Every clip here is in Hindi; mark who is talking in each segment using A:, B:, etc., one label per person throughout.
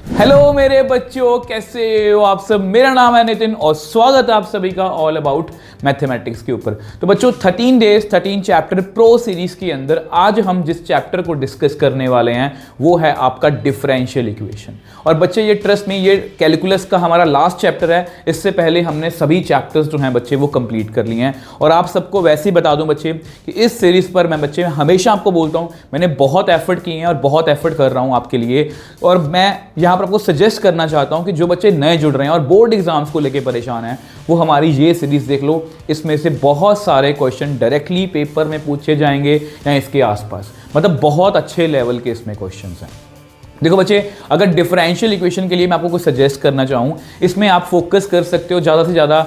A: हेलो मेरे बच्चों, कैसे हो आप सब। मेरा नाम है नितिन और स्वागत है आप सभी का ऑल अबाउट मैथमेटिक्स के ऊपर। तो बच्चों 13 डेज 13 चैप्टर प्रो सीरीज के अंदर आज हम जिस चैप्टर को डिस्कस करने वाले हैं वो है आपका डिफरेंशियल इक्वेशन। और बच्चे ये ट्रस्ट में, ये कैलकुलस का हमारा लास्ट चैप्टर है। इससे पहले हमने सभी चैप्टर्स जो हैं बच्चे वो कंप्लीट कर लिए हैं। और आप सबको वैसे ही बता दूं बच्चे कि इस सीरीज पर मैं बच्चे हमेशा आपको बोलता हूं, मैंने बहुत एफर्ट किए हैं और बहुत एफर्ट कर रहा हूं आपके लिए। और मैं यहाँ पर आपको सजेस्ट करना चाहता हूं कि जो बच्चे नए जुड़ रहे हैं और बोर्ड एग्जाम्स को लेकर परेशान हैं वो हमारी ये सीरीज देख लो। इसमें से बहुत सारे क्वेश्चन डायरेक्टली पेपर में पूछे जाएंगे या इसके आसपास, मतलब बहुत अच्छे लेवल के इसमें क्वेश्चंस हैं। देखो बच्चे, अगर डिफरेंशियल इक्वेशन के लिए मैं आपको कुछ सजेस्ट करना चाहूँ, इसमें आप फोकस कर सकते हो ज़्यादा से ज़्यादा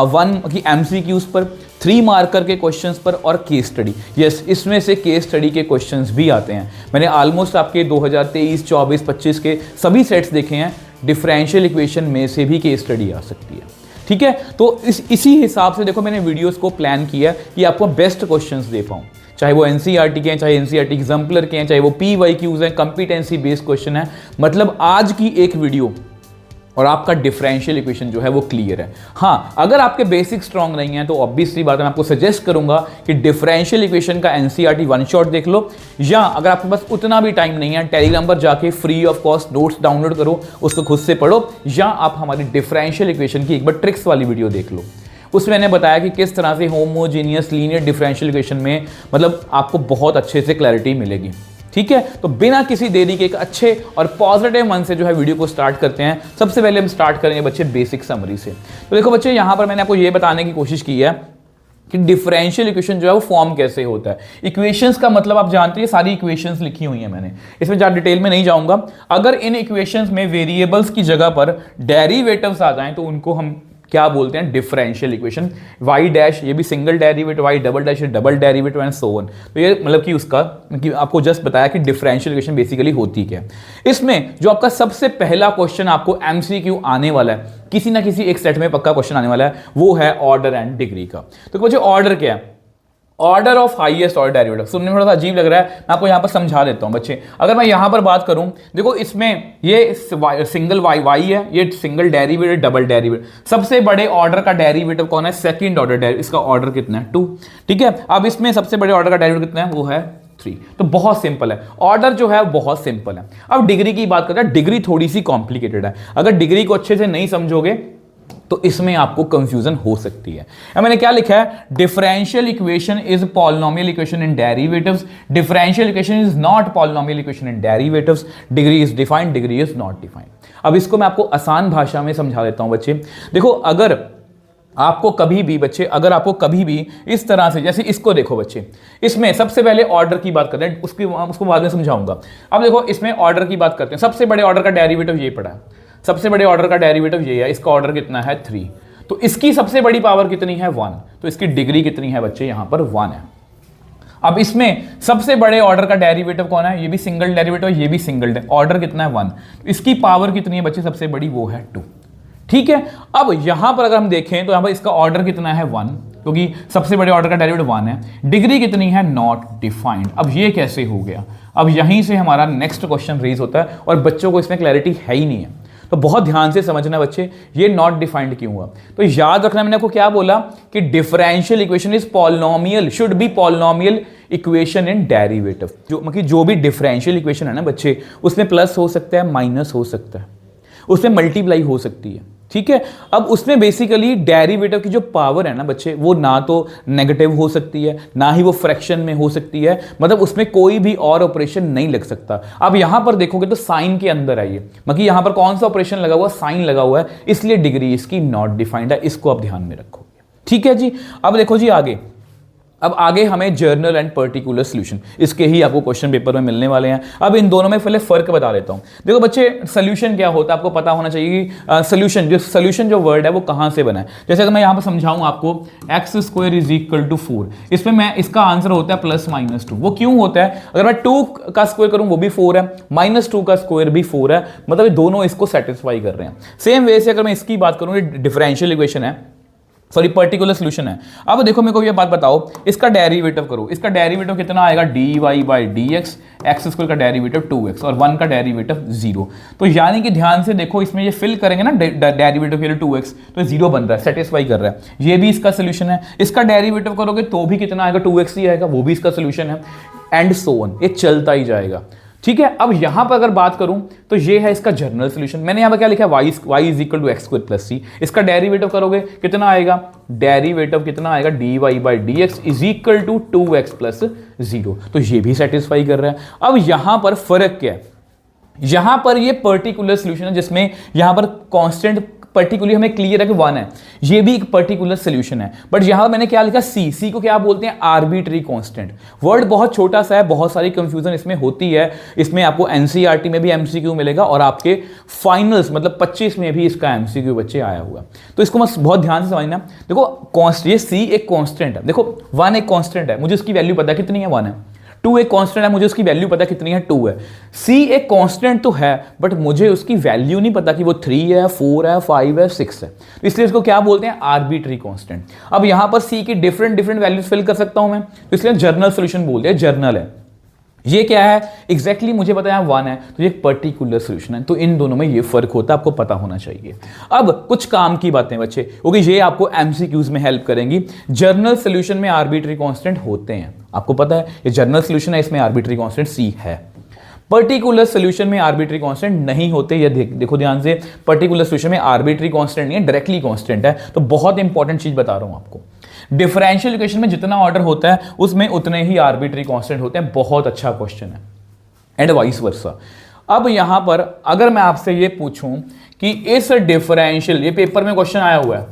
A: 1 की MCQs पर, 3 मार्कर के क्वेश्चंस पर और केस स्टडी। यस, इसमें से केस स्टडी के क्वेश्चंस भी आते हैं। मैंने ऑलमोस्ट आपके 2023, 24, 25 के सभी सेट्स देखे हैं। डिफरेंशियल इक्वेशन में से भी केस स्टडी आ सकती है, ठीक है। तो इसी हिसाब से देखो मैंने वीडियोज़ को प्लान किया कि आपको बेस्ट क्वेश्चंस दे पाऊँ, चाहे वो NCERT के हैं, चाहे NCERT एग्जाम्पलर के हैं, चाहे वो PYQs हैं, कॉम्पिटेंसी बेस्ड क्वेश्चन है। मतलब आज की एक वीडियो और आपका डिफरेंशियल इक्वेशन जो है वो क्लियर है। हाँ, अगर आपके बेसिक स्ट्रांग नहीं है तो ऑब्वियसली बात है, मैं आपको सजेस्ट करूंगा कि डिफरेंशियल इक्वेशन का NCERT 1 शॉट देख लो, या अगर आपके पास उतना भी टाइम नहीं है, टेलीग्राम पर जाके free of cost notes download करो, उसको खुद से पढ़ो, या आप हमारी डिफरेंशियल इक्वेशन की एक बार ट्रिक्स वाली वीडियो देख लो। उसमें मैंने बताया कि किस तरह से होमोजीनियस लीनियर डिफरेंशियल इक्वेशन में मतलब आपको बहुत अच्छे से क्लैरिटी मिलेगी, ठीक है। तो बिना किसी देरी के एक अच्छे और पॉजिटिव मन से जो है वीडियो को स्टार्ट करते हैं। सबसे पहले हम स्टार्ट करेंगे बच्चे बेसिक समरी से। तो देखो बच्चे, यहाँ पर मैंने आपको ये बताने की कोशिश की है कि डिफरेंशियल इक्वेशन जो है वो फॉर्म कैसे होता है। इक्वेशंस का मतलब आप जानते हैं, सारी इक्वेशंस लिखी हुई हैं मैंने, इसमें ज़्यादा डिटेल में नहीं जाऊंगा। अगर इन इक्वेशंस में वेरिएबल्स की जगह पर डेरिवेटिव्स आ जाएं तो उनको हम क्या बोलते हैं, डिफरेंशियल इक्वेशन। y डैश ये भी single derivative, y double dash double derivative and so on. तो ये मतलब कि उसका कि आपको जस्ट बताया कि डिफरेंशियल इक्वेशन बेसिकली होती क्या है। इसमें जो आपका सबसे पहला क्वेश्चन आपको MCQ आने वाला है, किसी ना किसी एक सेट में पक्का क्वेश्चन आने वाला है, वो है ऑर्डर एंड डिग्री का। तो कुछ ऑर्डर क्या है, order of highest order derivative. सुनने में थोड़ा सा अजीब लग रहा है, मैं आपको यहां पर समझा देता हूं बच्चे। अगर मैं यहां पर बात करूं, देखो इसमें ये सिंगल y है, ये सिंगल डेरिवेटिव, डबल डेरिवेटिव। सबसे बड़े ऑर्डर का डेरिवेटिव कौन है, सेकंड ऑर्डर डेरिवेटिव। इसका ऑर्डर कितना है, 2, ठीक है। अब इसमें सबसे बड़े ऑर्डर का डेरिवेटिव कितना है, वो है 3। तो बहुत सिंपल है, ऑर्डर जो है बहुत सिंपल है। अब डिग्री की बात करते हैं, डिग्री थोड़ी सी कॉम्प्लिकेटेड है। अगर डिग्री को अच्छे से नहीं समझोगे तो इसमें आपको कंफ्यूजन हो सकती है। अब मैंने क्या लिखा है, differential equation is polynomial equation in derivatives, differential equation is not polynomial equation in derivatives, degree is defined, degree is not defined. अब इसको मैं आपको आसान भाषा में समझा देता हूं बच्चे। देखो, अगर आपको कभी भी बच्चे, अगर आपको कभी भी इस तरह से, जैसे इसको देखो बच्चे, इसमें सबसे पहले ऑर्डर की बात करते हैं, उसको बाद में समझाऊंगा। अब देखो इसमें ऑर्डर की बात करते हैं, सबसे बड़े ऑर्डर का डेरिवेटिव ये पड़ा है, सबसे बड़े ऑर्डर का डेरिवेटिव ये है, इसका ऑर्डर कितना है 3। तो इसकी सबसे बड़ी पावर कितनी है 1, तो इसकी डिग्री कितनी है बच्चे, यहां पर 1 है। अब इसमें सबसे बड़े ऑर्डर का डेरिवेटिव कौन है, ये भी सिंगल डेरिवेटिव, ये भी सिंगल, ऑर्डर कितना है 1, तो इसकी पावर कितनी है बच्चे सबसे बड़ी, वो है 2, ठीक है। अब यहां पर अगर हम देखें तो यहां पर इसका ऑर्डर कितना है 1, क्योंकि सबसे बड़े ऑर्डर का डेरिवेटिव 1 है। डिग्री कितनी है, नॉट डिफाइंड। अब ये कैसे हो गया, अब यहीं से हमारा नेक्स्ट क्वेश्चन रेज होता है और बच्चों को इसमें क्लैरिटी है ही नहीं है। तो बहुत ध्यान से समझना बच्चे, ये नॉट डिफाइंड क्यों हुआ। तो याद रखना, मैंने आपको क्या बोला कि differential equation is polynomial, should be polynomial equation in derivative. जो भी डिफरेंशियल इक्वेशन है ना बच्चे, उसमें प्लस हो सकता है, माइनस हो सकता है, उसमें मल्टीप्लाई हो सकती है, ठीक है। अब उसमें बेसिकली डेरिवेटिव की जो पावर है ना बच्चे, वो ना तो नेगेटिव हो सकती है, ना ही वो फ्रैक्शन में हो सकती है, मतलब उसमें कोई भी और ऑपरेशन नहीं लग सकता। अब यहां पर देखोगे तो साइन के अंदर है ये, मतलब यहां पर कौन सा ऑपरेशन लगा हुआ, साइन लगा हुआ है, इसलिए डिग्री इसकी नॉट डिफाइंड है। इसको आप ध्यान में रखोगे, ठीक है जी। अब देखो जी आगे, अब आगे हमें जर्नल एंड पर्टिकुलर सॉल्यूशन, इसके ही आपको क्वेश्चन पेपर में मिलने वाले हैं। अब इन दोनों में पहले फर्क बता देता हूं। देखो बच्चे, सॉल्यूशन क्या होता है आपको पता होना चाहिए कि सॉल्यूशन जो वर्ड है वो कहां से बना है। जैसे अगर मैं यहां पर समझाऊं आपको, x² = 4, इसमें मैं इसका आंसर होता है +-2। वो क्यों होता है, अगर मैं 2 का स्क्वायर करूं वो भी 4 है, -2 का स्क्वायर भी 4 है, मतलब दोनों इसको सेटिस्फाई कर रहे हैं। सेम वे से अगर मैं इसकी बात करूं, डिफरेंशियल इक्वेशन है, सॉरी पर्टिकुलर सोल्यूशन है। अब देखो मेरे को ये बात बताओ, इसका डेरिवेटिव करो, इसका डेरिवेटिव कितना आएगा, d y by d x, x square का डेरिवेटिव 2x और 1 का डेरिवेटिव 0। तो यानी कि ध्यान से देखो, इसमें ये फिल करेंगे ना डेरिवेटिव के लिए 2x, तो 0 बन रहा है, सेटिस्फाई कर रहा है, ये भी इसका सोल्यूशन है। इसका डेरिवेटिव करोगे तो भी कितना आएगा, 2x ही आएगा, वो भी इसका सोल्यूशन है, एंड सो ऑन, ये चलता ही जाएगा। ठीक है, अब यहां पर अगर बात करूं तो ये है इसका जनरल सॉल्यूशन। मैंने यहां पर क्या लिखा है, y is equal to x square plus c. इसका डेरिवेटिव करोगे कितना आएगा, डेरिवेटिव कितना आएगा, d y by d x is equal to 2x plus 0। तो ये भी सेटिस्फाई कर रहा है। अब यहां पर फर्क क्या है, यहां पर ये पर्टिकुलर सॉल्यूशन है जिसमें यहां पर कांस्टेंट पर्टिकुलरली हमें क्लियर है कि 1 है, ये भी एक पर्टिकुलर सोल्यूशन है। बट यहां मैंने क्या लिखा, सी को क्या बोलते हैं, आर्बिट्री कांस्टेंट। वर्ड बहुत छोटा सा है, बहुत सारी कंफ्यूजन इसमें होती है। इसमें आपको एनसीईआरटी में भी एमसीक्यू मिलेगा और आपके फाइनल्स मतलब 25 में भी इसका एमसीक्यू बच्चे आया हुआ। तो इसको बस बहुत ध्यान से समझना। देखो ये सी एक कांस्टेंट है, देखो 1 एक कांस्टेंट है, मुझे उसकी वैल्यू पता है कितनी है, 1 है। 2 एक कांस्टेंट है, मुझे उसकी वैल्यू पता कितनी है, 2 है। C एक कांस्टेंट तो है बट मुझे उसकी वैल्यू नहीं पता कि वो 3 है, 4 है, 5 है, 6 है। तो इसलिए इसको क्या बोलते हैं, आर्बिट्री कांस्टेंट। अब यहां पर C की डिफरेंट वैल्यूज फिल कर सकता हूं मैं, तो इसलिए जर्नल सॉल्यूशन बोलते हैं, जर्नल है। ये क्या है एग्जैक्टली मुझे पता है 1 है, तो ये एक पर्टिकुलर सॉल्यूशन है। तो इन दोनों में ये फर्क होता है, आपको पता होना चाहिए। अब कुछ काम की बातें बच्चे, क्योंकि ये आपको एमसीक्यूज में हेल्प करेंगी। जर्नल सॉल्यूशन में आर्बिट्री कांस्टेंट होते हैं, आपको पता है ये जर्नल सॉल्यूशन है, इसमें आर्बिट्री कांस्टेंट सी है। पर्टिकुलर सॉल्यूशन में आर्बिट्री कांस्टेंट नहीं होते, ये देखो ध्यान से, पर्टिकुलर सॉल्यूशन में आर्बिट्री कांस्टेंट नहीं है, डायरेक्टली कांस्टेंट है। तो बहुत इंपॉर्टेंट चीज बता रहा हूं आपको, डिफरेंशियल इक्वेशन में जितना ऑर्डर होता है उसमें उतने ही आर्बिट्री कांस्टेंट होते हैं। बहुत अच्छा क्वेश्चन है, एंड वाइस वर्सा। अब यहां पर अगर मैं आपसे ये पूछूं कि इस डिफरेंशियल, ये पेपर में क्वेश्चन आया हुआ है,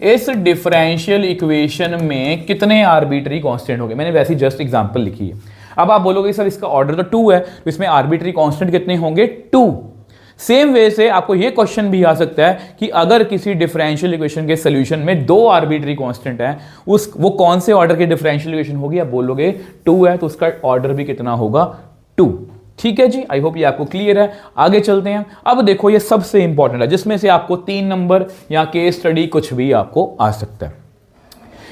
A: इस डिफरेंशियल इक्वेशन में कितने आर्बिट्री कांस्टेंट होंगे, मैंने वैसे जस्ट एग्जांपल लिखी है। अब आप बोलोगे सर इसका ऑर्डर तो 2 है, तो इसमें आर्बिट्री कांस्टेंट कितने होंगे, 2। सेम वे से आपको यह क्वेश्चन भी आ सकता है कि अगर किसी डिफरेंशियल इक्वेशन के सॉल्यूशन में 2 आर्बिट्री कांस्टेंट है, वो कौन से ऑर्डर की डिफरेंशियल इक्वेशन होगी, आप बोलोगे 2 है, तो उसका ऑर्डर भी कितना होगा, 2। ठीक है जी, आई होप ये आपको क्लियर है। आगे चलते हैं। अब देखो ये सबसे इंपॉर्टेंट है, जिसमें से आपको 3 नंबर या केस स्टडी कुछ भी आपको आ सकता है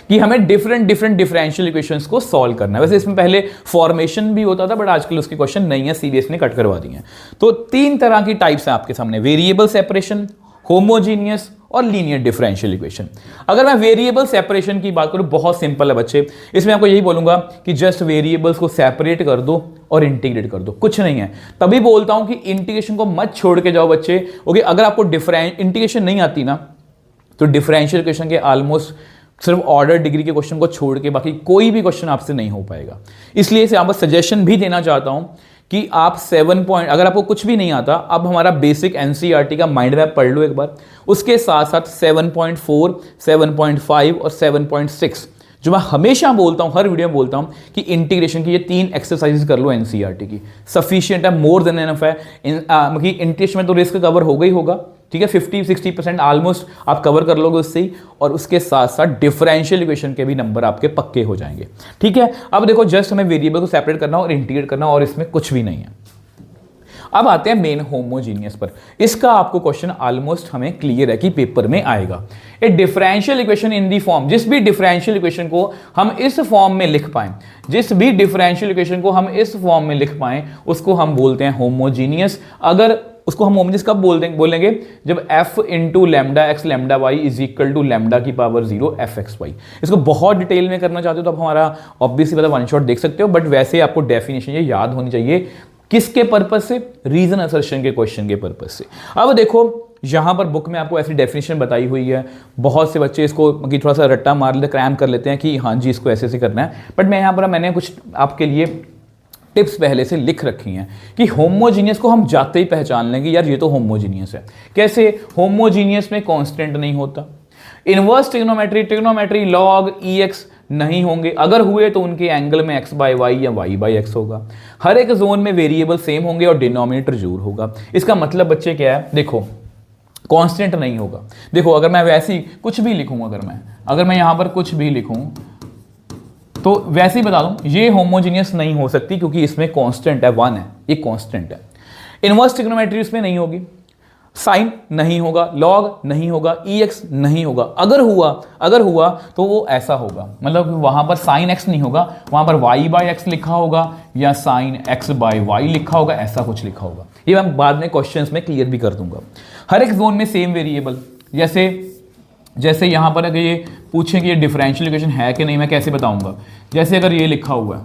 A: कि हमें डिफरेंट डिफरेंशियल इक्वेशंस को सॉल्व करना है। वैसे इसमें पहले फॉर्मेशन भी होता था बट आजकल उसके क्वेश्चन नहीं है, सीबीएस ने कट करवा दिए हैं। तो 3 तरह की टाइप्स हैं आपके सामने, वेरिएबल सेपरेशन, होमोजीनियस और लीनियर डिफरेंशियल इक्वेशन। अगर मैं वेरिएबल सेपरेशन की बात करूं, बहुत सिंपल है बच्चे, इसमें आपको यही बोलूंगा कि जस्ट वेरिएबल्स को सेपरेट कर दो और इंटीग्रेट कर दो, कुछ नहीं है। तभी बोलता हूं कि इंटीग्रेशन को मत छोड़ के जाओ बच्चे। ओके, अगर आपको इंटीग्रेशन नहीं आती ना, तो डिफरेंशियल इक्वेशन के ऑलमोस्ट सिर्फ ऑर्डर डिग्री के क्वेश्चन को छोड़ के बाकी कोई भी क्वेश्चन आपसे नहीं हो पाएगा। इसलिए इसे आप सजेशन भी देना चाहता हूं कि आप 7 पॉइंट, अगर आपको कुछ भी नहीं आता, अब हमारा बेसिक एनसीईआरटी का माइंड मैप पढ़ लो एक बार, उसके साथ साथ 7.4, 7.5 और 7.6, जो मैं हमेशा बोलता हूं, हर वीडियो में बोलता हूं कि इंटीग्रेशन की ये 3 एक्सरसाइजेस कर लो एनसीईआरटी की, सफिशिएंट है, मोर देन एनफ है। इंटीग्रेशन में तो रिस्क कवर होगा ही होगा, ठीक है, 50-60% ऑलमोस्ट आप कवर कर लोगे उससे ही, और उसके साथ साथ डिफरेंशियल इक्वेशन के भी नंबर आपके पक्के हो जाएंगे। ठीक है, अब देखो जस्ट हमें वेरिएबल को सेपरेट करना और इंटीग्रेट करना, और इसमें कुछ भी नहीं है। अब आते हैं मेन होमोजीनियस पर। इसका आपको क्वेश्चन ऑलमोस्ट हमें क्लियर है कि पेपर में आएगा। ए differential equation in the form, जिस भी डिफरेंशियल इक्वेशन को हम इस फॉर्म में लिख पाएं, जिस भी डिफरेंशियल इक्वेशन को हम इस फॉर्म में लिख पाएं, उसको हम बोलते हैं होमोजीनियस। अगर उसको हम होमोजीनियस कब बोलेंगे, जब f into lambda x lambda y is equal to lambda की पावर 0 एफ एक्स वाई। इसको बहुत डिटेल में करना चाहते हो तो आप हमारा ऑब्वियसली मतलब वन शॉट देख सकते हो, बट वैसे आपको डेफिनेशन ये याद होनी चाहिए। किसके पर्पस से, रीजन असर्शन के क्वेश्चन के पर्पस से। अब देखो यहां पर बुक में आपको ऐसी डेफिनेशन बताई हुई है, बहुत से बच्चे इसको थोड़ा सा रट्टा मार लेते, क्रैम कर लेते हैं कि हाँ जी इसको ऐसे करना है, बट मैं यहाँ पर मैंने कुछ आपके लिए टिप्स पहले से लिख रखी हैं कि होमोजीनियस को हम जाते ही पहचान लेंगे, यार ये तो होमोजीनियस है। कैसे, होमोजीनियस में कांस्टेंट नहीं होता, इनवर्स ट्रिग्नोमेट्री लॉग EX नहीं होंगे, अगर हुए तो उनके एंगल में x बाय वाई या y बाय एक्स होगा, हर एक जोन में वेरिएबल सेम होंगे और डिनोमिनेटर जरूर होगा। इसका मतलब बच्चे क्या है, देखो कांस्टेंट नहीं होगा। देखो अगर मैं वैसे ही कुछ भी लिखूं, अगर मैं यहां पर कुछ भी लिखूं तो वैसे ही बता दूं, ये होमोजीनियस नहीं हो सकती क्योंकि इसमें कांस्टेंट है, 1 है, ये कांस्टेंट है। इनवर्स ट्रिग्नोमेट्री इसमें नहीं होगी, साइन नहीं होगा, लॉग नहीं होगा, EX नहीं होगा। अगर हुआ तो वो ऐसा होगा, मतलब वहां पर साइन एक्स नहीं होगा, वहां पर y बाई एक्स लिखा होगा या साइन x बाई वाई लिखा होगा, ऐसा कुछ लिखा होगा। ये मैं बाद में क्वेश्चंस में क्लियर भी कर दूंगा। हर एक जोन में सेम वेरिएबल, जैसे यहां पर अगर ये पूछें कि ये डिफरेंशियल इक्वेशन है कि नहीं, मैं कैसे बताऊंगा। जैसे अगर ये लिखा हुआ है,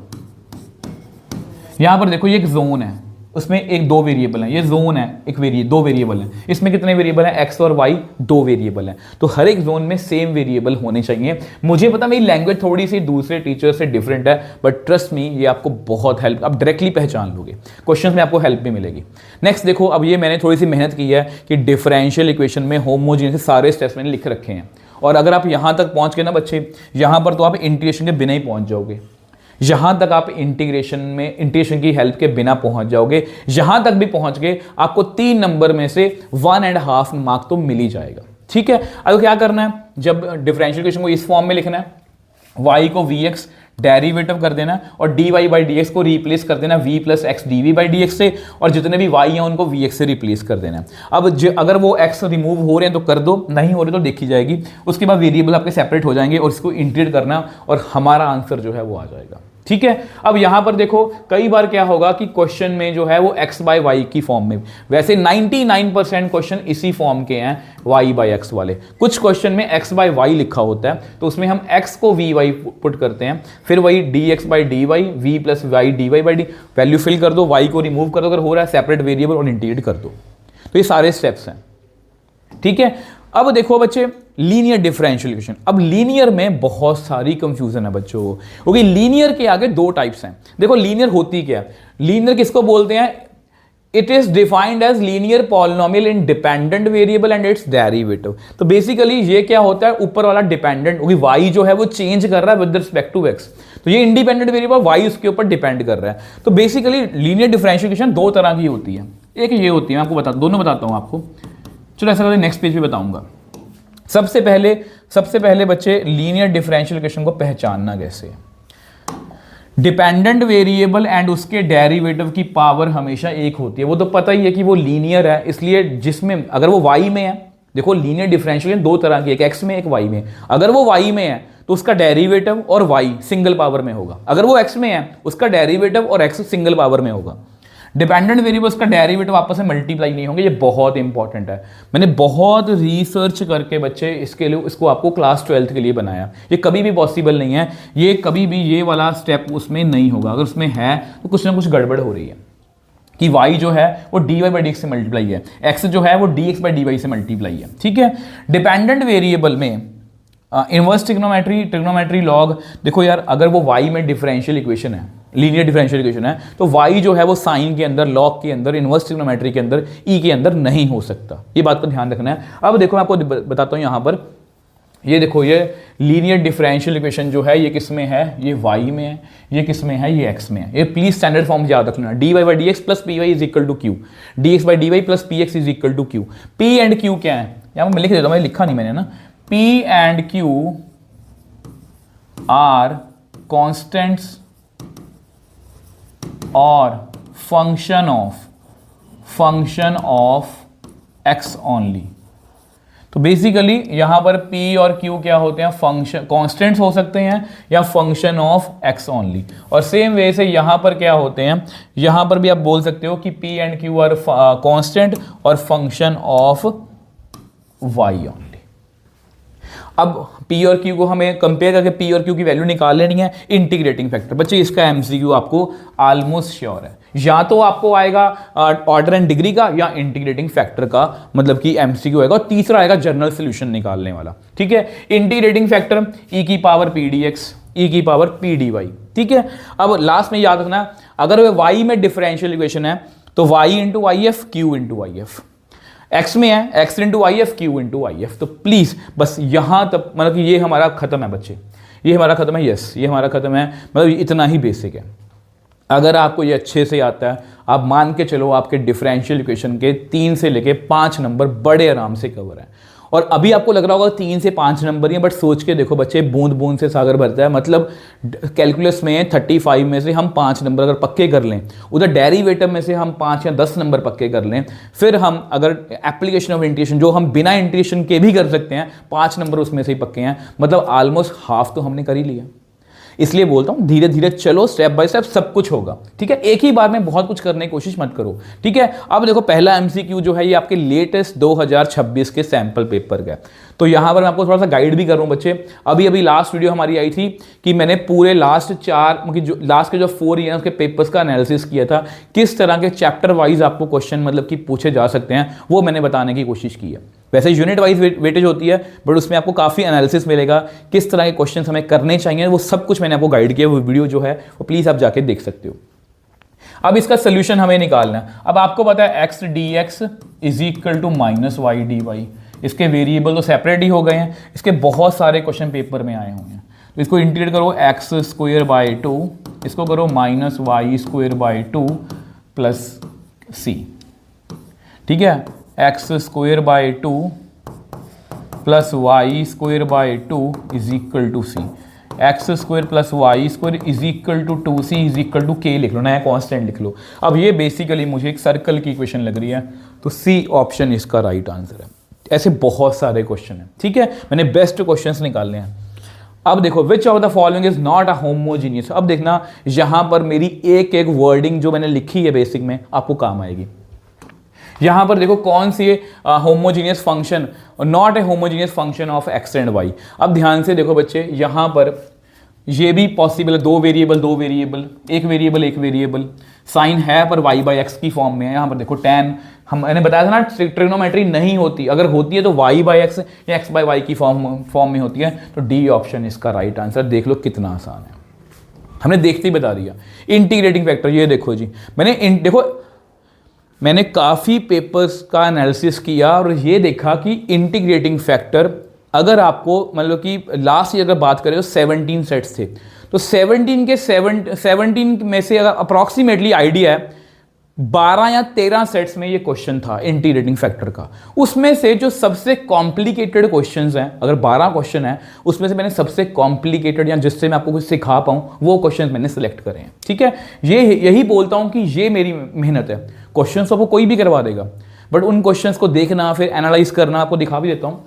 A: यहां पर देखो ये एक जोन है, उसमें एक दो वेरिएबल है, ये जोन है, दो वेरिएबल है, इसमें कितने वेरिएबल हैं, एक्स और वाई, दो वेरिएबल हैं। तो हर एक जोन में सेम वेरिएबल होने चाहिए। मुझे पता मेरी लैंग्वेज थोड़ी सी दूसरे टीचर से डिफरेंट है, बट ट्रस्ट मी ये आपको बहुत हेल्प, आप डायरेक्टली पहचान लोगे, क्वेश्चन में आपको हेल्प भी मिलेगी। नेक्स्ट देखो, अब ये मैंने थोड़ी सी मेहनत की है कि डिफरेंशियल इक्वेशन में होमोजेनियस सारे स्टेप्स मैंने लिख रखे हैं, और अगर आप यहां तक पहुंच गए ना बच्चे, यहां पर तो आप इंटीग्रेशन के बिना ही पहुंच जाओगे, यहां तक आप इंटीग्रेशन की हेल्प के बिना पहुंच जाओगे। यहां तक भी पहुंच गए, आपको 3 नंबर में से 1.5 मार्क तो मिल ही जाएगा। ठीक है, अब क्या करना है, जब डिफरेंशियल इक्वेशन को इस फॉर्म में लिखना है, y को vx डेरिवेटिव कर देना और dy बाई dx को रिप्लेस कर देना v plus x d v by d x से, और जितने भी y हैं उनको vx से रिप्लेस कर देना। अब अगर वो x रिमूव हो रहे हैं तो कर दो, नहीं हो रहे तो देखी जाएगी। उसके बाद वेरिएबल आपके सेपरेट हो जाएंगे और इसको इंटीग्रेट करना और हमारा आंसर जो है वो आ जाएगा। ठीक है, अब यहां पर देखो कई बार क्या होगा कि क्वेश्चन में जो है वो x बाई वाई की फॉर्म में, वैसे 99% क्वेश्चन इसी फॉर्म के हैं y बाई एक्स वाले। कुछ क्वेश्चन में x बाई वाई लिखा होता है तो उसमें हम x को v वाई पुट करते हैं, फिर वही dx by d y, v plus y d y by d, value fill कर दो, y को रिमूव कर दो अगर हो रहा है, सेपरेट वेरिएबल और इंटीग्रेट कर दो। तो ये सारे स्टेप्स हैं। ठीक है, अब देखो बच्चे लीनियर डिफरेंशियल इक्वेशन। अब लीनियर में बहुत सारी कंफ्यूजन है बच्चों, क्योंकि लीनियर के आगे दो टाइप्स हैं। देखो लीनियर होती क्या है, लीनियर किसको बोलते हैं, it is defined as linear polynomial in dependent variable and its derivative. तो बेसिकली ये क्या होता है, ऊपर वाला डिपेंडेंट, क्योंकि y जो है वो चेंज कर रहा है विद रिस्पेक्ट टू x, तो ये इंडिपेंडेंट वेरिएबल y उसके ऊपर डिपेंड कर रहा है। तो बेसिकली लीनियर डिफरेंशियल इक्वेशन दो तरह की होती है, एक ये होती है, मैं आपको दोनों बताता हूं आपको। चलो ऐसा करते नेक्स्ट पेज पे बताऊंगा। सबसे पहले बच्चे लीनियर डिफरेंशियल इक्वेशन को पहचानना कैसे। डिपेंडेंट वेरिएबल एंड उसके डेरिवेटिव की पावर हमेशा एक होती है, वो तो पता ही है कि वो लीनियर है, इसलिए जिसमें अगर वो y में है, देखो लीनियर डिफरेंशियल दो तरह की, एक x में एक y में, अगर वो y में है तो उसका डेरिवेटिव और y सिंगल पावर में होगा, अगर वो x में है उसका डेरिवेटिव और x सिंगल पावर में होगा। डिपेंडेंट वेरिएबल का डेरिवेटिव आपस में मल्टीप्लाई नहीं होंगे, ये बहुत इंपॉर्टेंट है। मैंने बहुत रिसर्च करके बच्चे इसको आपको क्लास 12th के लिए बनाया, ये कभी भी पॉसिबल नहीं है, ये कभी भी ये वाला स्टेप उसमें नहीं होगा। अगर उसमें है तो कुछ ना कुछ गड़बड़ हो रही है कि y जो है वो dy बाई डी एक्स से मल्टीप्लाई है, x जो है वो dx बाई डी वाई से मल्टीप्लाई है। ठीक है, डिपेंडेंट वेरिएबल में इनवर्स ट्रिग्नोमेट्री लॉग, देखो यार अगर वो y में डिफरेंशियल इक्वेशन है, लीनियर डिफरेंशियल इक्वेशन है, तो y जो है वो साइन के अंदर, लॉग के अंदर, इनवर्स ट्रिग्नोमेट्री के अंदर, e के अंदर नहीं हो सकता। ये बात का ध्यान रखना है। अब देखो मैं आपको बताता हूँ यहाँ पर, ये देखो ये लीनियर डिफरेंशियल इक्वेशन जो है ये किस में है, ये y में है, ये किस में है, ये x में है। ये प्लीज स्टैंडर्ड फॉर्म याद रखना, dy by d x plus p y is equal to q, dx by d y plus p x is equal to q. p and q क्या है, यहाँ मैं लिख देता हूँ, मैं लिखा नहीं मैंने ना, p and q are constants और फंक्शन ऑफ x ओनली। तो बेसिकली यहां पर p और q क्या होते हैं, फंक्शन कॉन्स्टेंट्स हो सकते हैं या फंक्शन ऑफ x ओनली। और सेम वे से यहां पर क्या होते हैं, यहां पर भी आप बोल सकते हो कि p and q are constant और फंक्शन ऑफ y ओनली। अब p और q को हमें कंपेयर करके p और q की वैल्यू निकाल लेनी है। इंटीग्रेटिंग फैक्टर बच्चे इसका एमसीक्यू आपको ऑलमोस्ट श्योर है, या तो आपको आएगा ऑर्डर एंड डिग्री का या इंटीग्रेटिंग फैक्टर का, मतलब कि एमसीक्यू आएगा, और तीसरा आएगा जनरल सॉल्यूशन निकालने वाला। ठीक है, इंटीग्रेटिंग फैक्टर e की पावर p dx, e की पावर p dy। ठीक है, अब लास्ट में याद रखना, अगर y में डिफरेंशियल इक्वेशन है तो y into y f, q into y f, x में है x into y f, q into y f. तो प्लीज बस यहां तक, मतलब कि ये हमारा खत्म है बच्चे, ये हमारा खत्म है, यस ये हमारा खत्म है, मतलब इतना ही बेसिक है। अगर आपको ये अच्छे से आता है, आप मान के चलो आपके डिफरेंशियल इक्वेशन के 3 से लेके 5 नंबर बड़े आराम से कवर है। और अभी आपको लग रहा होगा 3 से 5 नंबर ही है, बट सोच के देखो बच्चे, बूंद बूंद से सागर भरता है। मतलब कैलकुलस में 35 में से हम 5 नंबर अगर पक्के कर लें, उधर डेरिवेटिव में से हम 5 या 10 नंबर पक्के कर लें, फिर हम अगर एप्लीकेशन ऑफ इंटीग्रेशन जो हम बिना इंटीग्रेशन के भी कर सकते हैं, 5 नंबर उसमें से ही पक्के हैं, मतलब ऑलमोस्ट हाफ तो हमने कर ही लिया। इसलिए बोलता हूं धीरे धीरे चलो, स्टेप बाय स्टेप सब कुछ होगा, ठीक है। एक ही बार में बहुत कुछ करने की कोशिश मत करो, ठीक है। अब देखो पहला एमसीक्यू जो है ये आपके लेटेस्ट 2026 के सैंपल पेपर का, तो यहां पर मैं आपको थोड़ा सा गाइड भी कर रहा हूं बच्चे। अभी अभी लास्ट वीडियो हमारी आई थी कि मैंने पूरे लास्ट के जो 4 ईयर उसके पेपर्स का एनालिसिस किया था, किस तरह के चैप्टर वाइज आपको क्वेश्चन मतलब कि पूछे जा सकते हैं, वो मैंने बताने की कोशिश की है। वैसे यूनिट वाइज वेटेज होती है, बट उसमें आपको काफ़ी एनालिसिस मिलेगा, किस तरह के क्वेश्चन हमें करने चाहिए, वो सब कुछ मैंने आपको गाइड किया। वो वीडियो जो है वो प्लीज़ आप जाके देख सकते हो। अब इसका सोल्यूशन हमें निकालना है। अब आपको पता है x d x is equal to minus y d y, इसके वेरिएबल तो सेपरेट ही हो गए हैं, इसके बहुत सारे क्वेश्चन पेपर में आए हुए हैं। तो इसको इंटीग्रेट करो एक्स स्क्वायर बाई 2, इसको करो minus y square by 2 plus c, ठीक है। X square by 2 plus y square by 2 is equal to c. X square plus y square is equal to 2c is equal to k लिख लो, नया कांस्टेंट लिख लो। अब ये बेसिकली मुझे एक सर्कल की इक्वेशन लग रही है, तो सी ऑप्शन इसका राइट आंसर है। ऐसे बहुत सारे क्वेश्चन हैं, ठीक है, मैंने बेस्ट क्वेश्चंस निकालने हैं। अब देखो which of the following is not a homogeneous. अब देखना यहां पर मेरी एक एक वर्डिंग जो मैंने लिखी है बेसिक में आपको काम आएगी। यहां पर देखो कौन सी homogeneous function, not a homogeneous function of x and y. अब ध्यान से देखो बच्चे, यहां पर ये भी पॉसिबल है, दो वेरिएबल, एक वेरिएबल, साइन है पर वाई बाई एक्स की फॉर्म में है। यहां पर देखो tan, मैंने बताया था ना ट्रिग्नोमेट्री नहीं होती, अगर होती है तो वाई बाई एक्स या एक्स बाई वाई की फॉर्म में होती है। तो डी ऑप्शन इसका राइट आंसर। देख लो कितना आसान है, हमने देखते ही बता दिया। इंटीग्रेटिंग फैक्टर, ये देखो जी, मैंने काफ़ी पेपर्स का एनालिसिस किया और ये देखा कि इंटीग्रेटिंग फैक्टर अगर आपको मतलब कि लास्ट ईयर अगर बात करें तो 17 सेट्स थे, तो 17 में से अगर अप्रॉक्सीमेटली आइडिया है 12 या 13 सेट्स में ये क्वेश्चन था इंटीग्रेटिंग फैक्टर का। उसमें से जो सबसे कॉम्प्लिकेटेड क्वेश्चंस हैं, अगर 12 क्वेश्चन है उसमें से मैंने सबसे कॉम्प्लिकेटेड या जिससे मैं आपको कुछ सिखा पाऊँ वो क्वेश्चंस मैंने सिलेक्ट करे हैं, ठीक है। यही बोलता हूँ कि ये मेरी मेहनत है। क्वेश्चंस आपको कोई भी करवा देगा, बट उन क्वेश्चंस को देखना फिर एनालाइज करना, आपको दिखा भी देता हूँ।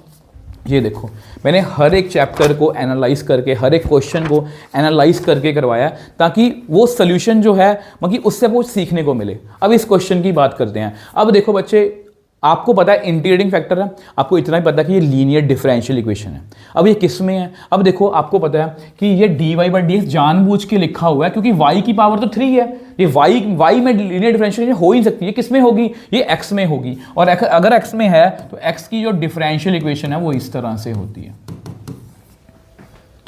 A: ये देखो मैंने हर एक चैप्टर को एनालाइज करके, हर एक क्वेश्चन को एनालाइज करके करवाया, ताकि वो सोल्यूशन जो है मतलब उससे आपको सीखने को मिले। अब इस क्वेश्चन की बात करते हैं। अब देखो बच्चे, आपको पता है इंटीग्रेटिंग फैक्टर है, आपको इतना ही पता है कि ये लीनियर डिफरेंशियल इक्वेशन है। अब ये किस में है? अब देखो आपको पता है कि ये d y by d x जानबूझ के लिखा हुआ है, क्योंकि y की पावर तो 3 है। ये y में लीनियर डिफरेंशियल हो ही सकती है, किस में होगी? ये x में होगी। और अगर x में है तो x की जो डिफरेंशियल इक्वेशन है वो इस तरह से होती है।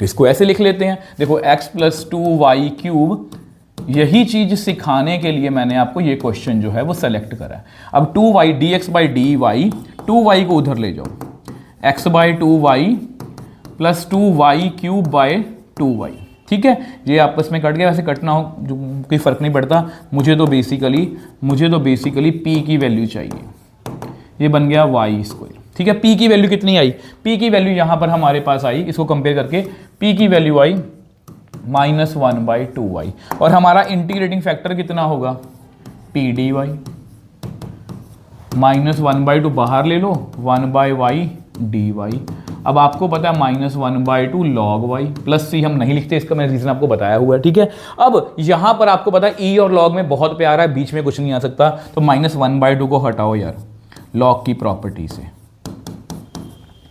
A: तो इसको ऐसे लिख लेते हैं, देखो x प्लस 2y क्यूब। यही चीज सिखाने के लिए मैंने आपको ये क्वेश्चन जो है वो सेलेक्ट करा है। अब 2y dx by d Y, 2y को उधर ले जाओ, x by 2y plus 2y cube by 2y, ठीक है। ये आपस में कट गया, वैसे कटना हो जो कोई फर्क नहीं पड़ता। मुझे तो बेसिकली p की वैल्यू चाहिए, ये बन गया y स्क्वायर, ठीक है। p की वैल्यू कितनी आई? p की वैल्यू यहां पर हमारे पास आई, इसको कंपेयर करके p की वैल्यू आई -1/2y, और हमारा इंटीग्रेटिंग फैक्टर कितना होगा? p dy, -1/2 बाहर ले लो, 1/y dy। अब आपको पता है -1/2 log y, प्लस c हम नहीं लिखते, इसका मैंने रीजन आपको बताया हुआ है, ठीक है। अब यहां पर आपको पता है e और log में बहुत प्यारा है, बीच में कुछ नहीं आ सकता, तो -1/2 को हटाओ यार log की प्रॉपर्टी से,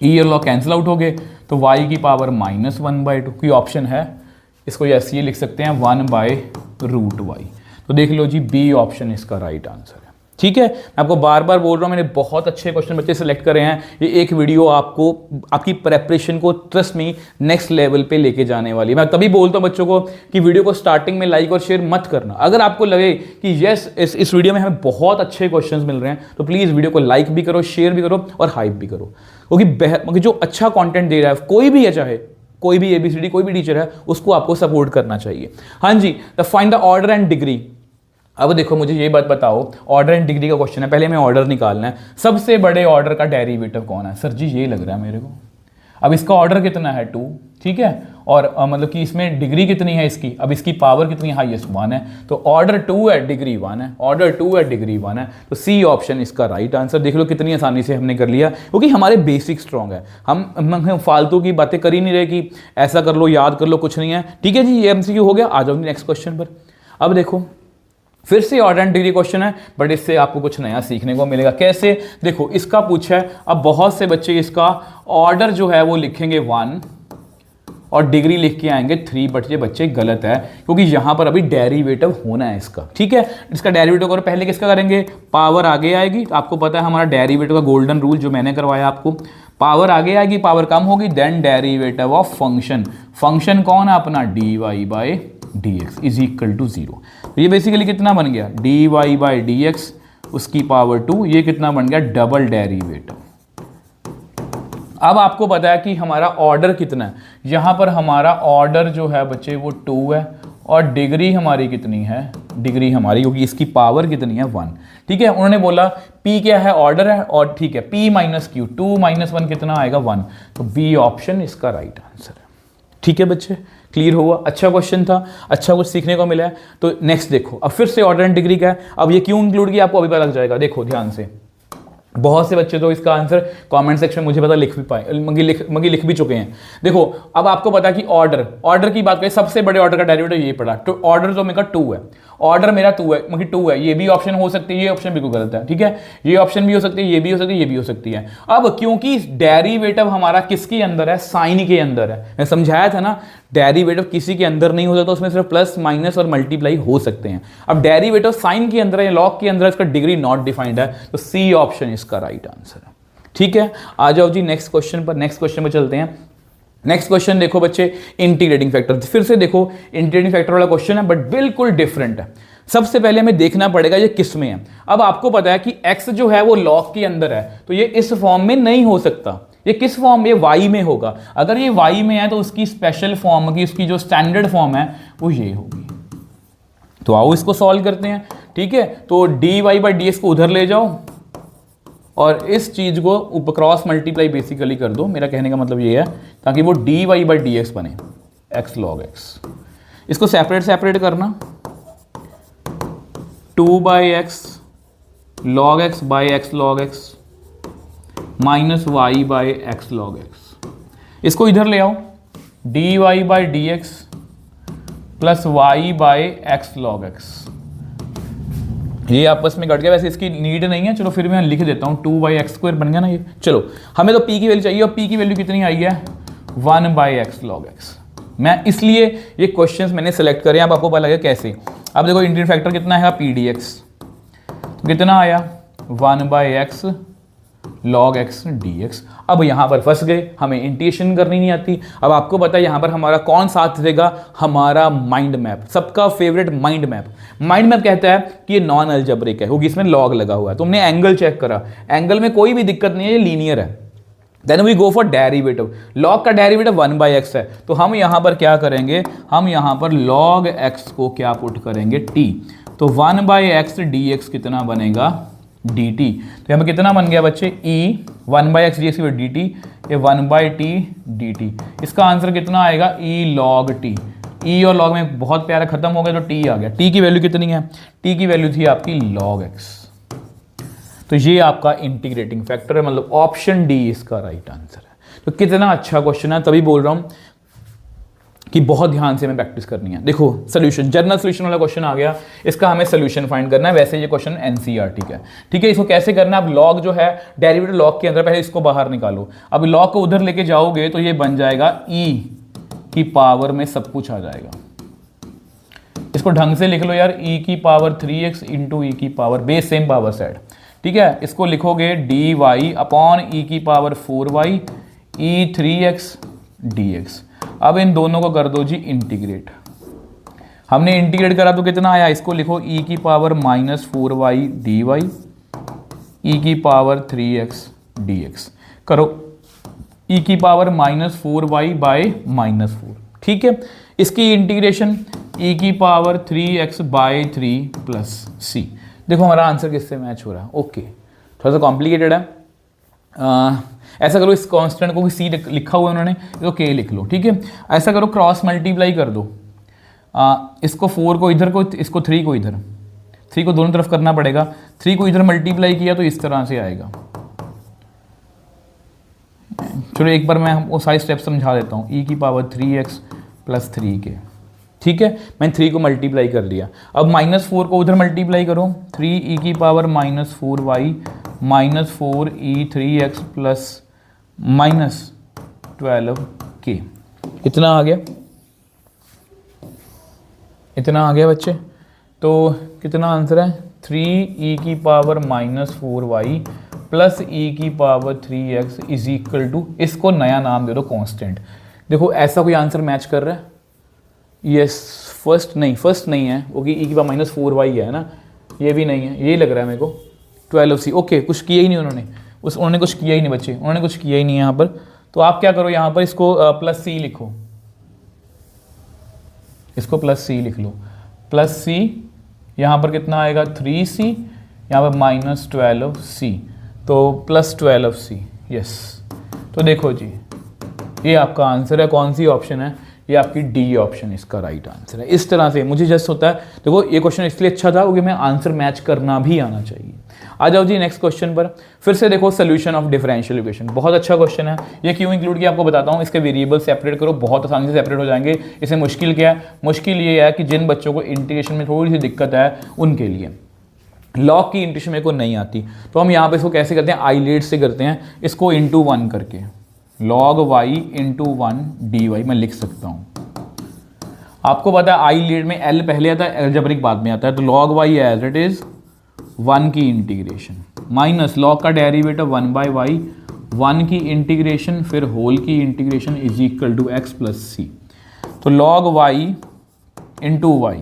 A: e और log कैंसिल आउट हो गए, तो y की पावर -1/2। कोई ऑप्शन है? इसको ऐसे ही लिख सकते हैं 1/√y। तो देख लो जी, बी ऑप्शन इसका राइट आंसर है, ठीक है। मैं आपको बार बार बोल रहा हूं, मैंने बहुत अच्छे क्वेश्चन बच्चे सेलेक्ट करे हैं। ये एक वीडियो आपको आपकी प्रेपरेशन को ट्रस्ट में नेक्स्ट लेवल पे लेके जाने वाली है। मैं तभी बोलता हूं बच्चों को कि वीडियो को स्टार्टिंग में लाइक और शेयर मत करना। अगर आपको लगे कि यस इस वीडियो में हमें बहुत अच्छे क्वेश्चन मिल रहे हैं, तो प्लीज़ वीडियो को लाइक भी करो, शेयर भी करो और हाइप भी करो, क्योंकि जो अच्छा कॉन्टेंट दे रहा है कोई भी है, चाहे कोई भी ABCD कोई भी टीचर है, उसको आपको सपोर्ट करना चाहिए। हाँ जी, the find the order and degree. अब देखो मुझे ये बात बताओ, ऑर्डर एंड डिग्री का क्वेश्चन है, पहले हमें ऑर्डर निकालना है। सबसे बड़े ऑर्डर का डेरिवेटिव कौन है? सर जी ये लग रहा है मेरे को। अब इसका ऑर्डर कितना है? 2, ठीक है, और मतलब कि इसमें डिग्री कितनी है इसकी? अब इसकी पावर कितनी है? हाईएस्ट 1 है, तो ऑर्डर 2 है, डिग्री 1 है, ऑर्डर 2 है, डिग्री 1 है, तो सी ऑप्शन इसका राइट आंसर। देख लो कितनी आसानी से हमने कर लिया, क्योंकि हमारे बेसिक स्ट्रॉन्ग है। हम फालतू की बातें कर ही नहीं रहे कि ऐसा कर लो, याद कर लो, कुछ नहीं है। ठीक है जी, ये एमसीक्यू हो गया। आ जाओ नेक्स्ट क्वेश्चन पर। अब देखो फिर से ऑर्डर एंड डिग्री क्वेश्चन है, बट इससे आपको कुछ नया सीखने को मिलेगा। कैसे? देखो इसका पूछा है, अब बहुत से बच्चे इसका ऑर्डर जो है वो लिखेंगे 1 और डिग्री लिख के आएंगे 3, बट ये बच्चे गलत है, क्योंकि यहां पर अभी डेरिवेटिव होना है इसका। ठीक है, इसका डेरिवेटिव करो, पहले किसका करेंगे? पावर आगे आएगी। आपको पता है हमारा डेरिवेटिव का गोल्डन रूल जो मैंने करवाया आपको, पावर आगे आएगी, पावर कम होगी, then derivative of function. Function कौन है अपना? D y by d x is equal to 0। तो ये बेसिकली कितना बन गया? D y by d x उसकी पावर 2, ये कितना बन गया? Double derivative. अब आपको पता है कि हमारा ऑर्डर कितना है। यहां पर हमारा ऑर्डर जो है बच्चे वो 2 है, और डिग्री हमारी कितनी है? डिग्री हमारी, क्योंकि इसकी पावर कितनी है? 1। ठीक है, उन्होंने बोला P क्या है? ऑर्डर है, और ठीक है P माइनस क्यू, 2 माइनस 1 कितना आएगा? 1। तो बी ऑप्शन इसका राइट आंसर है। ठीक है बच्चे, क्लियर हुआ? अच्छा क्वेश्चन था, अच्छा कुछ सीखने को मिला है। तो नेक्स्ट देखो, अब फिर से ऑर्डर एंड डिग्री का है। अब ये क्यों इंक्लूड किया आपको अभी पता लग जाएगा। देखो ध्यान से, बहुत से बच्चे तो इसका आंसर कमेंट सेक्शन में मुझे पता लिख भी पाए, मगी लिख भी चुके हैं। देखो अब आपको पता है कि ऑर्डर की बात करें, सबसे बड़े ऑर्डर का डेरिवेटिव ये पड़ा, तो ऑर्डर जो मेरा 2 है, ऑर्डर मेरा 2 है, मगी 2 है, ये भी ऑप्शन हो सकती है, ये ऑप्शन बिल्कुल गलत है। ठीक है, ये ऑप्शन भी हो सकती है, ये भी हो सकती है, ये भी हो सकती है। अब क्योंकि डेरिवेटिव हमारा किसके अंदर है? साइन के अंदर है। मैं समझाया था ना, डेरिवेटिव किसी के अंदर नहीं हो सकता, उसमें सिर्फ प्लस माइनस और मल्टीप्लाई हो सकते हैं। अब डेरिवेटिव साइन के अंदर है, लॉग के अंदर है, इसका डिग्री नॉट डिफाइंड है, तो सी ऑप्शन इसका राइट आंसर है। ठीक है, आ जाओ जी नेक्स्ट क्वेश्चन पर। नेक्स्ट क्वेश्चन पर चलते हैं। नेक्स्ट क्वेश्चन देखो बच्चे, इंटीग्रेटिंग फैक्टर। फिर से देखो इंटीग्रेटिंग फैक्टर वाला क्वेश्चन है, बट बिल्कुल डिफरेंट है। सबसे पहले हमें देखना पड़ेगा ये किस में है। अब आपको पता है कि x जो है वो लॉग के अंदर है, तो ये इस फॉर्म में नहीं हो सकता। ये किस फॉर्म में? ये y में होगा। अगर ये y में है तो उसकी स्पेशल फॉर्म की, उसकी जो स्टैंडर्ड फॉर्म है वो ये होगी। तो आओ इसको सॉल्व करते हैं। ठीक है, तो d y by d x को उधर ले जाओ और इस चीज को ऊपर क्रॉस मल्टीप्लाई बेसिकली कर दो। मेरा कहने का मतलब ये है, ताकि वो d y by d x बने, एक्स लॉग एक्स। इसको सेपरेट करना, 2 by x log x by x log x minus y by x log x. इसको इधर ले आओ, d y by d x plus y by x log x. ये आपस में कट गया, वैसे इसकी नीड नहीं है, चलो फिर मैं लिख देता हूँ, 2 बाई एक्स स्क्वायर बन गया ना ये। चलो हमें तो p की वैल्यू चाहिए, और p की वैल्यू कितनी आई है? 1 बाई एक्स लॉग एक्स। मैं इसलिए ये क्वेश्चंस मैंने सेलेक्ट करे, अब आपको पता लगे कैसे। अब देखो इंटीग्रेटिंग फैक्टर कितना है? पी डी एक्स, तो कितना आया? 1 by x log x d x. अब यहां पर फंस गए, हमें इंटीग्रेशन करनी नहीं आती। अब आपको पता है यहां पर हमारा कौन साथ देगा? हमारा माइंड मैप, सबका favourite mind map. Mind map कहता है कि ये नॉन अलजेब्रिक है, क्योंकि इसमें लॉग लगा हुआ है। तुमने एंगल चेक करा, एंगल में कोई भी दिक्कत नहीं है, ये लीनियर है। Then we go for derivative. Log का डेरिवेटिव 1 बाई एक्स है, तो हम यहां पर क्या करेंगे? हम यहां पर लॉग एक्स को क्या पुट करेंगे? टी। तो 1 बाई एक्स डी एक्स कितना बनेगा? D t. तो यहाँ पर कितना बन गया बच्चे? ई 1 by x d x D T, ये 1 बाई टी डी टी। इसका आंसर कितना आएगा? ई लॉग टी। ई और लॉग में बहुत प्यारा खत्म हो गया, तो टी आ गया। टी की वैल्यू कितनी है? टी की वैल्यू थी आपकी लॉग एक्स। तो ये आपका इंटीग्रेटिंग फैक्टर है, मतलब ऑप्शन डी इसका राइट आंसर है। तो कितना अच्छा क्वेश्चन है, तभी बोल रहा हूं कि बहुत ध्यान से हमें प्रैक्टिस करनी है। देखो सोल्यूशन, जनरल सोल्यूशन वाला क्वेश्चन आ गया, इसका हमें सोल्यूशन फाइंड करना है। वैसे ये क्वेश्चन एनसीईआरटी का है। ठीक है, इसको कैसे करना है? अब लॉग जो है डेरिवेटिव लॉग के अंदर, पहले इसको बाहर निकालो। अब लॉग को उधर लेके जाओगे तो ये बन जाएगा ई की पावर में सब कुछ आ जाएगा। इसको ढंग से लिख लो यार, ई की पावर 3x इंटू ई की power, base same power side. ठीक है, इसको लिखोगे डी वाई अपॉन ई की पावर 4y ई 3x dx। अब इन दोनों को कर दो जी इंटीग्रेट। हमने इंटीग्रेट करा तो कितना आया? इसको लिखो ई की पावर माइनस 4y dy ई की पावर 3x dx। करो ई की power minus 4y bye minus 4। ठीक है, इसकी इंटीग्रेशन e की पावर 3x/3 प्लस सी। देखो हमारा आंसर किससे मैच हो रहा है। ओके, थोड़ा सा कॉम्प्लिकेटेड है। ऐसा करो, इस कांस्टेंट को भी सी लिखा हुआ है उन्होंने, तो के लिख लो, ठीक है। ऐसा करो, क्रॉस मल्टीप्लाई कर दो, इसको 4 को इधर को, इसको 3 को इधर, 3 को दोनों तरफ करना पड़ेगा। 3 को इधर मल्टीप्लाई किया तो इस तरह से आएगा। चलो एक बार मैं वो सारे स्टेप समझा देता हूँ। e की पावर 3x प्लस 3k, ठीक है। मैंने 3 को मल्टीप्लाई कर लिया। अब -4 को उधर मल्टीप्लाई करो, 3e की power -4y minus 4e 3x plus -12k। इतना आ गया, इतना आ गया बच्चे। तो कितना आंसर है? 3e की पावर -4y प्लस e की power 3x is equal to, इसको नया नाम दे दो कांस्टेंट। देखो ऐसा कोई आंसर मैच कर रहा है? यस, फर्स्ट नहीं है, क्योंकि e की पावर -4y है ना, ये भी नहीं है, यही लग रहा है मेरे को 12c। ओके, कुछ किया ही नहीं उन्होंने कुछ किया ही नहीं बच्चे, उन्होंने कुछ किया ही नहीं यहाँ पर। तो आप क्या करो, यहाँ पर इसको प्लस सी लिखो, इसको प्लस सी लिख लो। प्लस सी यहाँ पर कितना आएगा? 3c, यहाँ पर -12c, तो प्लस 12c। यस, तो देखो जी ये आपका आंसर है। कौन सी ऑप्शन है? ये आपकी डी ऑप्शन इसका राइट आंसर है। इस तरह से मुझे जस्ट होता है, देखो ये क्वेश्चन इसलिए अच्छा था क्योंकि मैं आंसर मैच करना भी आना चाहिए। आ जाओ जी नेक्स्ट क्वेश्चन पर। फिर से देखो, सोल्यूशन ऑफ डिफरेंशियल इक्वेशन, बहुत अच्छा क्वेश्चन है। ये क्यों इंक्लूड किया आपको बताता हूँ। इसके वेरिएबल सेपरेट करो, बहुत आसानी से सेपरेट हो जाएंगे। इसमें मुश्किल क्या है? मुश्किल ये है कि जिन बच्चों को इंटीग्रेशन में थोड़ी सी दिक्कत है उनके लिए। लॉग की इंटीग्रेशन मेरे को नहीं आती, तो हम यहाँ पे इसको कैसे करते हैं? आईलेट से करते हैं, इसको इंटू 1 करके, log y इंटू 1 dy मैं लिख सकता हूँ। आपको पता है आई लीड में एल पहले आता है, एल्जेब्रिक बाद में आता है। तो log y as it is 1 की इंटीग्रेशन माइनस log का डेरिवेटिव 1/y, 1 की इंटीग्रेशन फिर होल की integration is equal to x plus c. तो log y into y,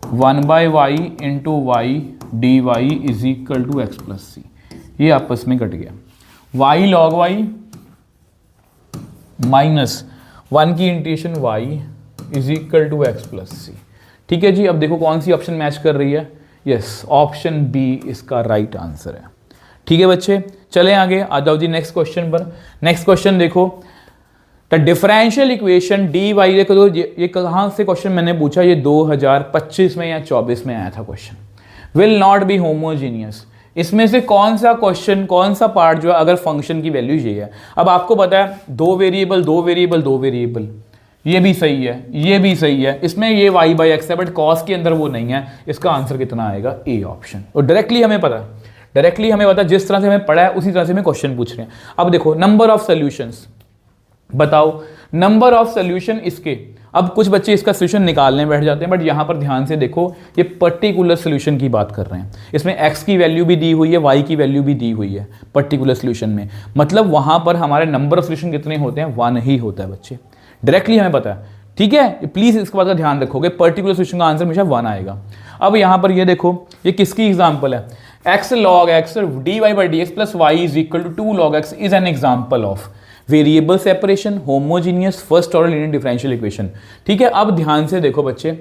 A: 1/y into y dy is equal to x plus c. ये आपस में कट गया। y log y माइनस 1 की integration y is equal to x plus c. ठीक है जी, अब देखो कौन सी ऑप्शन मैच कर रही है। यस, ऑप्शन बी इसका राइट आंसर है। ठीक है बच्चे, चलें आगे, आ जाओ जी नेक्स्ट क्वेश्चन पर। नेक्स्ट क्वेश्चन देखो, the differential equation d y. देखो तो ये कहाँ से क्वेश्चन मैंने पूछा? ये 2025 में या 24 में आया था question. Will not be homogeneous. इसमें से कौन सा क्वेश्चन, कौन सा पार्ट जो है अगर फंक्शन की वैल्यू ये है। अब आपको पता है दो वेरिएबल, ये भी सही है, ये भी सही है, इसमें ये y/x है, बट कॉस के अंदर वो नहीं है। इसका आंसर कितना आएगा? A option. और डायरेक्टली हमें पता है, जिस तरह से हमें पढ़ा है उसी तरह से हमें क्वेश्चन पूछ रहे हैं। अब देखो नंबर ऑफ सोल्यूशंस, बताओ नंबर ऑफ सोल्यूशन इसके। अब कुछ बच्चे इसका सोल्यूशन निकालने बैठ जाते हैं, बट यहां पर ध्यान से देखो, ये पर्टिकुलर सोल्यूशन की बात कर रहे हैं। इसमें x की वैल्यू भी दी हुई है, y की वैल्यू भी दी हुई है पर्टिकुलर सोल्यूशन में। मतलब वहां पर हमारे नंबर ऑफ सोल्यूशन कितने होते हैं? 1 ही होता है बच्चे, डायरेक्टली हमें पता है। ठीक है, प्लीज इसके बात का ध्यान रखोगे, पर्टिकुलर सोल्यूशन का आंसर हमेशा 1 आएगा। अब यहां पर ये देखो, ये किसकी एग्जांपल है? x log x dy/dx plus y is equal to 2 log x is an example of variable separation, homogeneous first order linear differential equation. ठीक है, अब ध्यान से देखो बच्चे,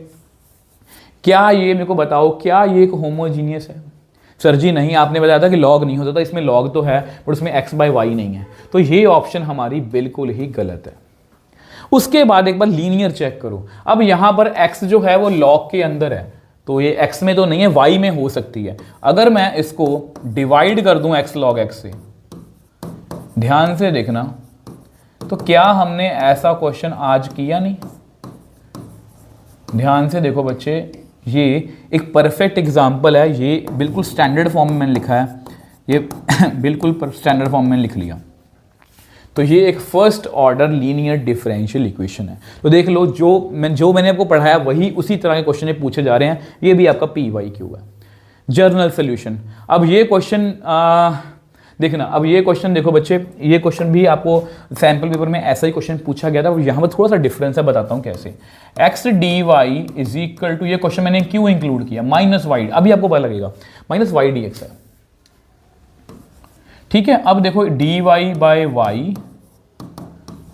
A: क्या ये मेरे को बताओ, क्या ये एक होमोजीनियस है? सर जी नहीं, आपने बताया था कि लॉग नहीं होता था, इसमें लॉग तो है बट उसमें x/y नहीं है। तो ये ऑप्शन हमारी बिल्कुल ही गलत है। उसके बाद एक बार लीनियर चेक करो। अब यहां पर x जो है वो लॉग के अंदर है, तो ये x में तो नहीं है, y में हो सकती है। अगर मैं इसको डिवाइड कर दूं x log x से, ध्यान से देखना, तो क्या हमने ऐसा क्वेश्चन आज किया? नहीं। ध्यान से देखो बच्चे, ये एक परफेक्ट एग्जांपल है, ये बिल्कुल स्टैंडर्ड फॉर्म में मैंने लिखा है, ये बिल्कुल स्टैंडर्ड फॉर्म में लिख लिया। तो ये एक first order linear differential equation है। तो देख लो, जो मैंने आपको पढ़ाया वही उसी तरह के क्वेश्चन पूछे जा रहे हैं। ये भी आपका PYQ है, जर्नल सोल्यूशन। अब ये क्वेश्चन देखना, अब ये क्वेश्चन देखो बच्चे, ये क्वेश्चन भी आपको सैंपल पेपर में ऐसा ही क्वेश्चन पूछा गया था, और यहाँ पर थोड़ा सा डिफरेंस है, बताता हूँ कैसे। x dy is equal to, ये क्वेश्चन मैंने क्यों इंक्लूड किया? -y, अभी आपको पता लगेगा, -y dx है। ठीक है, अब देखो dy/y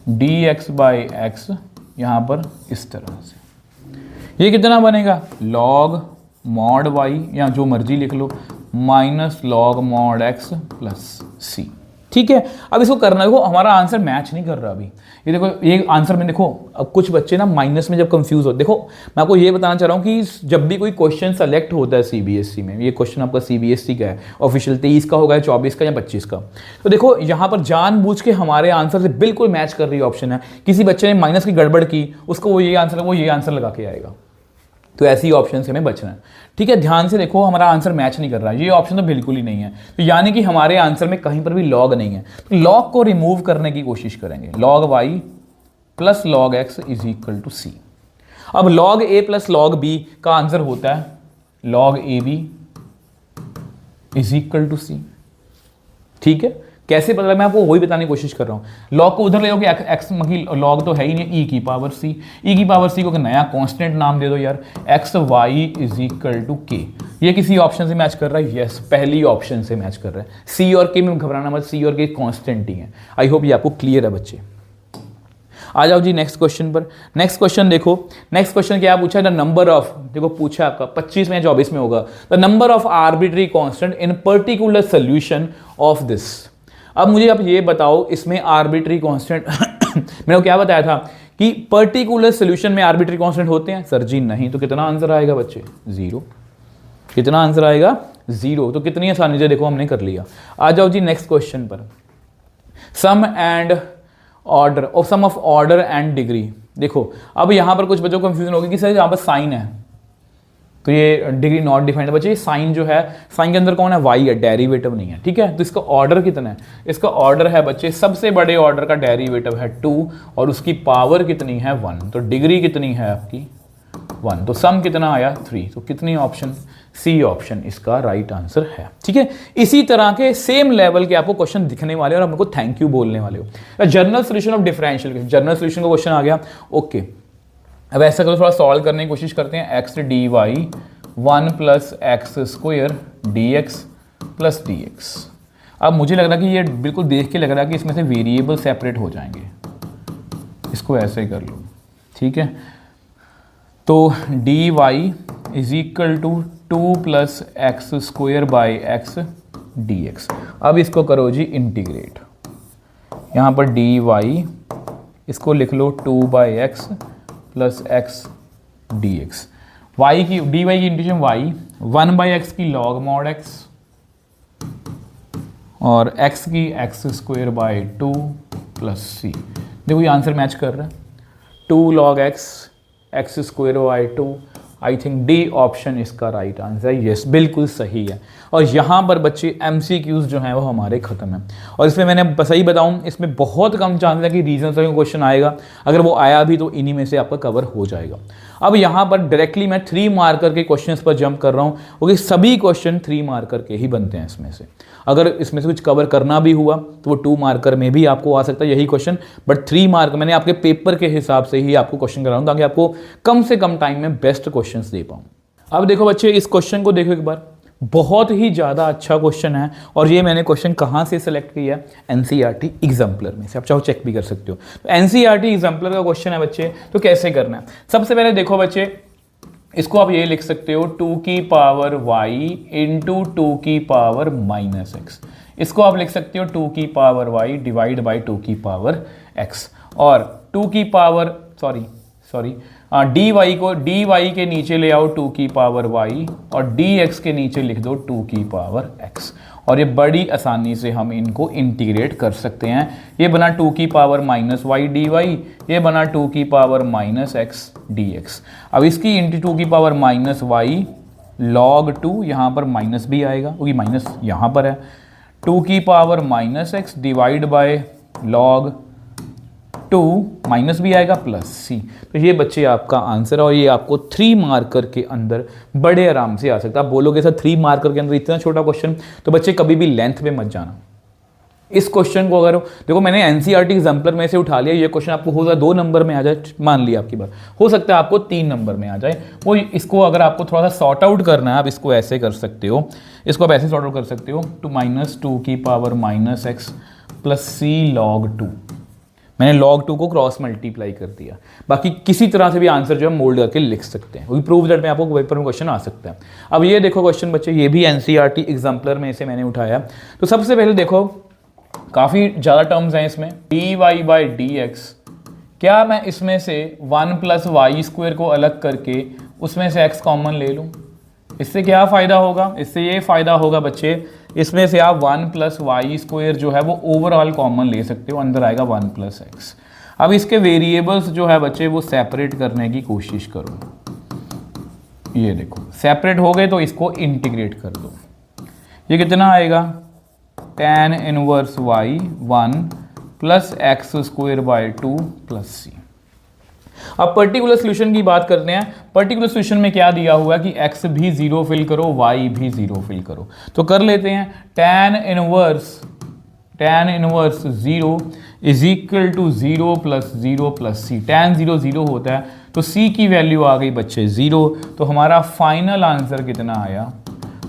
A: dx/x यहाँ पर इस तरह से। ये कितना बनेगा, log मॉड वाई या जो मर्जी लिख लो minus log mod x plus c. ठीक है, अब इसको करना, देखो हमारा आंसर मैच नहीं कर रहा अभी। ये देखो ये आंसर में देखो, अब कुछ बच्चे ना माइनस में जब कंफ्यूज हो, देखो मैं आपको ये बताना चाह रहा हूँ कि जब भी कोई क्वेश्चन सेलेक्ट होता है सीबीएसई में, ये क्वेश्चन आपका सीबीएसई का है ऑफिशियल 23 का होगा, 24 का या 25 का, तो देखो यहाँ पर जानबूझ के हमारे आंसर से बिल्कुल मैच कर रही ऑप्शन है। किसी बच्चे ने माइनस की गड़बड़ की, उसको वो ये आंसर लगा के आएगा। तो ऐसी ऑप्शन से हमें बचना है। ठीक है, ध्यान से देखो हमारा आंसर मैच नहीं कर रहा है, ये ऑप्शन तो बिल्कुल ही नहीं है, तो यानी कि हमारे आंसर में कहीं पर भी लॉग नहीं है। तो लॉग को रिमूव करने की कोशिश करेंगे, log y plus log x is equal to c. अब log a plus log b का आंसर होता है log ab is equal to c. ठीक है, कैसे पता, मैं आपको वही बताने की कोशिश कर रहा हूँ। लॉग को उधर ले जाओगे, एक्स लॉग तो है ही नहीं, ई की पावर सी, ई की पावर सी को नया कांस्टेंट नाम दे दो यार, x y is equal to k. ये किसी ऑप्शन से मैच कर रहा है, यस पहली ऑप्शन से मैच कर रहा है। सी और के में घबराना मत, सी और के कांस्टेंट ही है। आई होप ये आपको क्लियर है बच्चे। आ जाओ जी नेक्स्ट क्वेश्चन पर। नेक्स्ट क्वेश्चन देखो, नेक्स्ट क्वेश्चन क्या पूछा है, द नंबर ऑफ, देखो पूछा आपका 25 में 24 में होगा, the number of arbitrary constant in particular solution of this. अब मुझे आप ये बताओ, इसमें आर्बिट्री कांस्टेंट मैंने क्या बताया था कि पर्टिकुलर सोल्यूशन में आर्बिट्री कांस्टेंट होते हैं, सर जी नहीं, तो कितना आंसर आएगा बच्चे, 0। कितना आंसर आएगा, 0। तो कितनी आसानी से देखो हमने कर लिया। आ जाओ जी नेक्स्ट क्वेश्चन पर, सम एंड ऑर्डर और सम ऑफ ऑर्डर एंड डिग्री। देखो अब यहां पर कुछ बच्चों को कंफ्यूजन होगी कि सर यहां पर साइन है तो ये डिग्री नॉट डिफाइंड है। बच्चे साइन जो है, साइन के अंदर कौन है, वाई है, डेरिवेटिव नहीं है। ठीक है, तो इसका ऑर्डर कितना है, इसका ऑर्डर है बच्चे, सबसे बड़े ऑर्डर का डेरिवेटिव है 2 और उसकी पावर कितनी है 1, तो डिग्री कितनी है आपकी 1, तो सम कितना आया 3। तो कितनी ऑप्शन, सी ऑप्शन इसका राइट आंसर है। ठीक है, इसी तरह के सेम लेवल के आपको क्वेश्चन दिखने वाले और हमको थैंक यू बोलने वाले हो। General solution of differential, general solution का क्वेश्चन आ गया, ओके। अब ऐसा करो, थोड़ा सॉल्व करने की कोशिश करते हैं। X d y 1 plus x square d x plus d x. अब मुझे लग रहा है कि ये बिल्कुल देख के लग रहा है कि इसमें से वेरिएबल सेपरेट हो जाएंगे, इसको ऐसे ही कर लो। ठीक है, तो d y is equal to 2 plus x square by x d x. अब इसको करो जी इंटीग्रेट, यहाँ पर डी वाई इसको लिख लो 2 by x plus x d x. Y की डी वाई की इंटीग्रेशन वाई, 1 बाई एक्स की लॉग मॉड एक्स और एक्स की x square by 2 plus c. देखो ये आंसर मैच कर रहा है, 2 log x x square by 2। I think d option इसका राइट आंसर है, यस बिल्कुल सही है। और यहाँ पर बच्चे MCQs जो हैं वो हमारे खत्म हैं। और इसमें मैंने सही बताऊँ, इसमें बहुत कम चांस है कि रीजन का क्वेश्चन आएगा, अगर वो आया भी तो इन्हीं में से आपका कवर हो जाएगा। अब यहाँ पर डायरेक्टली मैं 3 मार्कर के क्वेश्चंस पर जंप कर रहा हूँ, क्योंकि सभी क्वेश्चन 3 मार्कर के ही बनते हैं इसमें से। अगर इसमें से कुछ कवर करना भी हुआ तो वो 2 मार्कर में भी आपको आ सकता है यही क्वेश्चन, बट 3 मार्क मैंने आपके पेपर के हिसाब से ही आपको क्वेश्चन कराऊँ ताकि आपको कम से कम टाइम में बेस्ट क्वेश्चन दे पाऊँ। अब देखो बच्चे, इस क्वेश्चन को देखो एक बार, बहुत ही ज़्यादा अच्छा क्वेश्चन है। और ये मैंने क्वेश्चन कहाँ से सेलेक्ट किया है, NCERT एग्जाम्पलर में से, आप चाहो चेक भी कर सकते हो। तो NCERT एग्जाम्पलर का क्वेश्चन है बच्चे, तो कैसे करना है। सबसे पहले देखो बच्चे, इसको आप ये लिख सकते हो 2 की पावर y इंटू 2 की पावर माइनस एक्स। इसको आप लिख सकते हो 2 की पावर y डिवाइड बाई 2 की पावर x। और 2 की पावर dy को dy के नीचे ले आओ 2 की पावर y और dx के नीचे लिख दो 2 की पावर x। और ये बड़ी आसानी से हम इनको इंटीग्रेट कर सकते हैं। ये बना 2 की power minus y d y, ये बना 2 की power minus x d x. अब इसकी इंटू 2 की पावर माइनस वाई लॉग 2, यहाँ पर माइनस भी आएगा क्योंकि माइनस यहाँ पर है, 2 की power minus x divide by log 2 minus भी आएगा प्लस सी। तो ये बच्चे आपका आंसर है और ये आपको 3 मार्कर के अंदर बड़े आराम से आ सकता है। आप बोलोगे सर 3 मार्कर के अंदर इतना छोटा क्वेश्चन, तो बच्चे कभी भी लेंथ में मत जाना। इस क्वेश्चन को अगर देखो मैंने NCERT एग्जाम्पलर में से उठा लिया, ये क्वेश्चन आपको हो सकता है 2 नंबर में आ जाए, मान लिया आपकी बात, हो सकता है आपको 3 नंबर में आ जाए। वो इसको अगर आपको थोड़ा सा सॉर्ट आउट करना है, आप इसको ऐसे कर सकते हो, इसको आप ऐसे सॉर्ट आउट कर सकते हो, 2 की पावर माइनस एक्स प्लस सी लॉग 2। मैंने log 2 को क्रॉस मल्टीप्लाई कर दिया। बाकी किसी तरह से भी आंसर जो है मोल्ड करके लिख सकते हैं, वही प्रूव दैट में आपको पेपर में क्वेश्चन आ सकता है। अब ये देखो क्वेश्चन बच्चे, ये भी एनसीईआरटी एग्जाम्पलर में इसे मैंने उठाया। तो सबसे पहले देखो काफ़ी ज़्यादा टर्म्स हैं इसमें, dy बाई डी एक्स, क्या मैं इसमें से 1 प्लस वाई स्क्वायर को अलग करके उसमें से x कॉमन ले लूँ? इससे क्या फ़ायदा होगा? इससे ये फ़ायदा होगा बच्चे, इसमें से आप 1 प्लस वाई स्क्वायर जो है वो ओवरऑल कॉमन ले सकते हो, अंदर आएगा 1 प्लस एक्स। अब इसके वेरिएबल्स जो है बच्चे वो सेपरेट करने की कोशिश करो। ये देखो सेपरेट हो गए तो इसको इंटीग्रेट कर दो। ये कितना आएगा? tan inverse y 1 plus x square by 2 plus c. अब पर्टिकुलर सोल्यूशन की बात करते हैं। पर्टिकुलर सोल्यूशन में क्या दिया हुआ है कि x भी 0 फिल करो, y भी 0 फिल करो। तो कर लेते हैं, tan inverse 0 is equal to 0 plus 0 plus c. tan 0 0 होता है तो c की वैल्यू आ गई बच्चे 0। तो हमारा फाइनल आंसर कितना आया?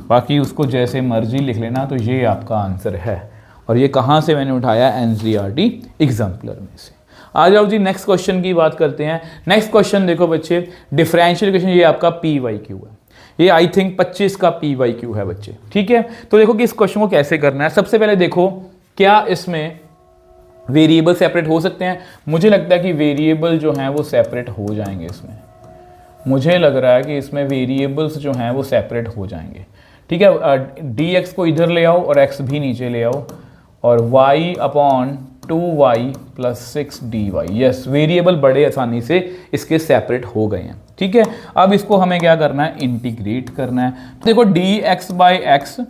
A: बाकी उसको जैसे मर्जी लिख लेना, तो ये आपका आंसर है। और ये कहाँ से मैंने उठाया? एनसीईआरटी एग्जाम्पलर में से। आ जाओ जी नेक्स्ट क्वेश्चन की बात करते हैं। नेक्स्ट क्वेश्चन देखो बच्चे, डिफरेंशियल इक्वेशन, ये आपका PYQ है। ये आई थिंक 25 का PYQ है बच्चे, ठीक है। तो देखो कि इस क्वेश्चन को कैसे करना है। सबसे पहले देखो क्या इसमें वेरिएबल सेपरेट हो सकते हैं? मुझे लगता है कि वेरिएबल जो हैं वो सेपरेट हो जाएंगे इसमें। मुझे लग रहा है कि इसमें वेरिएबल्स जो हैं वो सेपरेट हो जाएंगे, ठीक है। dx को इधर ले आओ और x भी नीचे ले आओ, और y upon 2y plus 6dy। Yes, variable बड़े आसानी से इसके सेपरेट हो गए हैं, ठीक है। अब इसको हमें क्या करना है? इंटीग्रेट करना है। देखो dx बाई एक्स,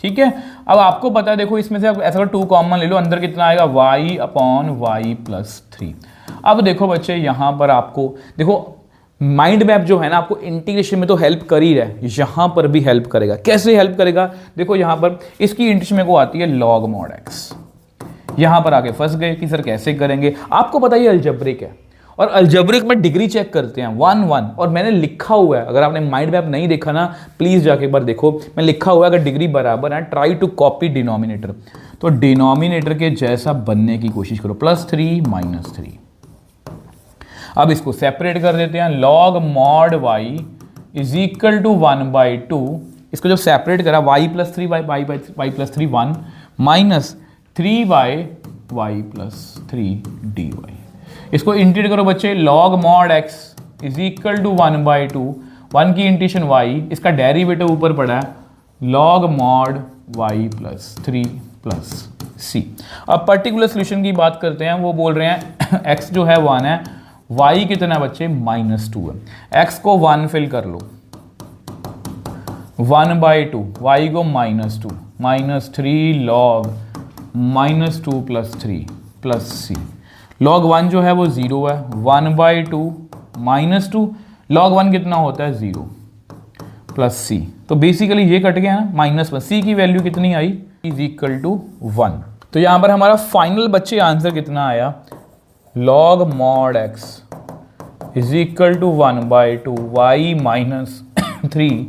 A: ठीक है। अब आपको पता है, देखो इसमें से आप ऐसा 2 कॉमन ले लो, अंदर कितना आएगा? y upon y plus 3। अब देखो बच्चे यहाँ पर आपको देखो माइंड मैप जो है ना, आपको इंटीग्रेशन में तो हेल्प कर ही रहा है, यहाँ पर भी हेल्प करेगा। कैसे हेल्प करेगा? देखो यहाँ पर इसकी इंटीग्रेशन में को आती है log mod x। यहाँ पर आके फंस गए कि सर कैसे करेंगे। आपको पता ही अल्जेब्रिक है, और अल्जेब्रिक में डिग्री चेक करते हैं 1 1, और मैंने लिखा हुआ है, अगर आपने माइंड मैप नहीं देखा ना प्लीज़ जाके एक बार देखो, मैं लिखा हुआ है अगर डिग्री बराबर है ट्राई टू कॉपी डिनोमिनेटर, तो डिनोमिनेटर के जैसा बनने की कोशिश करो, +3 -3। अब इसको सेपरेट कर देते हैं, log mod y is equal to 1/2। इसको जब सेपरेट करा y plus 3 by y plus 3 1 minus 3 by y plus 3 dy। इसको इंटीग्रेट करो बच्चे, log mod x is equal to 1/2, 1 की इंटीग्रेशन y, इसका डेरिवेटिव ऊपर पड़ा है log mod y plus 3 plus c। अब पर्टिकुलर सोल्यूशन की बात करते हैं। वो बोल रहे हैं x जो है 1 है, y कितना है बच्चे? -2 है। x को 1 फिल कर लो, 1/2, y को -2 -3 log -2 plus 3 plus c। log 1 जो है वो 0 है, 1/2 -2 log 1 कितना होता है? 0 प्लस c। तो बेसिकली ये कट गया ना, -1, c की वैल्यू कितनी आई? Is equal to 1। तो यहाँ पर हमारा फाइनल बच्चे आंसर कितना आया? log mod x is equal to 1/2 y minus 3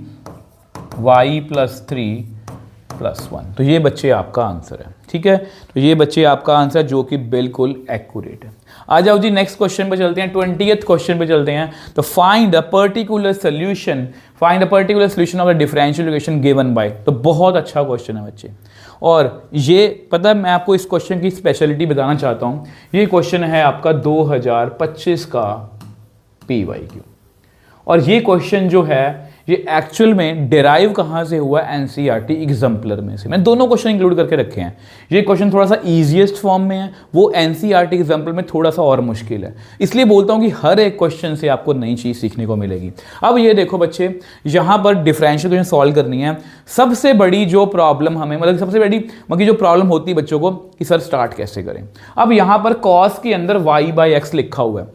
A: y plus 3 plus 1। तो ये बच्चे आपका आंसर है, ठीक है। तो ये बच्चे आपका आंसर जो कि बिल्कुल एक्यूरेट है। आ जाओ जी नेक्स्ट क्वेश्चन पे चलते हैं, 20th क्वेश्चन पे चलते हैं। तो find a particular solution, find a particular solution of the differential equation given by. तो बहुत अच्छा क्वेश्चन है बच्चे, और ये पता है मैं आपको इस क्वेश्चन की स्पेशलिटी बताना चाहता हूँ। ये क्वेश्चन है आपका 2025 का PYQ, और ये क्वेश्चन जो है ये एक्चुअल में डिराइव कहाँ से हुआ? एनसीईआरटी एग्जाम्पलर में से। मैंने दोनों क्वेश्चन इंक्लूड करके रखे हैं। ये क्वेश्चन थोड़ा सा ईजिएस्ट फॉर्म में है, वो एनसीईआरटी एग्जाम्पल में थोड़ा सा और मुश्किल है। इसलिए बोलता हूँ कि हर एक क्वेश्चन से आपको नई चीज़ सीखने को मिलेगी। अब ये देखो बच्चे, यहाँ पर डिफरेंशियल इक्वेशन सॉल्व करनी है। सबसे बड़ी जो प्रॉब्लम हमें, मतलब सबसे बड़ी जो प्रॉब्लम होती है बच्चों को कि सर स्टार्ट कैसे करें। अब यहाँ पर कॉस के अंदर y/x लिखा हुआ है,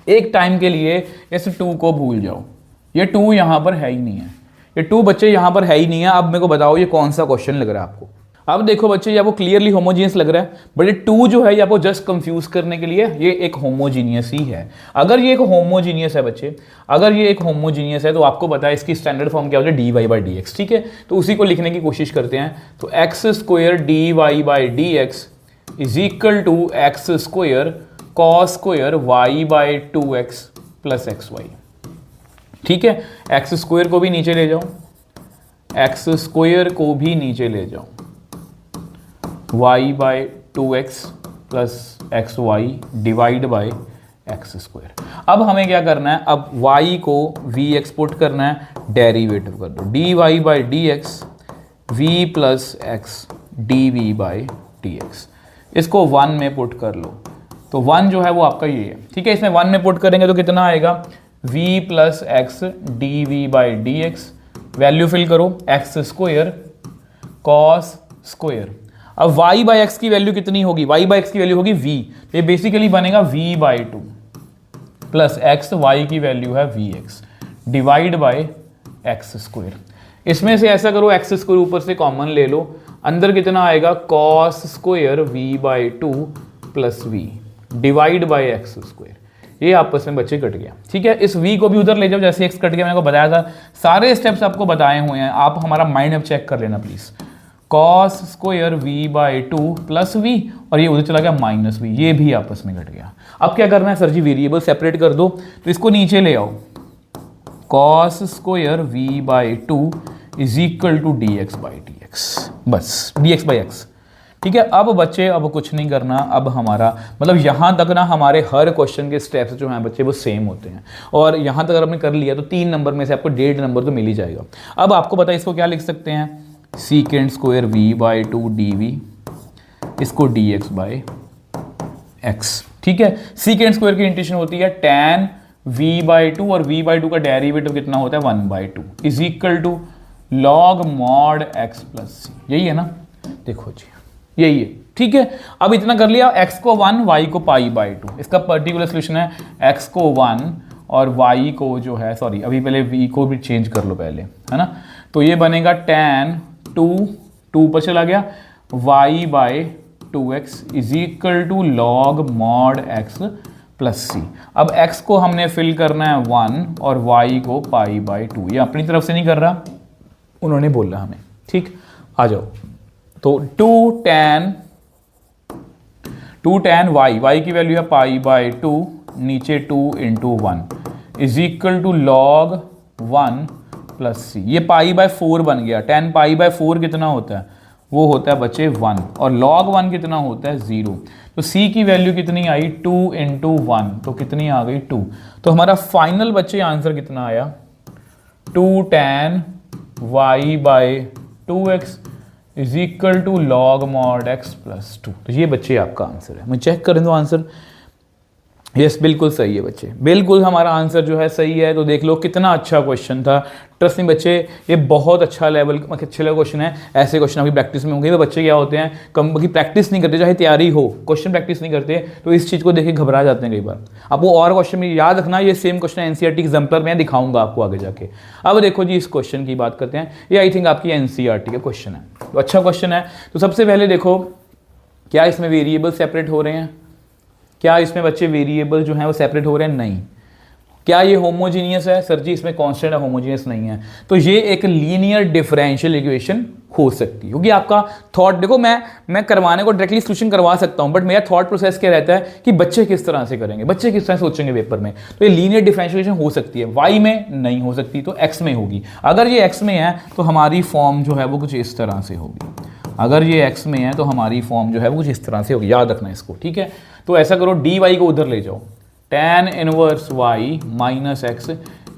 A: एक टाइम के लिए इस 2 को भूल जाओ, ये 2 यहाँ पर है ही नहीं है, ये 2 बच्चे यहाँ पर है ही नहीं है। अब मेरे को बताओ ये कौन सा क्वेश्चन लग रहा है आपको? अब देखो बच्चे, ये आपको क्लियरली होमोजीनियस लग रहा है, बट ये 2 जो है ये आपको जस्ट कंफ्यूज करने के लिए, ये एक होमोजीनियस ही है। अगर ये एक होमोजीनियस है बच्चे, अगर ये एक होमोजीनियस है तो आपको पता है इसकी स्टैंडर्ड फॉर्म क्या होता है? dy/dx, ठीक है। तो उसी को लिखने की कोशिश करते हैं। तो x² dy/dx is equal to x² cos square y by 2x plus x y. ठीक है, एक्स स्क्वायर को भी नीचे ले जाओ, एक्स स्क्वायर को भी नीचे ले जाओ, y by 2x plus x y divide by x square. अब हमें क्या करना है, अब y को vx पुट करना है, डेरिवेटिव कर दो, dy by d x v plus x d v by d x. इसको 1 में पुट कर लो, तो 1 जो है वो आपका ये है। ठीक है, इसमें 1 में पुट करेंगे तो कितना आएगा, v plus x d v by d x, value fill करो, एक्स स्क्वायर कॉस स्क्वायर। अब y बाई एक्स की वैल्यू कितनी होगी, y बाई एक्स की वैल्यू होगी v, तो ये बेसिकली बनेगा v by 2 plus x, y की वैल्यू है vx divide by x square. इसमें से ऐसा करो, एक्स स्क्वायर ऊपर से कॉमन ले लो, अंदर कितना आएगा, cos square v by 2 plus v divide by x square. ये आपस में बच्चे कट गया। ठीक है, इस v को भी उधर ले जाओ, जैसे x कट गया मैंने को बताया था, सारे स्टेप्स आपको बताए हुए हैं, आप हमारा माइंड अब चेक कर लेना please. Cos square v by 2 plus v, और ये उधर चला गया माइनस v, ये भी आपस में घट गया। अब क्या करना है सर जी, वेरिएबल सेपरेट कर दो, तो इसको नीचे ले आओ, cos square v by 2 is equal to d x by d x, बस dx बाई एक्स। ठीक है, अब बच्चे अब कुछ नहीं करना, अब हमारा मतलब यहाँ तक ना हमारे हर क्वेश्चन के स्टेप्स जो हैं बच्चे वो सेम होते हैं, और यहाँ तक अगर आपने कर लिया तो 3 नंबर में से आपको 1.5 नंबर तो मिल ही जाएगा। अब आपको पता है इसको क्या लिख सकते हैं, secant square v by 2 d v, इसको डी एक्स बाई एक्स। ठीक है, सीकेंड स्क्वायर की इंटीग्रेशन होती है tan v बाई 2, और v बाई 2 का डेरिवेटिव कितना होता है 1 by 2 is equal to log mod x plus c. यही है ना, देखो जी यही है। ठीक है, अब इतना कर लिया, x को 1 y को पाई बाई 2, इसका पर्टिकुलर सोल्यूशन है x को 1 और y को जो है, सॉरी अभी पहले v को भी चेंज कर लो पहले, है ना, तो ये बनेगा tan 2 पर चला गया y by 2x is equal to log mod x plus c. अब x को हमने फिल करना है 1 और y को पाई बाई 2, ये अपनी तरफ से नहीं कर रहा, उन्होंने बोला हमें। ठीक, आ जाओ, तो 2 tan y की वैल्यू है पाई बाई 2, नीचे 2 into 1 is equal to log 1 plus c. ये पाई बाय 4 बन गया, tan पाई बाय 4 कितना होता है, वो होता है बच्चे 1, और log 1 कितना होता है 0। तो c की वैल्यू कितनी आई, 2 इंटू 1, तो कितनी आ गई 2। तो हमारा फाइनल बच्चे आंसर कितना आया, 2 tan y by 2x is equal to log mod x plus 2। तो ये बच्चे आपका आंसर है। मुझे चेक करें दो आंसर, यस बिल्कुल सही है बच्चे, बिल्कुल हमारा आंसर जो है सही है। तो देख लो कितना अच्छा क्वेश्चन था, ट्रस्ट में बच्चे ये बहुत अच्छा लेवल अच्छे लेवल क्वेश्चन है। ऐसे क्वेश्चन आपकी प्रैक्टिस में होंगे, तो बच्चे क्या होते हैं कम की प्रैक्टिस नहीं करते, चाहे तैयारी हो क्वेश्चन प्रैक्टिस नहीं करते, तो इस चीज़ को देख के घबरा जाते हैं कई बार। आपको और क्वेश्चन में याद रखना, ये सेम क्वेश्चन एनसीईआरटी एग्जाम्पलर में दिखाऊंगा आपको आगे जाके। अब देखो जी इस क्वेश्चन की बात करते हैं, ये आई थिंक आपकी एनसीईआरटी का क्वेश्चन है, तो अच्छा क्वेश्चन है। तो सबसे पहले देखो क्या इसमें वेरिएबल सेपरेट हो रहे हैं, क्या इसमें बच्चे वेरिएबल जो हैं वो सेपरेट हो रहे हैं, नहीं। क्या ये होमोजीनियस है, सर जी इसमें कांस्टेंट है, होमोजीनियस नहीं है। तो ये एक लीनियर डिफरेंशियल इक्वेशन हो सकती है, क्योंकि आपका थॉट देखो, मैं करवाने को डायरेक्टली सोल्यूशन करवा सकता हूं, बट मेरा थॉट प्रोसेस क्या रहता है कि बच्चे किस तरह से करेंगे, बच्चे किस तरह सोचेंगे पेपर में। तो ये लीनियर डिफरेंशिएशन हो सकती है, वाई में नहीं हो सकती तो एक्स में होगी। अगर ये एक्स में है तो हमारी फॉर्म जो है वो कुछ इस तरह से होगी, अगर ये एक्स में है तो हमारी फॉर्म जो है वो कुछ इस तरह से होगी, याद रखना इसको। ठीक है, तो ऐसा करो डी वाई को उधर ले जाओ, tan inverse y minus x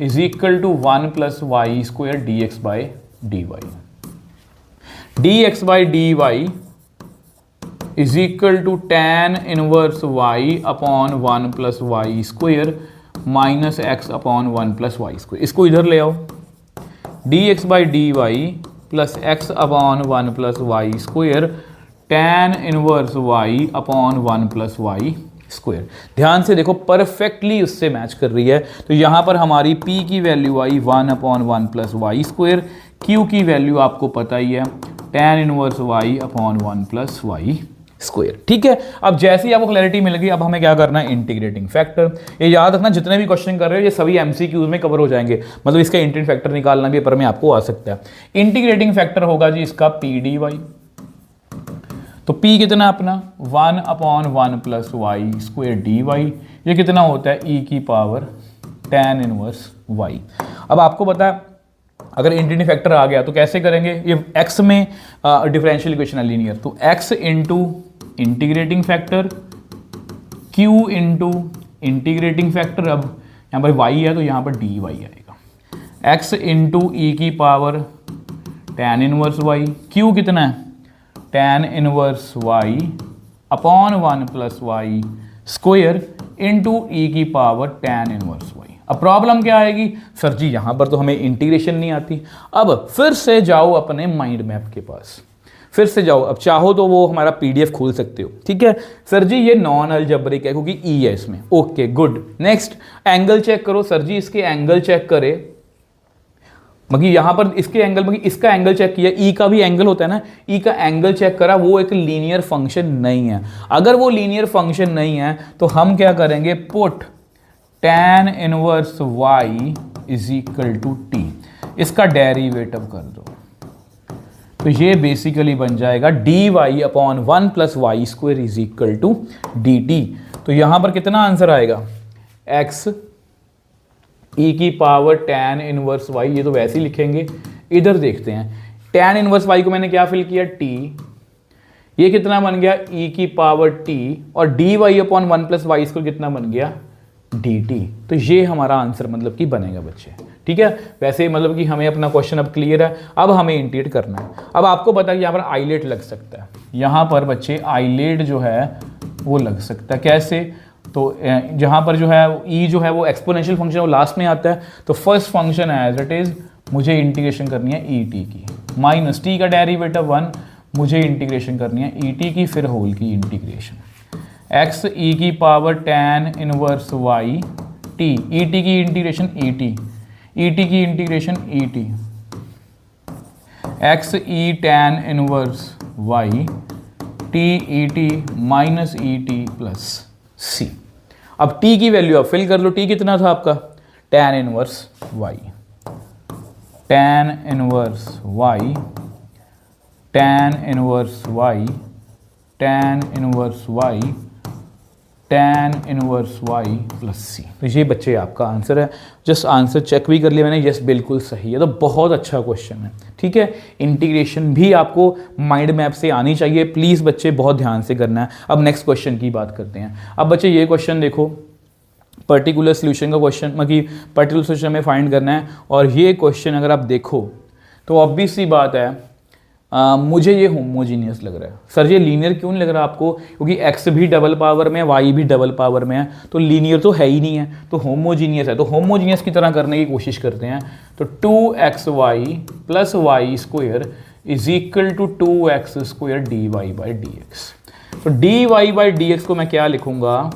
A: is equal to 1 plus y square d x by d y, d x by d y is equal to tan inverse y upon 1 plus y square minus x upon 1 plus y square. इसको इधर ले आओ, d x by d y plus x upon 1 plus y square tan inverse y upon 1 plus y square. ध्यान से देखो परफेक्टली उससे मैच कर रही है। तो यहाँ पर हमारी p की वैल्यू आई 1 upon 1 plus y square, q की वैल्यू आपको पता ही है tan inverse y upon 1 plus y square. ठीक है, अब जैसे ही आपको क्लैरिटी मिल गई, अब हमें क्या करना है, इंटीग्रेटिंग फैक्टर। ये याद रखना, जितने भी क्वेश्चन कर रहे हो ये सभी एमसीक्यूज में कवर हो जाएंगे, मतलब इसका इंटीग्रेटिंग फैक्टर निकालना भी पेपर में आपको आ सकता है। इंटीग्रेटिंग फैक्टर होगा जी इसका पी डी वाई, तो p कितना अपना 1/1 plus y square d y, ये कितना होता है e की पावर tan इनवर्स y। अब आपको पता है अगर इंटीग्रेटिंग फैक्टर आ गया तो कैसे करेंगे, ये x में डिफरेंशियल इक्वेशन है लीनियर, तो x into integrating factor q into integrating factor, अब यहाँ पर y है तो यहाँ पर dy आएगा, x इंटू ई की power tan inverse y, q कितना है tan inverse y upon 1 plus y square into e की पावर tan इनवर्स y। अब प्रॉब्लम क्या आएगी, सर जी यहाँ पर तो हमें इंटीग्रेशन नहीं आती। अब फिर से जाओ अपने माइंड मैप के पास, फिर से जाओ, अब चाहो तो वो हमारा पीडीएफ खोल सकते हो, ठीक है। सर जी ये नॉन अलजेब्रिक है क्योंकि ई है इसमें, okay good. Next angle check करो, सर जी इसके एंगल चेक करे, मगर यहाँ पर इसके एंगल में इसका एंगल चेक किया, ई का भी एंगल होता है ना, ई का एंगल चेक करा, वो एक लीनियर फंक्शन नहीं है। अगर वो लीनियर फंक्शन नहीं है तो हम क्या करेंगे, put tan inverse y is equal to t, इसका डेरिवेटिव कर दो, तो ये बेसिकली बन जाएगा dy upon 1 plus y square is equal to d t. तो यहाँ पर कितना आंसर आएगा, x e की पावर tan इनवर्स y, ये तो वैसे ही लिखेंगे। इधर देखते हैं, tan इनवर्स y को मैंने क्या फिल किया t, ये कितना बन गया e की पावर t, और dy upon 1 plus y square कितना बन गया dt। तो ये हमारा आंसर मतलब कि बनेगा बच्चे, ठीक है। वैसे मतलब कि हमें अपना क्वेश्चन अब क्लियर है, अब हमें इंटीग्रेट करना है। अब आपको पता है कि यहाँ पर आइलेट लग सकता है, यहाँ पर बच्चे आइलेट जो है वो लग सकता है, कैसे, तो जहाँ पर जो है e जो है वो एक्सपोनेंशियल फंक्शन वो लास्ट में आता है, तो फर्स्ट फंक्शन है एज इट इज मुझे इंटीग्रेशन करनी है ई टी की, माइनस टी का डेरिवेटिव 1, मुझे इंटीग्रेशन करनी है ई टी की, फिर होल की इंटीग्रेशन, x e की power tan inverse y t, e t की integration e t, e t की integration e t, x e tan inverse y t e t minus e t plus c। अब t की वैल्यू आप फिल कर लो, t कितना था आपका tan inverse y, tan inverse y, tan inverse y, tan inverse y, tan inverse y plus c. तो ये बच्चे आपका आंसर है, जस्ट आंसर चेक भी कर लिया मैंने, यस बिल्कुल सही है। तो बहुत अच्छा क्वेश्चन है, ठीक है। इंटीग्रेशन भी आपको माइंड मैप से आनी चाहिए, प्लीज़ बच्चे बहुत ध्यान से करना है। अब नेक्स्ट क्वेश्चन की बात करते हैं। अब बच्चे ये क्वेश्चन देखो, पर्टिकुलर सोल्यूशन का क्वेश्चन, मतलब पर्टिकुलर सोल्यूशन हमें फाइंड करना है, और ये क्वेश्चन अगर आप देखो तो ऑब्वियस सी बात है, मुझे ये होमोजीनियस लग रहा है। सर ये लीनियर क्यों नहीं लग रहा आपको, क्योंकि x भी डबल पावर में है, y भी डबल पावर में है, तो लीनियर तो है ही नहीं है, तो होमोजीनियस है। तो होमोजीनियस की तरह करने की कोशिश करते हैं, तो 2xy plus y square is equal to 2x square d y by d x. तो d y by d x को मैं क्या लिखूंगा,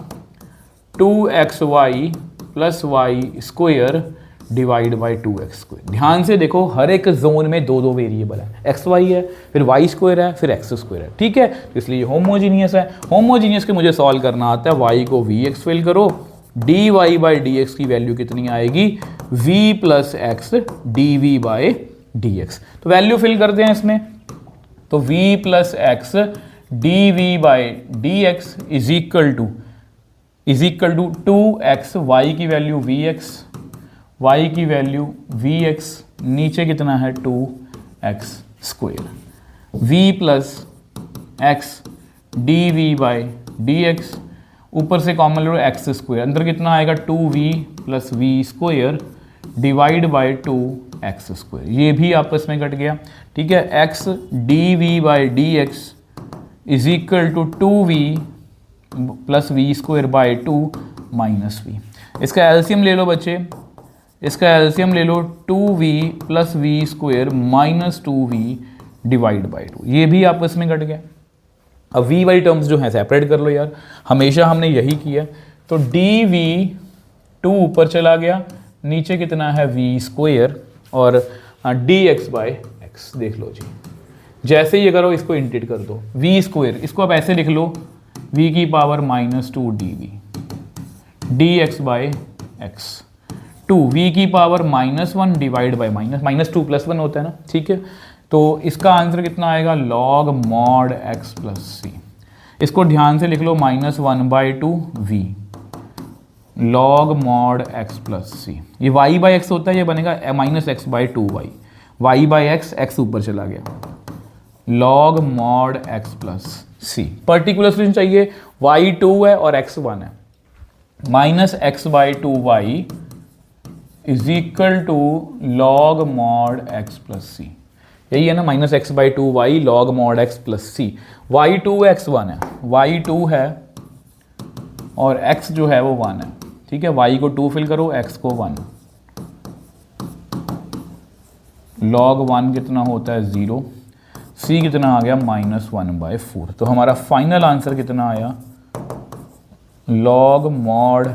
A: 2xy plus y square divide by 2x square. ध्यान से देखो, हर एक जोन में दो दो वेरिएबल है, एक्स वाई है, फिर वाई स्क्वायर है, फिर एक्स स्क्वायर है, ठीक है। तो इसलिए होमोजीनियस है। होमोजीनियस के मुझे सॉल्व करना आता है, y को वी एक्स फिल करो, d y by d x की वैल्यू कितनी आएगी, v plus x d v by d x. तो वैल्यू फिल करते हैं इसमें, तो v plus x d v by d x is equal to 2x, y की वैल्यू vx, y की वैल्यू vx, नीचे कितना है 2x square, v plus x d v by d x, ऊपर से कॉमन ले लो एक्स स्क्वायर, अंदर कितना आएगा 2v plus v square divide by 2x square, ये भी आपस में कट गया, ठीक है। x d v by d x is equal to 2v plus v square by 2 minus v. इसका एलसीएम ले लो बच्चे, इसका एलसीएम ले लो 2v plus v square minus 2v divide by 2, ये भी आपस में कट गया। अब v वाली टर्म्स जो है सेपरेट कर लो यार, हमेशा हमने यही किया। तो dv 2 ऊपर चला गया, नीचे कितना है v स्क्वायर और dx बाई एक्स, देख लो जी। जैसे ये करो इसको इंटीग्रेट कर दो, v स्क्वायर इसको आप ऐसे लिख लो v की power minus 2 dv dx by x, 2 v की power -1 divide by minus 2 plus 1 होता है ना, ठीक है। तो इसका आंसर कितना आएगा, log mod x plus c. इसको ध्यान से लिख लो, -1/2 v log mod x plus c. ये y बाई एक्स होता है, ये बनेगा -x/2y, y by x, x ऊपर चला गया, log mod x plus c. Particular solution चाहिए, y 2 है और x 1 है, -x/2y is equal to log mod x plus c. यही है ना, -x/2y log mod x plus c. y 2 है, x 1 है, y 2 है और x जो है वो 1 है, ठीक है। y को 2 फिल करो, x को 1, log 1 कितना होता है 0, c कितना आ गया -1/4। तो हमारा फाइनल आंसर कितना आया, log mod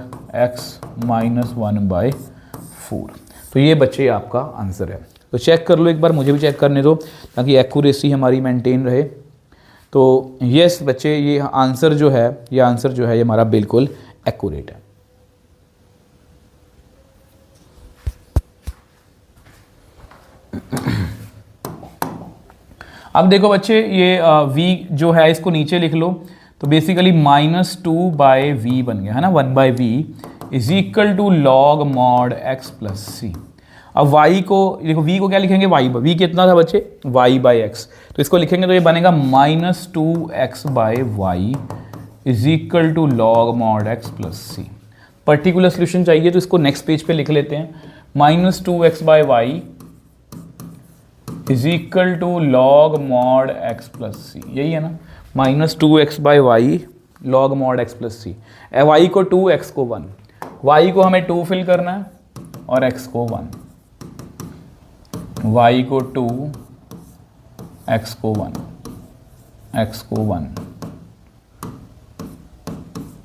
A: x -1/4। तो ये बच्चे आपका आंसर है। तो चेक कर लो एक बार, मुझे भी चेक करने दो ताकि एक्यूरेसी हमारी मेंटेन रहे। तो यस बच्चे, ये आंसर जो है ये हमारा बिल्कुल एक्यूरेट है। अब देखो बच्चे, ये v जो है इसको नीचे लिख लो, तो बेसिकली -2/v बन गया है ना, 1/v is equal to log mod x plus c. अब y को देखो, v को क्या लिखेंगे, v कितना था बच्चे, y बाई एक्स, तो इसको लिखेंगे तो ये बनेगा -2x/y is equal to log mod x plus c. Particular solution चाहिए तो इसको नेक्स्ट पेज पे लिख लेते हैं, -2x/y is equal to log mod x plus c. यही है ना, -2x/y log mod x plus c. y को 2, x को 1, y को हमें 2 फिल करना है और x को 1, y को 2, x को 1, x को 1,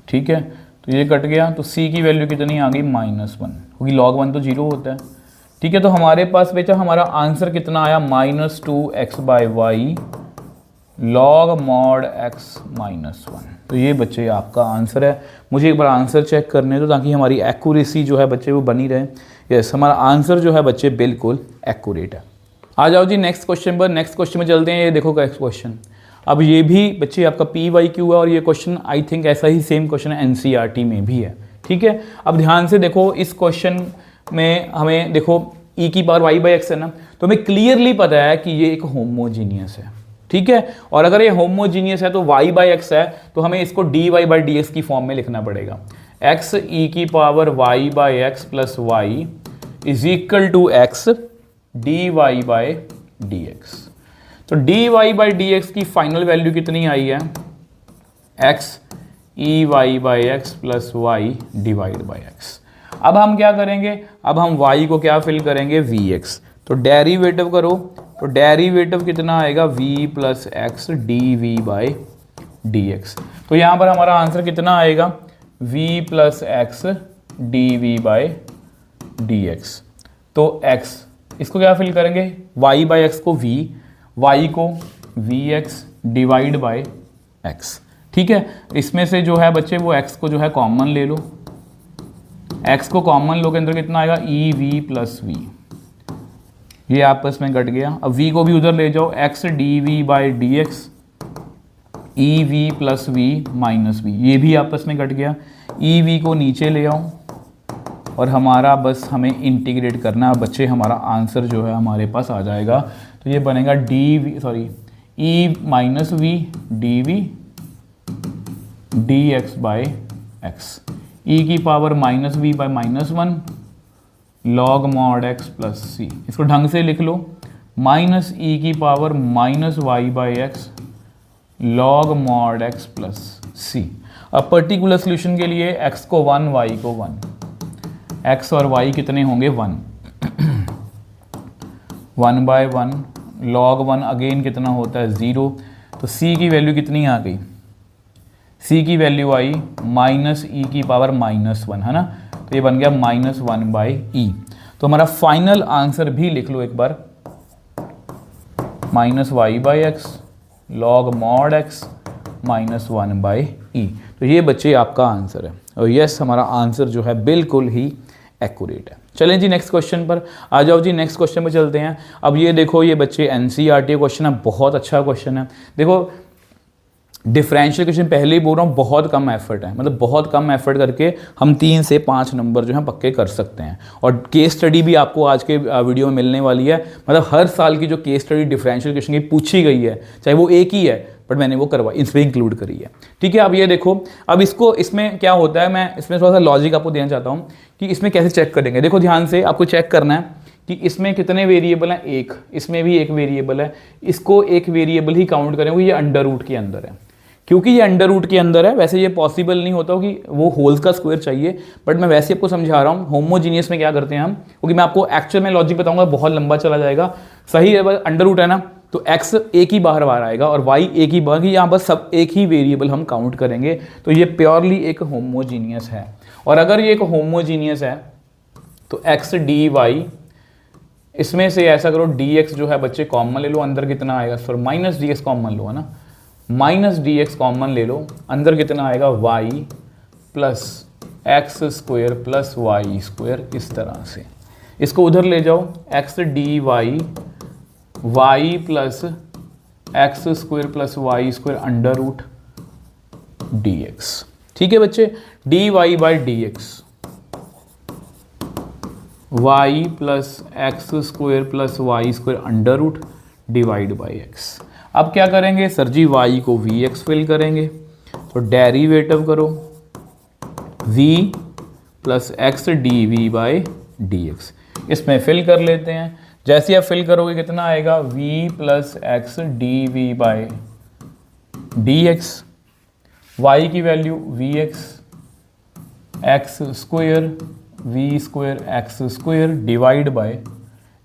A: ठीक है। तो ये कट गया, तो c की वैल्यू कितनी आ गई, -1, क्योंकि log 1 तो 0 होता है, ठीक है। तो हमारे पास बेटा हमारा आंसर कितना आया, -2x/y log mod x -1। तो ये बच्चे आपका आंसर है। मुझे एक बार आंसर चेक करने दो ताकि हमारी एक्यूरेसी जो है बच्चे वो बनी रहे। यस, हमारा आंसर जो है बच्चे बिल्कुल एक्यूरेट है। आ जाओ जी नेक्स्ट क्वेश्चन पर। नेक्स्ट क्वेश्चन में चलते हैं। ये देखो नेक्स्ट क्वेश्चन, अब ये भी बच्चे आपका PYQ है और ये क्वेश्चन आई थिंक ऐसा ही सेम क्वेश्चन है NCERT में भी है, ठीक है। अब ध्यान से देखो, इस क्वेश्चन में हमें देखो e की पावर y बाई एक्स है ना, तो हमें क्लियरली पता है कि ये एक होमोजीनियस है, ठीक है। और अगर ये होमोजीनियस है तो y बाई एक्स है, तो हमें इसको dy बाई dx की फॉर्म में लिखना पड़ेगा। x e की पावर y by x plus y is equal to x dy by dx। तो dy बाई dx की फाइनल वैल्यू कितनी आई है, x e y by x plus y divide by x. अब हम क्या करेंगे, अब हम y को क्या फिल करेंगे, vx। तो डेरिवेटिव करो, तो डेरिवेटिव कितना आएगा, v plus x d v by d x. तो यहाँ पर हमारा आंसर कितना आएगा, v plus x d v by d x. तो x इसको क्या फिल करेंगे, y बाई एक्स को v, y को vx डिवाइड बाई x, ठीक है। इसमें से जो है बच्चे वो x को जो है कॉमन ले लो, x को कॉमन लो के अंदर कितना आएगा, ई वी प्लस वी, ये आपस में कट गया। अब v को भी उधर ले जाओ, x d v by d x e v plus v minus v, ये भी आपस में कट गया। ई वी को नीचे ले आओ और हमारा बस हमें इंटीग्रेट करना है बच्चे, हमारा आंसर जो है हमारे पास आ जाएगा। तो ये बनेगा e minus v d v d x by x, e की power minus v by -1 log mod x plus c. इसको ढंग से लिख लो, माइनस ई की power minus y by x log mod x plus c. अब पर्टिकुलर सोल्यूशन के लिए x को 1 y को 1, x और y कितने होंगे 1, 1 बाय 1 लॉग 1 अगेन कितना होता है 0। तो c की वैल्यू कितनी आ गई, c की वैल्यू आई माइनस ई की पावर -1 है ना, तो ये बन गया -1 बाई ई। तो हमारा फाइनल आंसर भी लिख लो एक बार, minus y by x log mod x -1 by e. तो ये बच्चे आपका आंसर है। और यस, हमारा आंसर जो है बिल्कुल ही एक्यूरेट है। चलें जी नेक्स्ट क्वेश्चन पर आ जाओ जी, नेक्स्ट क्वेश्चन पर चलते हैं। अब ये देखो, ये बच्चे एनसीईआरटी क्वेश्चन है, बहुत अच्छा क्वेश्चन है। देखो डिफरेंशियल क्वेश्चन पहले ही बोल रहा हूँ बहुत कम एफर्ट है, मतलब बहुत कम एफर्ट करके हम 3 से 5 नंबर जो है पक्के कर सकते हैं। और केस स्टडी भी आपको आज के वीडियो में मिलने वाली है, मतलब हर साल की जो केस स्टडी डिफरेंशियल क्वेश्चन की पूछी गई है, चाहे वो एक ही है, बट मैंने वो करवाई, इसमें इंक्लूड करी है। ठीक है, अब ये देखो, अब इसको इसमें क्या होता है, मैं इसमें थोड़ा सा लॉजिक आपको देना चाहता हूँ कि इसमें कैसे चेक करेंगे। देखो ध्यान से आपको चेक करना है कि इसमें कितने वेरिएबल हैं, एक, इसमें भी एक वेरिएबल है, इसको एक वेरिएबल ही काउंट करेंगे, ये अंडर रूट के अंदर है। क्योंकि ये अंडर रूट के अंदर है, वैसे ये पॉसिबल नहीं होता कि वो होल्स का स्क्वायर चाहिए, बट मैं वैसे आपको समझा रहा हूँ। होमोजीनियस में क्या करते हैं हम, क्योंकि मैं आपको एक्चुअल में लॉजिक बताऊंगा, बहुत लंबा चला जाएगा। सही है, बस अंडर रूट है ना, तो x एक ही बाहर आएगा और y एक ही बाहर, यहाँ बस सब एक ही वेरिएबल हम काउंट करेंगे, तो ये प्योरली एक होमोजीनियस है। और अगर ये एक होमोजीनियस है तो x dy, इसमें से ऐसा करो dx जो है बच्चे कॉमन ले लो, अंदर कितना आएगा, सॉरी माइनस dx कॉमन लो, है ना, माइनस dx कॉमन ले लो, अंदर कितना आएगा y plus x square plus y square, इस तरह से इसको उधर ले जाओ, x dy y plus x square plus y square under root dx। ठीक है बच्चे, dy by dx y plus x square plus y square under root divide by x। अब क्या करेंगे सर जी, y को vx फिल करेंगे, तो डेरिवेटिव करो v plus x d v by d x, इसमें फिल कर लेते हैं। जैसे आप फिल करोगे कितना आएगा, v plus x d v by d x, y की value v x square v square x square divide by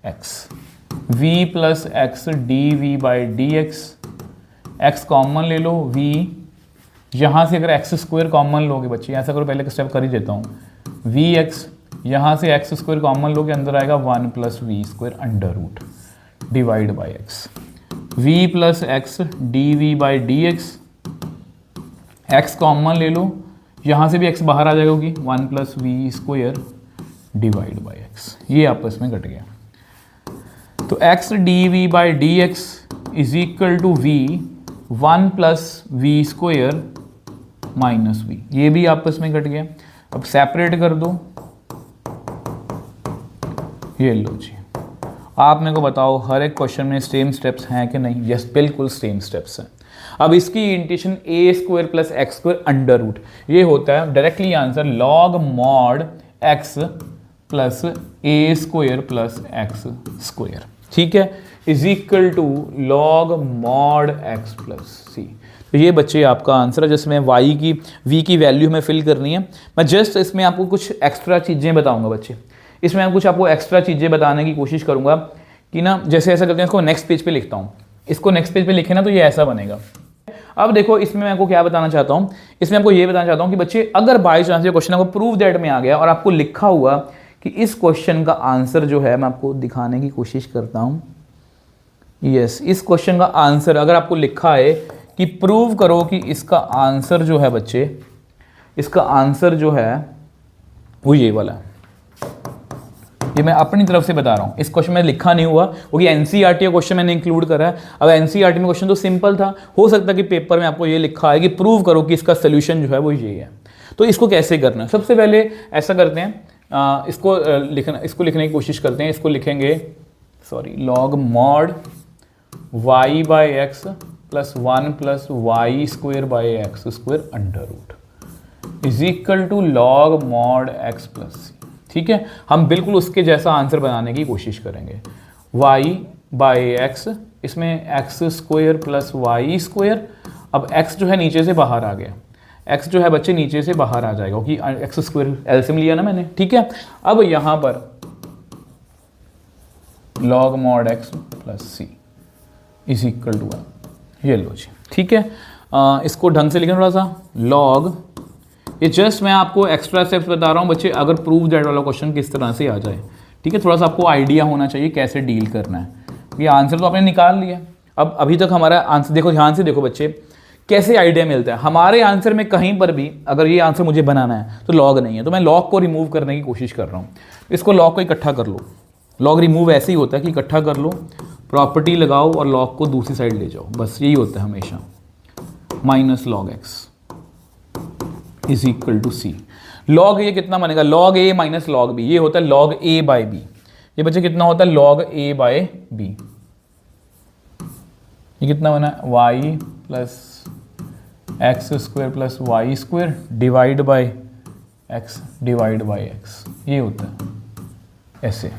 A: x, v plus x d v by d x, x common ले लो v, यहाँ से अगर एक्स स्क्वायर कॉमन लोगे बच्चे, ऐसा करो पहले का स्टेप कर ही देता हूँ, वी एक्स, यहाँ से एक्स स्क्वायर कॉमन लोगे, अंदर आएगा 1 plus v square under root divide by x, v plus x d v by d x, x common ले लो, यहाँ से भी x बाहर आ जाएगा कि 1 plus v square divide by x, ये आपस में कट गया। तो x d v by d x is equal to v 1 plus v square minus v, ये भी आपस में कट गया। अब सेपरेट कर दो, ये लो जी। आप मेरे को बताओ हर एक क्वेश्चन में सेम स्टेप्स हैं कि नहीं? यस, बिल्कुल सेम स्टेप्स हैं। अब इसकी integration a square plus x square under root, ये होता है directly answer log mod x plus a square plus x square, ठीक है, is equal to log mod x plus c. तो ये बच्चे आपका आंसर है, जिसमें y की v की वैल्यू हमें फिल करनी है। मैं जस्ट इसमें आपको कुछ एक्स्ट्रा चीज़ें बताऊंगा बच्चे, इसमें मैं कुछ आपको एक्स्ट्रा चीज़ें बताने की कोशिश करूंगा कि ना, जैसे ऐसा करते हैं, इसको नेक्स्ट पेज पे लिखता हूँ, इसको नेक्स्ट पेज पे लिखे ना तो ये ऐसा बनेगा। अब देखो इसमें मैं आपको क्या बताना चाहता हूँ, इसमें आपको ये बताना चाहता हूँ कि बच्चे अगर बाई चांस ये क्वेश्चन आपको प्रूव दैट में आ गया और आपको लिखा हुआ कि इस क्वेश्चन का आंसर जो है, मैं आपको दिखाने की कोशिश करता हूँ, यस, इस क्वेश्चन का आंसर अगर आपको लिखा है कि प्रूव करो कि इसका आंसर जो है बच्चे, इसका आंसर जो है वो ये वाला है, ये मैं अपनी तरफ से बता रहा हूँ। इस क्वेश्चन में लिखा नहीं हुआ क्योंकि एनसीईआरटी का क्वेश्चन मैंने इंक्लूड करा है। अब एनसीईआरटी में क्वेश्चन तो सिंपल था, हो सकता है कि पेपर में आपको ये लिखा है कि प्रूव करो कि इसका सोल्यूशन जो है वो ये है। तो इसको कैसे करना है, सबसे पहले ऐसा करते हैं, इसको लिखने की कोशिश करते हैं। इसको लिखेंगे, sorry, log mod y by x plus 1 plus y square by x square under root is equal to log mod x plus c, ठीक है। हम बिल्कुल उसके जैसा आंसर बनाने की कोशिश करेंगे। y बाई एक्स, इसमें x square plus y square, अब x जो है नीचे से बाहर आ गया, x जो है बच्चे नीचे से बाहर आ जाएगा क्योंकि एक्स स्क्वायर एलसीएम लिया ना मैंने, ठीक है। अब यहाँ पर log mod x plus c is equal to, ये लो जी, ठीक है। इसको ढंग से लिखें थोड़ा सा, लॉग, ये जस्ट मैं आपको एक्स्ट्रा स्टेप्स बता रहा हूँ बच्चे, अगर प्रूव दैट वाला क्वेश्चन किस तरह से आ जाए, ठीक है। थोड़ा सा आपको आइडिया होना चाहिए कैसे डील करना है। ये आंसर तो आपने निकाल लिया, अब अभी तक हमारा आंसर देखो, ध्यान से देखो बच्चे, कैसे आइडिया मिलता है? हमारे आंसर में कहीं पर भी अगर ये आंसर मुझे बनाना है तो लॉग नहीं है, तो मैं लॉग को रिमूव करने की कोशिश कर रहा हूँ। इसको लॉग को इकट्ठा कर लो। लॉग रिमूव ऐसे ही होता है कि इकट्ठा कर लो, प्रॉपर्टी लगाओ और लॉग को दूसरी साइड ले जाओ, बस यही होता है हमेशा। Minus log x is equal to c. Log ये कितना बनेगा? Log a minus log b, ये होता है लॉग ए बाय बी। ये बच्चे कितना होता है? Log a by b. ये कितना बना? Y plus x square plus y square divide by x divide by x, ये होता है ऐसे।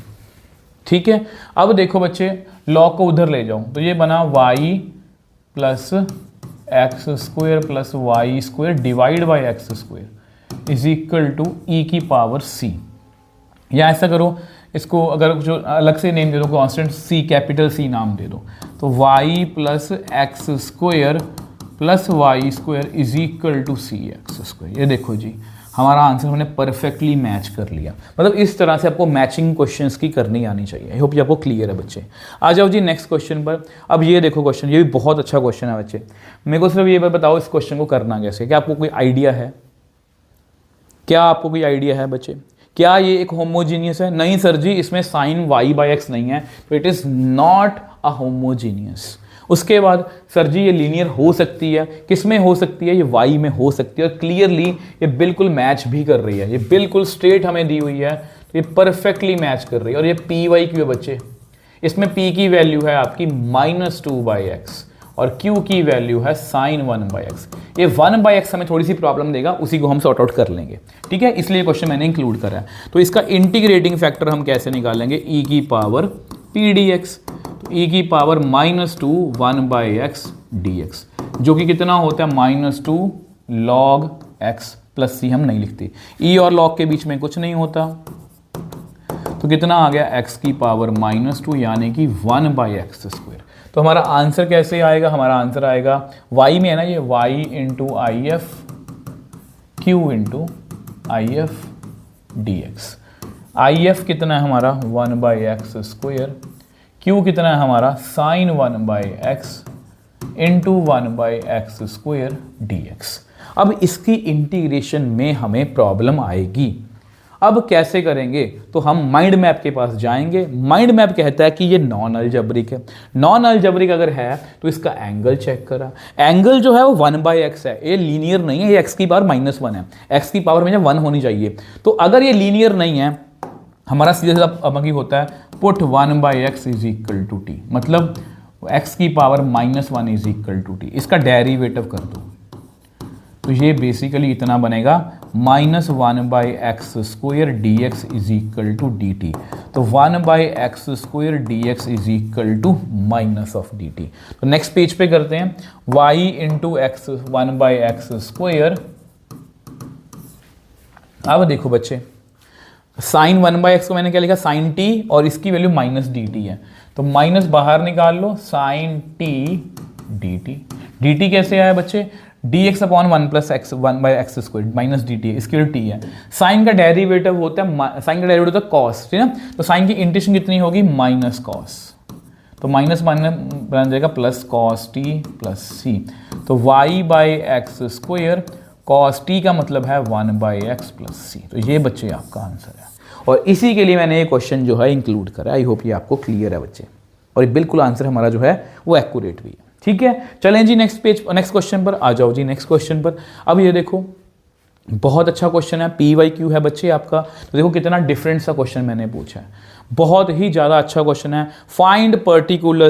A: ठीक है, अब देखो बच्चे लॉग को उधर ले जाओ तो ये बना y plus x square plus y square divide by x square is equal to e की पावर सी। या ऐसा करो, इसको अगर जो अलग से नेम दे दो, कांस्टेंट सी, कैपिटल सी नाम दे दो, तो y plus x square plus y square is equal to c x square. ये देखो जी, हमारा आंसर हमने परफेक्टली मैच कर लिया। मतलब इस तरह से आपको मैचिंग क्वेश्चंस की करनी आनी चाहिए। आई होप ये आपको क्लियर है बच्चे। आ जाओ जी नेक्स्ट क्वेश्चन पर। अब ये देखो क्वेश्चन, ये भी बहुत अच्छा क्वेश्चन है बच्चे। मेरे को सिर्फ ये बताओ इस क्वेश्चन को करना कैसे, क्या आपको कोई आइडिया है? क्या आपको कोई आइडिया है बच्चे? क्या ये एक होमोजीनियस है? नहीं सर जी, इसमें साइन वाई बाई एक्स नहीं है, तो it is not a homogeneous. उसके बाद सर जी ये लीनियर हो सकती है, किस में हो सकती है? ये वाई में हो सकती है, और क्लियरली ये बिल्कुल मैच भी कर रही है। ये बिल्कुल स्ट्रेट हमें दी हुई है, तो ये परफेक्टली मैच कर रही है। और ये पी वाई क्यू है बच्चे, इसमें पी की वैल्यू है आपकी -2/x और q की वैल्यू है sin 1/x। ये 1/x हमें थोड़ी सी प्रॉब्लम देगा, उसी को हम सॉर्ट आउट कर लेंगे। ठीक है, इसलिए क्वेश्चन मैंने इंक्लूड करा है। तो इसका इंटीग्रेटिंग फैक्टर हम कैसे निकालेंगे? e की पावर p dx, तो e की पावर -2 1/x dx, जो कि कितना होता है? -2 log x प्लस c। हम नहीं लिखते, e और log के बीच में कुछ नहीं होता, तो कितना आ गया? x की पावर -2 यानी कि 1/x स्क्वायर। तो हमारा आंसर कैसे आएगा? हमारा आंसर आएगा y में है ना, ये y into I F q into I F d x. I F कितना है हमारा? 1/x स्क्वायर, क्यू कितना है हमारा? sin 1/x into 1/x square d x. अब इसकी इंटीग्रेशन में हमें प्रॉब्लम आएगी। अब कैसे करेंगे? तो हम माइंड मैप के पास जाएंगे। माइंड मैप कहता है कि ये नॉन अलजेब्रिक है। नॉन अलजेब्रिक अगर है तो इसका एंगल चेक करा, एंगल जो है वो 1/x है, ये लीनियर नहीं है, ये x की पावर -1 है, x की पावर में 1 होनी चाहिए। तो अगर ये लीनियर नहीं है, हमारा सीधा सीधा होता है put 1/x is equal to t, मतलब x की power -1 is equal to t. इसका डेरिवेटिव कर दो, तो ये बेसिकली इतना बनेगा -1/x square dx is equal to dt। तो 1/x square dx is equal to minus of dt। तो नेक्स्ट पेज पे करते हैं, y into x 1/x square. अब देखो बच्चे, साइन 1/x को मैंने क्या लिखा? साइन t, और इसकी वैल्यू -dt है, तो माइनस बाहर निकाल लो, साइन t dt। dt कैसे आया बच्चे? dx upon 1 plus x 1/x square minus dt है, इसकी वैल्यू t है। साइन का डेरिवेटिव होता है, साइन का डेरिवेटिव होता है कॉस, ठीक है ना? तो साइन की इंटीग्रेशन कितनी होगी? माइनस कॉस, तो माइनस बन जाएगा plus cos t plus c। तो y/x स्क्वायर कॉस t का मतलब है 1/x प्लस c। तो ये बच्चे आपका आंसर है, और इसी के लिए मैंने ये क्वेश्चन जो है इंक्लूड करा। आई होप ये आपको क्लियर है बच्चे, और ये बिल्कुल आंसर हमारा जो है वो एक्यूरेट भी है। ठीक है, चलें जी नेक्स्ट पेज, नेक्स्ट क्वेश्चन पर आ जाओ जी। नेक्स्ट क्वेश्चन पर अब ये देखो, बहुत अच्छा क्वेश्चन है, PYQ है बच्चे आपका। तो देखो कितना डिफरेंट सा क्वेश्चन मैंने पूछा है, बहुत ही ज़्यादा अच्छा क्वेश्चन है। Find particular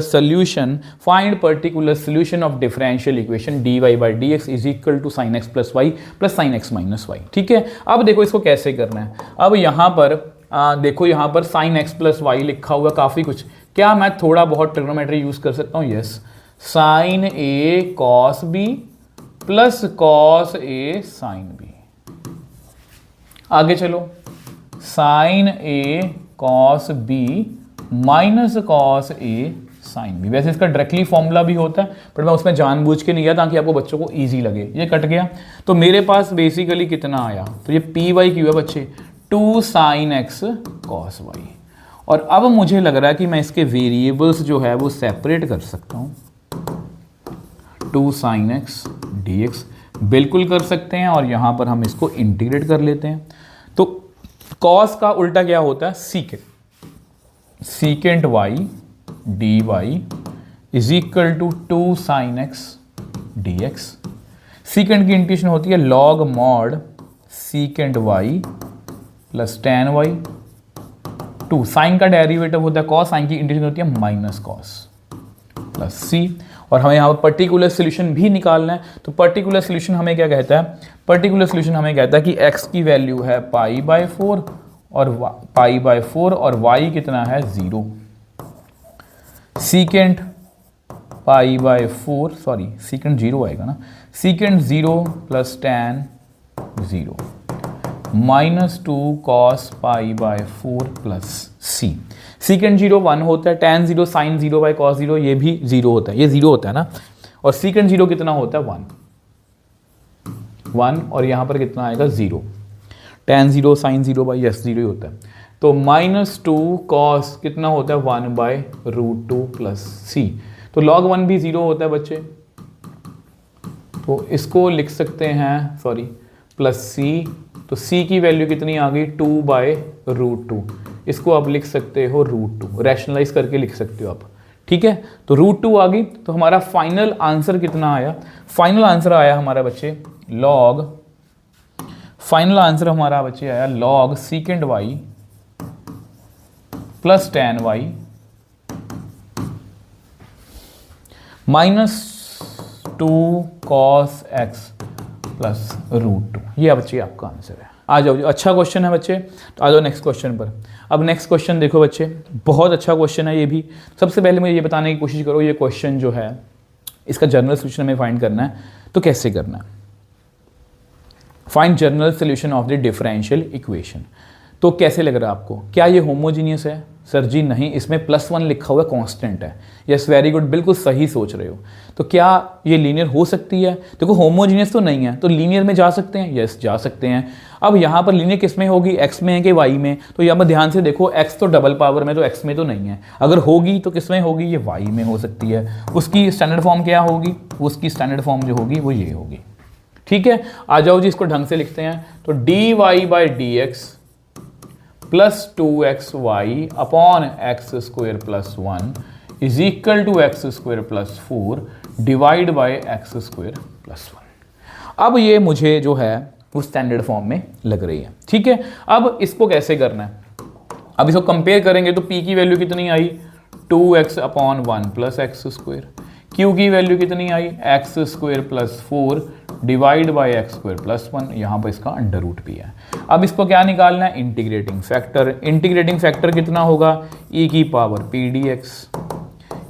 A: solution of differential equation dy/dx is equal to sin x plus y plus sin x minus y. ठीक है, अब देखो इसको कैसे करना है। अब यहाँ पर देखो, यहाँ पर sin x प्लस वाई लिखा हुआ काफ़ी कुछ। क्या मैं थोड़ा बहुत ट्रिग्नोमेट्री यूज़ कर सकता हूँ? Yes, sign A cos B plus cos A sine B. आगे चलो, sign A cos B minus cos A sine B. वैसे इसका डायरेक्टली फॉर्मूला भी होता है, बट मैं उसमें जानबूझ के नहीं गया ताकि आपको बच्चों को इजी लगे। ये कट गया, तो मेरे पास बेसिकली कितना आया? तो ये PYQ है बच्चे, 2 sin x cos y। और अब मुझे लग रहा है कि मैं इसके वेरिएबल्स जो है वो सेपरेट कर सकता हूँ। 2 sin x dx बिल्कुल कर सकते हैं, और यहाँ पर हम इसको इंटीग्रेट कर लेते हैं। तो cos का उल्टा क्या होता है, secant y dy is equal to 2 sin x dx। Secant की इंटीग्रेशन होती है log mod secant y plus tan y। 2 sine का डेरिवेटिव होता है cos, साइन की इंटीग्रेशन होती है माइनस कॉस प्लस सी। और हमें यहाँ पर पर्टिकुलर सोल्यूशन भी निकालना है। तो पर्टिकुलर सोल्यूशन हमें क्या कहता है, पर्टिकुलर सोल्यूशन हमें कहता है कि x की वैल्यू है π/4 और π/4 और y कितना है 0। सीकेंट π/4 सॉरी सीकेंट 0 आएगा ना, secant 0 plus tan 0 -2 cos π/4 plus c. Secant 0 1 होता है, tan 0 sin 0 बाई cos 0 ये भी 0 होता है, ये 0 होता है ना। और सीकेंट 0 कितना होता है 1 और यहाँ पर कितना आएगा 0। tan 0 sin 0 बाई यस 0 ही होता है। तो -2 cos कितना होता है 1/√2 प्लस सी। तो log 1 भी 0 होता है बच्चे, तो इसको लिख सकते हैं सॉरी प्लस सी। तो c की वैल्यू कितनी आ गई 2/√2, इसको आप लिख सकते हो √2, रैशनलाइज करके लिख सकते हो आप, ठीक है। तो √2 आ गई। तो हमारा फाइनल आंसर कितना आया, फाइनल आंसर आया हमारा बच्चे फाइनल आंसर हमारा बच्चे आया log secant y plus tan y -2 cos x plus √2। ये बच्चे आपका आंसर है। आ जाओ जी, अच्छा क्वेश्चन है बच्चे। तो आ जाओ नेक्स्ट क्वेश्चन पर। अब नेक्स्ट क्वेश्चन देखो बच्चे, बहुत अच्छा क्वेश्चन है ये भी। सबसे पहले मुझे ये बताने की कोशिश करो, ये क्वेश्चन जो है इसका जनरल सोल्यूशन हमें फाइंड करना है। तो कैसे करना है, find general solution of the differential equation. तो कैसे लग रहा है आपको, क्या ये होमोजीनियस है? सर जी नहीं, इसमें +1 लिखा हुआ कांस्टेंट है। यस वेरी गुड, बिल्कुल सही सोच रहे हो। तो क्या ये लीनियर हो सकती है? देखो होमोजीनियस तो नहीं है, तो लीनियर में जा सकते हैं। यस जा सकते हैं। अब यहाँ पर लीनियर किस में होगी, x में है कि y में? तो यहाँ पर ध्यान से देखो, x तो डबल पावर में, तो x में तो नहीं है। अगर होगी तो किस में होगी, ये y में हो सकती है। उसकी स्टैंडर्ड फॉर्म क्या होगी, उसकी स्टैंडर्ड फॉर्म जो होगी वो ये होगी, ठीक है। आ जाओ जी, इसको ढंग से लिखते हैं। तो dy/dx plus 2xy upon x² plus 1 is equal to x² plus 4 divide by x² plus 1। अब ये मुझे जो है वो स्टैंडर्ड फॉर्म में लग रही है, ठीक है। अब इसको कैसे करना है, अब इसको कंपेयर करेंगे तो p की वैल्यू कितनी आई 2x upon 1 plus x²। q की वैल्यू कितनी आई x² plus 4 divide by x² plus 1, यहाँ पर इसका √p है। अब इसको क्या निकालना है, इंटीग्रेटिंग फैक्टर। इंटीग्रेटिंग फैक्टर कितना होगा, e की पावर p dx,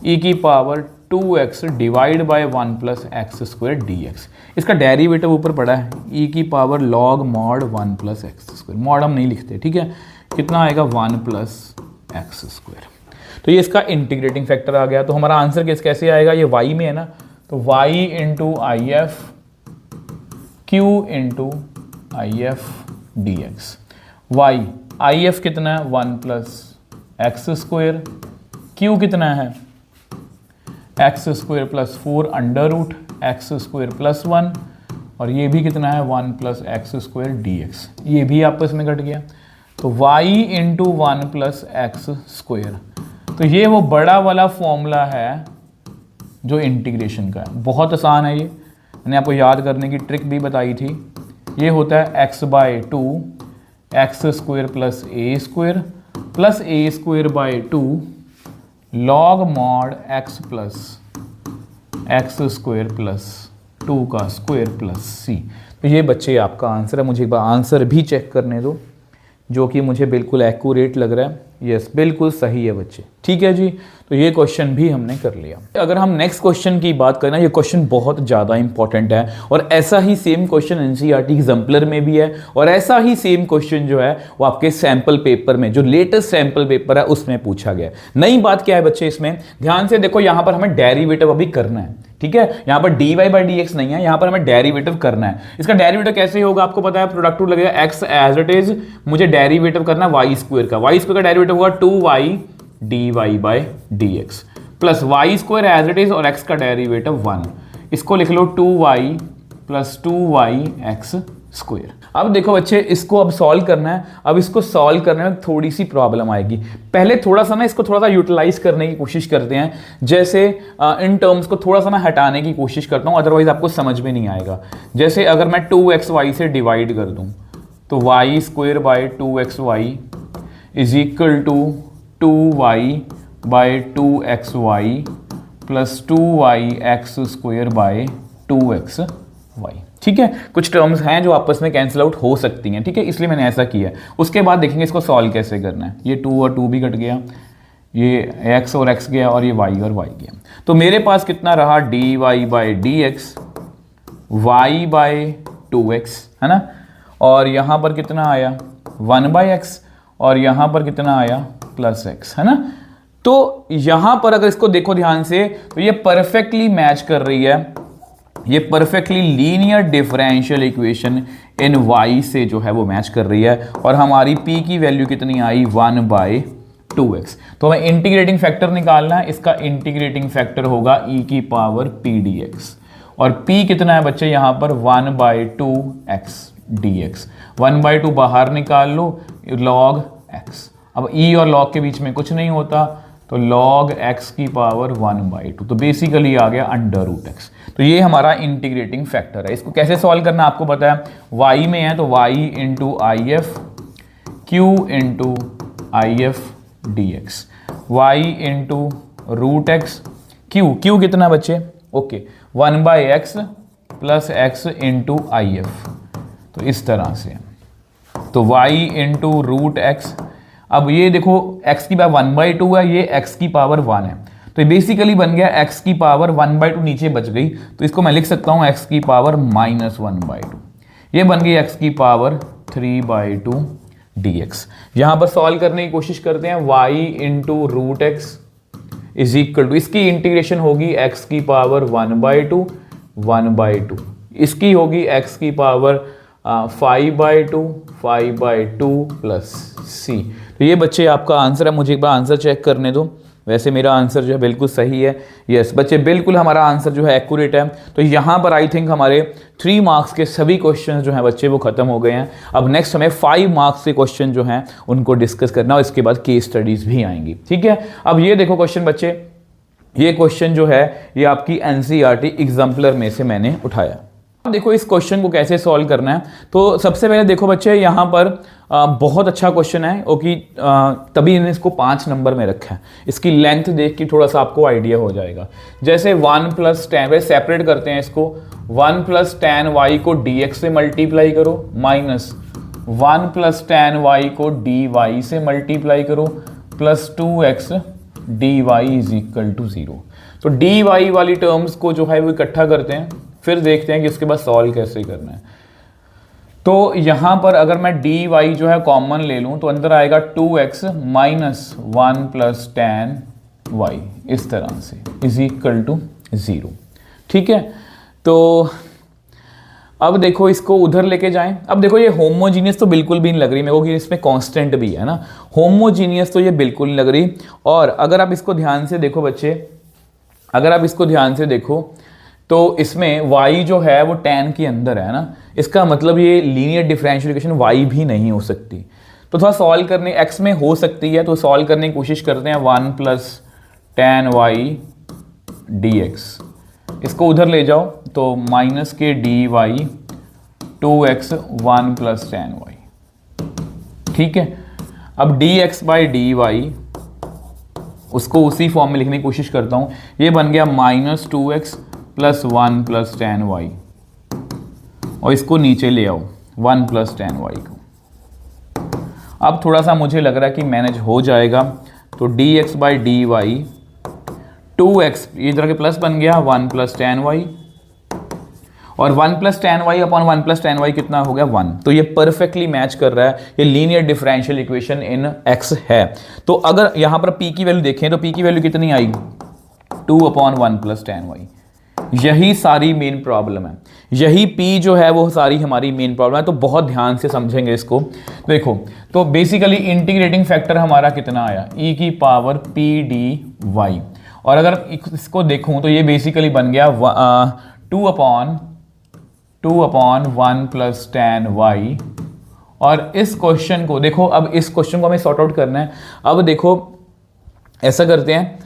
A: e की power 2x divide by 1 plus x² dx। इसका डेरिवेटिव ऊपर पड़ा है, e की power log mod 1 plus x²। Mod हम नहीं लिखते, ठीक है। कितना आएगा 1 प्लस x²। तो ये इसका इंटीग्रेटिंग फैक्टर आ गया। तो हमारा आंसर कैसे आएगा, ये y में है ना, तो y into IF q into IF dx। y IF कितना है 1 प्लस x², q कितना है x² plus 4 under root x² plus 1, और ये भी कितना है 1 प्लस x² dx। ये भी आपस में कट गया। तो y इंटू 1 प्लस x²। तो ये वो बड़ा वाला फॉर्मूला है जो इंटीग्रेशन का है। बहुत आसान है ये, मैंने आपको याद करने की ट्रिक भी बताई थी। ये होता है x/2 x² plus a² log mod x plus x² plus 2 का स्क्वायर प्लस c। तो ये बच्चे आपका आंसर है। मुझे एक बार आंसर भी चेक करने दो, जो कि मुझे बिल्कुल एक्यूरेट लग रहा है। यस बिल्कुल सही है बच्चे, ठीक है जी। तो ये क्वेश्चन भी हमने कर लिया। अगर हम नेक्स्ट क्वेश्चन की बात करें, ये क्वेश्चन बहुत ज़्यादा इंपॉर्टेंट है, और ऐसा ही सेम क्वेश्चन एनसीईआरटी एग्जाम्पलर में भी है, और ऐसा ही सेम क्वेश्चन जो है वो आपके सैम्पल पेपर में, जो लेटेस्ट सैम्पल पेपर है उसमें पूछा गया है। नई बात क्या है बच्चे, इसमें ध्यान से देखो, यहाँ पर हमें डेरिवेटिव अभी करना है, ठीक है। यहाँ पर dy/dx नहीं है, यहाँ पर हमें डेरिवेटिव करना है। इसका डेरिवेटिव कैसे होगा आपको पता है, प्रोडक्ट रूल लगेगा x एज इट इज, मुझे डेरिवेटिव करना है y² का। y² का डेरिवेटिव होगा 2y dy/dx plus y² as it is, और x का डेरिवेटिव 1। इसको लिख लो 2y प्लस 2yx स्क्वायर। अब देखो बच्चे, इसको अब सॉल्व करना है। अब इसको सॉल्व करने में थोड़ी सी प्रॉब्लम आएगी। पहले थोड़ा सा ना इसको थोड़ा सा यूटिलाइज करने की कोशिश करते हैं, जैसे इन टर्म्स को थोड़ा सा मैं हटाने की कोशिश करता हूँ, अदरवाइज आपको समझ में नहीं आएगा। जैसे अगर मैं 2xy से डिवाइड कर दूँ तो y square by 2xy is equal to 2y by 2xy plus 2yx square by 2xy। ठीक है, कुछ टर्म्स हैं जो आपस में कैंसिल आउट हो सकती हैं, ठीक है, इसलिए मैंने ऐसा किया है। उसके बाद देखेंगे इसको सॉल्व कैसे करना है। ये 2 और 2 भी कट गया, ये x और x गया और ये y और y गया। तो मेरे पास कितना रहा, dy by dx y by 2x, है ना, और यहाँ पर कितना आया 1 बाई x और यहाँ पर कितना आया प्लस x, है ना। तो यहाँ पर अगर इसको देखो ध्यान से तो ये परफेक्टली मैच कर रही है, ये perfectly linear differential equation in y से जो है वो मैच कर रही है। और हमारी p की वैल्यू कितनी आई 1 बाई 2x। तो हमें इंटीग्रेटिंग फैक्टर निकालना है, इसका इंटीग्रेटिंग फैक्टर होगा e की पावर p dx। और p कितना है बच्चे यहाँ पर 1 बाई 2x dx। 1 बाई 2 बाहर निकाल लो, log x। अब e और log के बीच में कुछ नहीं होता, तो log x की पावर 1 बाई 2, तो बेसिकली आ गया अंडर रूट x। तो ये हमारा इंटीग्रेटिंग फैक्टर है। इसको कैसे सॉल्व करना आपको पता है, y में है तो y into I F q into I F d x, y into root x q कितना बच्चे, okay 1 by x plus x into I F. तो इस तरह से, तो y इंटू रूट एक्स। अब ये देखो x की पावर 1 बाई 2 है, ये x की पावर 1 है, तो ये बेसिकली बन गया x की पावर 1 बाई 2 नीचे बच गई, तो इसको मैं लिख सकता हूँ x की पावर माइनस 1 बाई 2। ये बन गई x की पावर 3 बाई 2 dx। यहाँ पर सॉल्व करने की कोशिश करते हैं, y into root x is equal to, इसकी इंटीग्रेशन होगी x की पावर 1 बाई 2 1 बाई 2, इसकी होगी x की पावर 5 बाई 2 प्लस c। तो ये बच्चे आपका आंसर है। मुझे एक बार आंसर चेक करने दो, वैसे मेरा आंसर जो है बिल्कुल सही है। यस बच्चे, बिल्कुल हमारा आंसर जो है एक्यूरेट है। तो यहाँ पर आई थिंक हमारे 3 मार्क्स के सभी क्वेश्चन जो हैं बच्चे वो खत्म हो गए हैं। अब नेक्स्ट हमें 5 मार्क्स के क्वेश्चन जो हैं उनको डिस्कस करना, और इसके बाद केस स्टडीज भी आएंगी, ठीक है। अब ये देखो क्वेश्चन बच्चे, ये क्वेश्चन जो है ये आपकी एनसीईआरटी एग्जाम्पलर में से मैंने उठाया। अब देखो इस क्वेश्चन को कैसे सॉल्व करना है। तो सबसे पहले देखो बच्चे, यहाँ पर बहुत अच्छा क्वेश्चन है, ओके, तभी इन्हें इसको 5 नंबर में रखा है। इसकी लेंथ देख के थोड़ा सा आपको आइडिया हो जाएगा। जैसे 1 प्लस टेन, वैसे सेपरेट करते हैं इसको, 1 प्लस टेन वाई को dx से मल्टीप्लाई करो, माइनस 1 प्लस टेन वाई को dy से मल्टीप्लाई करो, plus 2x dy is equal to 0। तो dy वाली टर्म्स को जो है वो इकट्ठा करते हैं, फिर देखते हैं कि उसके बाद सॉल्व कैसे करना है। तो यहाँ पर अगर मैं dy जो है कॉमन ले लूँ तो अंदर आएगा 2x minus 1 plus tan Y, इस तरह से इज इक्वल टू 0, ठीक है। तो अब देखो इसको उधर लेके जाएं। अब देखो ये होमोजीनियस तो बिल्कुल भी नहीं लग रही मेरे को कि इसमें कांस्टेंट भी है ना, होमोजीनियस तो ये बिल्कुल नहीं लग रही। और अगर आप इसको ध्यान से देखो बच्चे, अगर आप इसको ध्यान से देखो तो इसमें y जो है वो tan के अंदर है ना, इसका मतलब ये लीनियर डिफरेंशियल इक्वेशन y भी नहीं हो सकती। तो थोड़ा सॉल्व करने, x में हो सकती है तो सॉल्व करने की कोशिश करते हैं। 1 plus tan y d x, इसको उधर ले जाओ तो माइनस के d y 2x 1 plus tan y, ठीक है। अब d x by d y, उसको उसी फॉर्म में लिखने की कोशिश करता हूँ। ये बन गया minus 2x plus 1 plus tan y, और इसको नीचे ले आओ 1 प्लस टेन वाई को। अब थोड़ा सा मुझे लग रहा है कि मैनेज हो जाएगा। तो d x by d y 2x, ये इधर के प्लस बन गया 1 प्लस टेन वाई, और 1 plus tan y upon 1 plus tan y कितना हो गया 1। तो ये परफेक्टली मैच कर रहा है, ये linear differential equation in x है। तो अगर यहाँ पर p की वैल्यू देखें तो p की वैल्यू कितनी आई 2 अपॉन 1 प्लस टेन वाई। यही सारी मेन प्रॉब्लम है, यही p जो है वो सारी हमारी मेन प्रॉब्लम है। तो बहुत ध्यान से समझेंगे इसको। देखो तो बेसिकली इंटीग्रेटिंग फैक्टर हमारा कितना आया e की पावर p dy, और अगर इसको देखूं तो ये बेसिकली बन गया 2 अपॉन 1 प्लस tan y। और इस क्वेश्चन को देखो, अब इस क्वेश्चन को हमें सॉर्ट आउट करना है। अब देखो ऐसा करते हैं,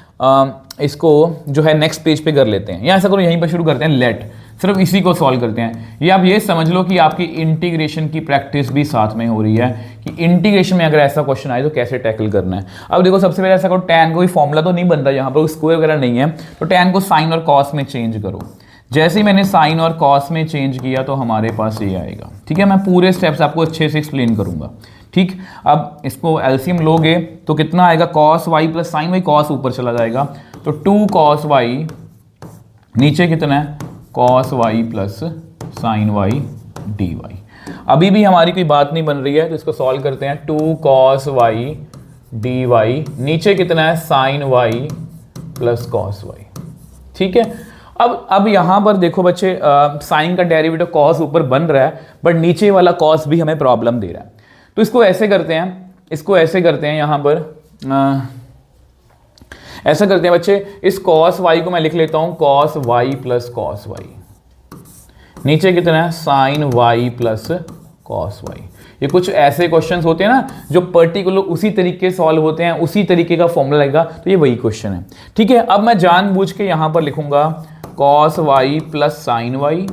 A: इसको जो है नेक्स्ट पेज पे कर लेते हैं, या ऐसा करो यहीं पर शुरू करते हैं, लेट सिर्फ इसी को सॉल्व करते हैं। ये आप ये समझ लो कि आपकी इंटीग्रेशन की प्रैक्टिस भी साथ में हो रही है कि इंटीग्रेशन में अगर ऐसा क्वेश्चन आए तो कैसे टैकल करना है। अब देखो सबसे पहले ऐसा करो, टैन कोई फॉर्मूला तो नहीं बनता यहाँ पर, स्क्वायर वगैरह नहीं है, तो टैन को साइन और कॉस में चेंज करो। जैसे ही मैंने साइन और कॉस में चेंज किया तो हमारे पास ये आएगा। ठीक है, मैं पूरे स्टेप्स आपको अच्छे से एक्सप्लेन करूंगा। ठीक, अब इसको एलसीएम लोगे तो कितना आएगा, cos y plus sine y, cos ऊपर चला जाएगा तो 2 cos वाई, नीचे कितना है cos y plus sine y d y. अभी भी हमारी कोई बात नहीं बन रही है तो इसको सॉल्व करते हैं। 2 cos वाई डी वाई, नीचे कितना है sine y plus cos y. ठीक है, अब यहां पर देखो बच्चे, साइन का डेरिवेटिव cos ऊपर बन रहा है बट नीचे वाला cos भी हमें प्रॉब्लम दे रहा है। तो इसको ऐसे करते हैं, यहां पर ऐसा करते हैं बच्चे, इस cos y को मैं लिख लेता हूं cos y plus cos y, नीचे कितना है sin y plus cos y। ये कुछ ऐसे क्वेश्चंस होते हैं ना जो पर्टिकुलर उसी तरीके सॉल्व होते हैं, उसी तरीके का फॉर्मूला लगेगा, तो ये वही क्वेश्चन है। ठीक है, अब मैं जानबूझ के यहां पर लिखूंगा cos y plus sin y,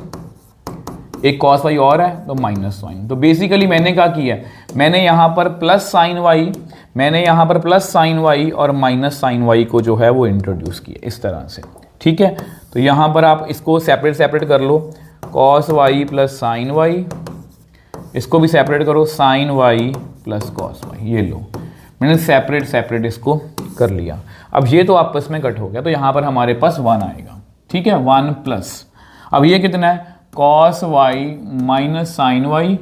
A: एक cos y और है तो माइनस साइन। तो बेसिकली मैंने क्या किया, मैंने यहाँ पर प्लस साइन y और माइनस साइन y को जो है वो इंट्रोड्यूस किया इस तरह से। ठीक है, तो यहाँ पर आप इसको सेपरेट कर लो, cos y plus sine y, इसको भी सेपरेट करो, sine y plus cos y, ये लो, मैंने सेपरेट इसको कर लिया। अब ये तो आपस में कट हो गया, तो यहाँ पर हमारे पास 1 आएगा। ठीक है, 1 प्लस, अब ये कितना है cos y minus sine y,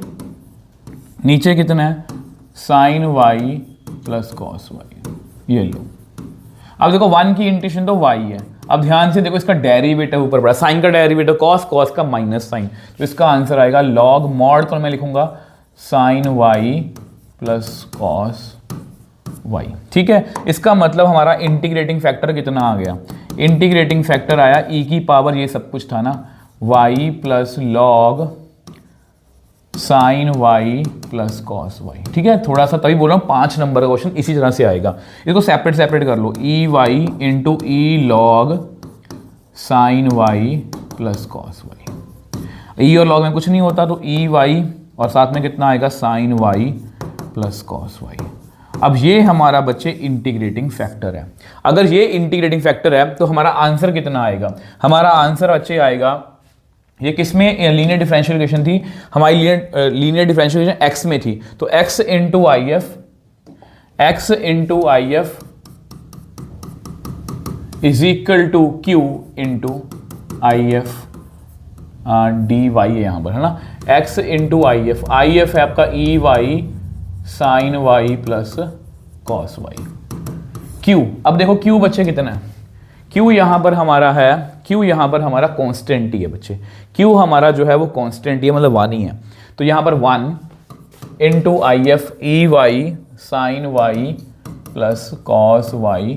A: नीचे कितना है sine y plus cos y, ये लो। अब देखो 1 की इंटीग्रेशन तो y है, अब ध्यान से देखो इसका डेरिवेटिव ऊपर पड़ा, साइन का डेरिवेटिव cos का माइनस साइन, तो इसका आंसर आएगा log मॉड, तो मैं लिखूंगा sine y plus cos y। ठीक है, इसका मतलब हमारा इंटीग्रेटिंग फैक्टर कितना आ गया, इंटीग्रेटिंग फैक्टर आया e की पावर, ये सब कुछ था ना, y plus log sine y plus cos y। ठीक है, थोड़ा सा तभी बोल रहा हूँ 5 नंबर का क्वेश्चन इसी तरह से आएगा। इसको सेपरेट कर लो, e y into e log sine y plus cos y। E और लॉग में कुछ नहीं होता तो ई वाई और साथ में कितना आएगा sine y plus cos y। अब ये हमारा बच्चे इंटीग्रेटिंग फैक्टर है। अगर ये इंटीग्रेटिंग फैक्टर है तो हमारा आंसर कितना आएगा, हमारा आंसर बच्चे आएगा, ये किसमें लीनियर डिफरेंशियल इक्वेशन थी, हमारी लीनियर डिफरेंशियल इक्वेशन x में थी, तो x into I F is equal to q into I F d y है यहाँ पर, है ना, x इंटू आई एफ है आपका e y sine y plus cos y। q, अब देखो q बच्चे कितना है, q यहाँ पर हमारा है, q यहाँ पर हमारा कांस्टेंट ही है बच्चे, q हमारा जो है वो कांस्टेंट ही है, मतलब 1 ही है, तो यहाँ पर 1 into I F e y sine y plus cos y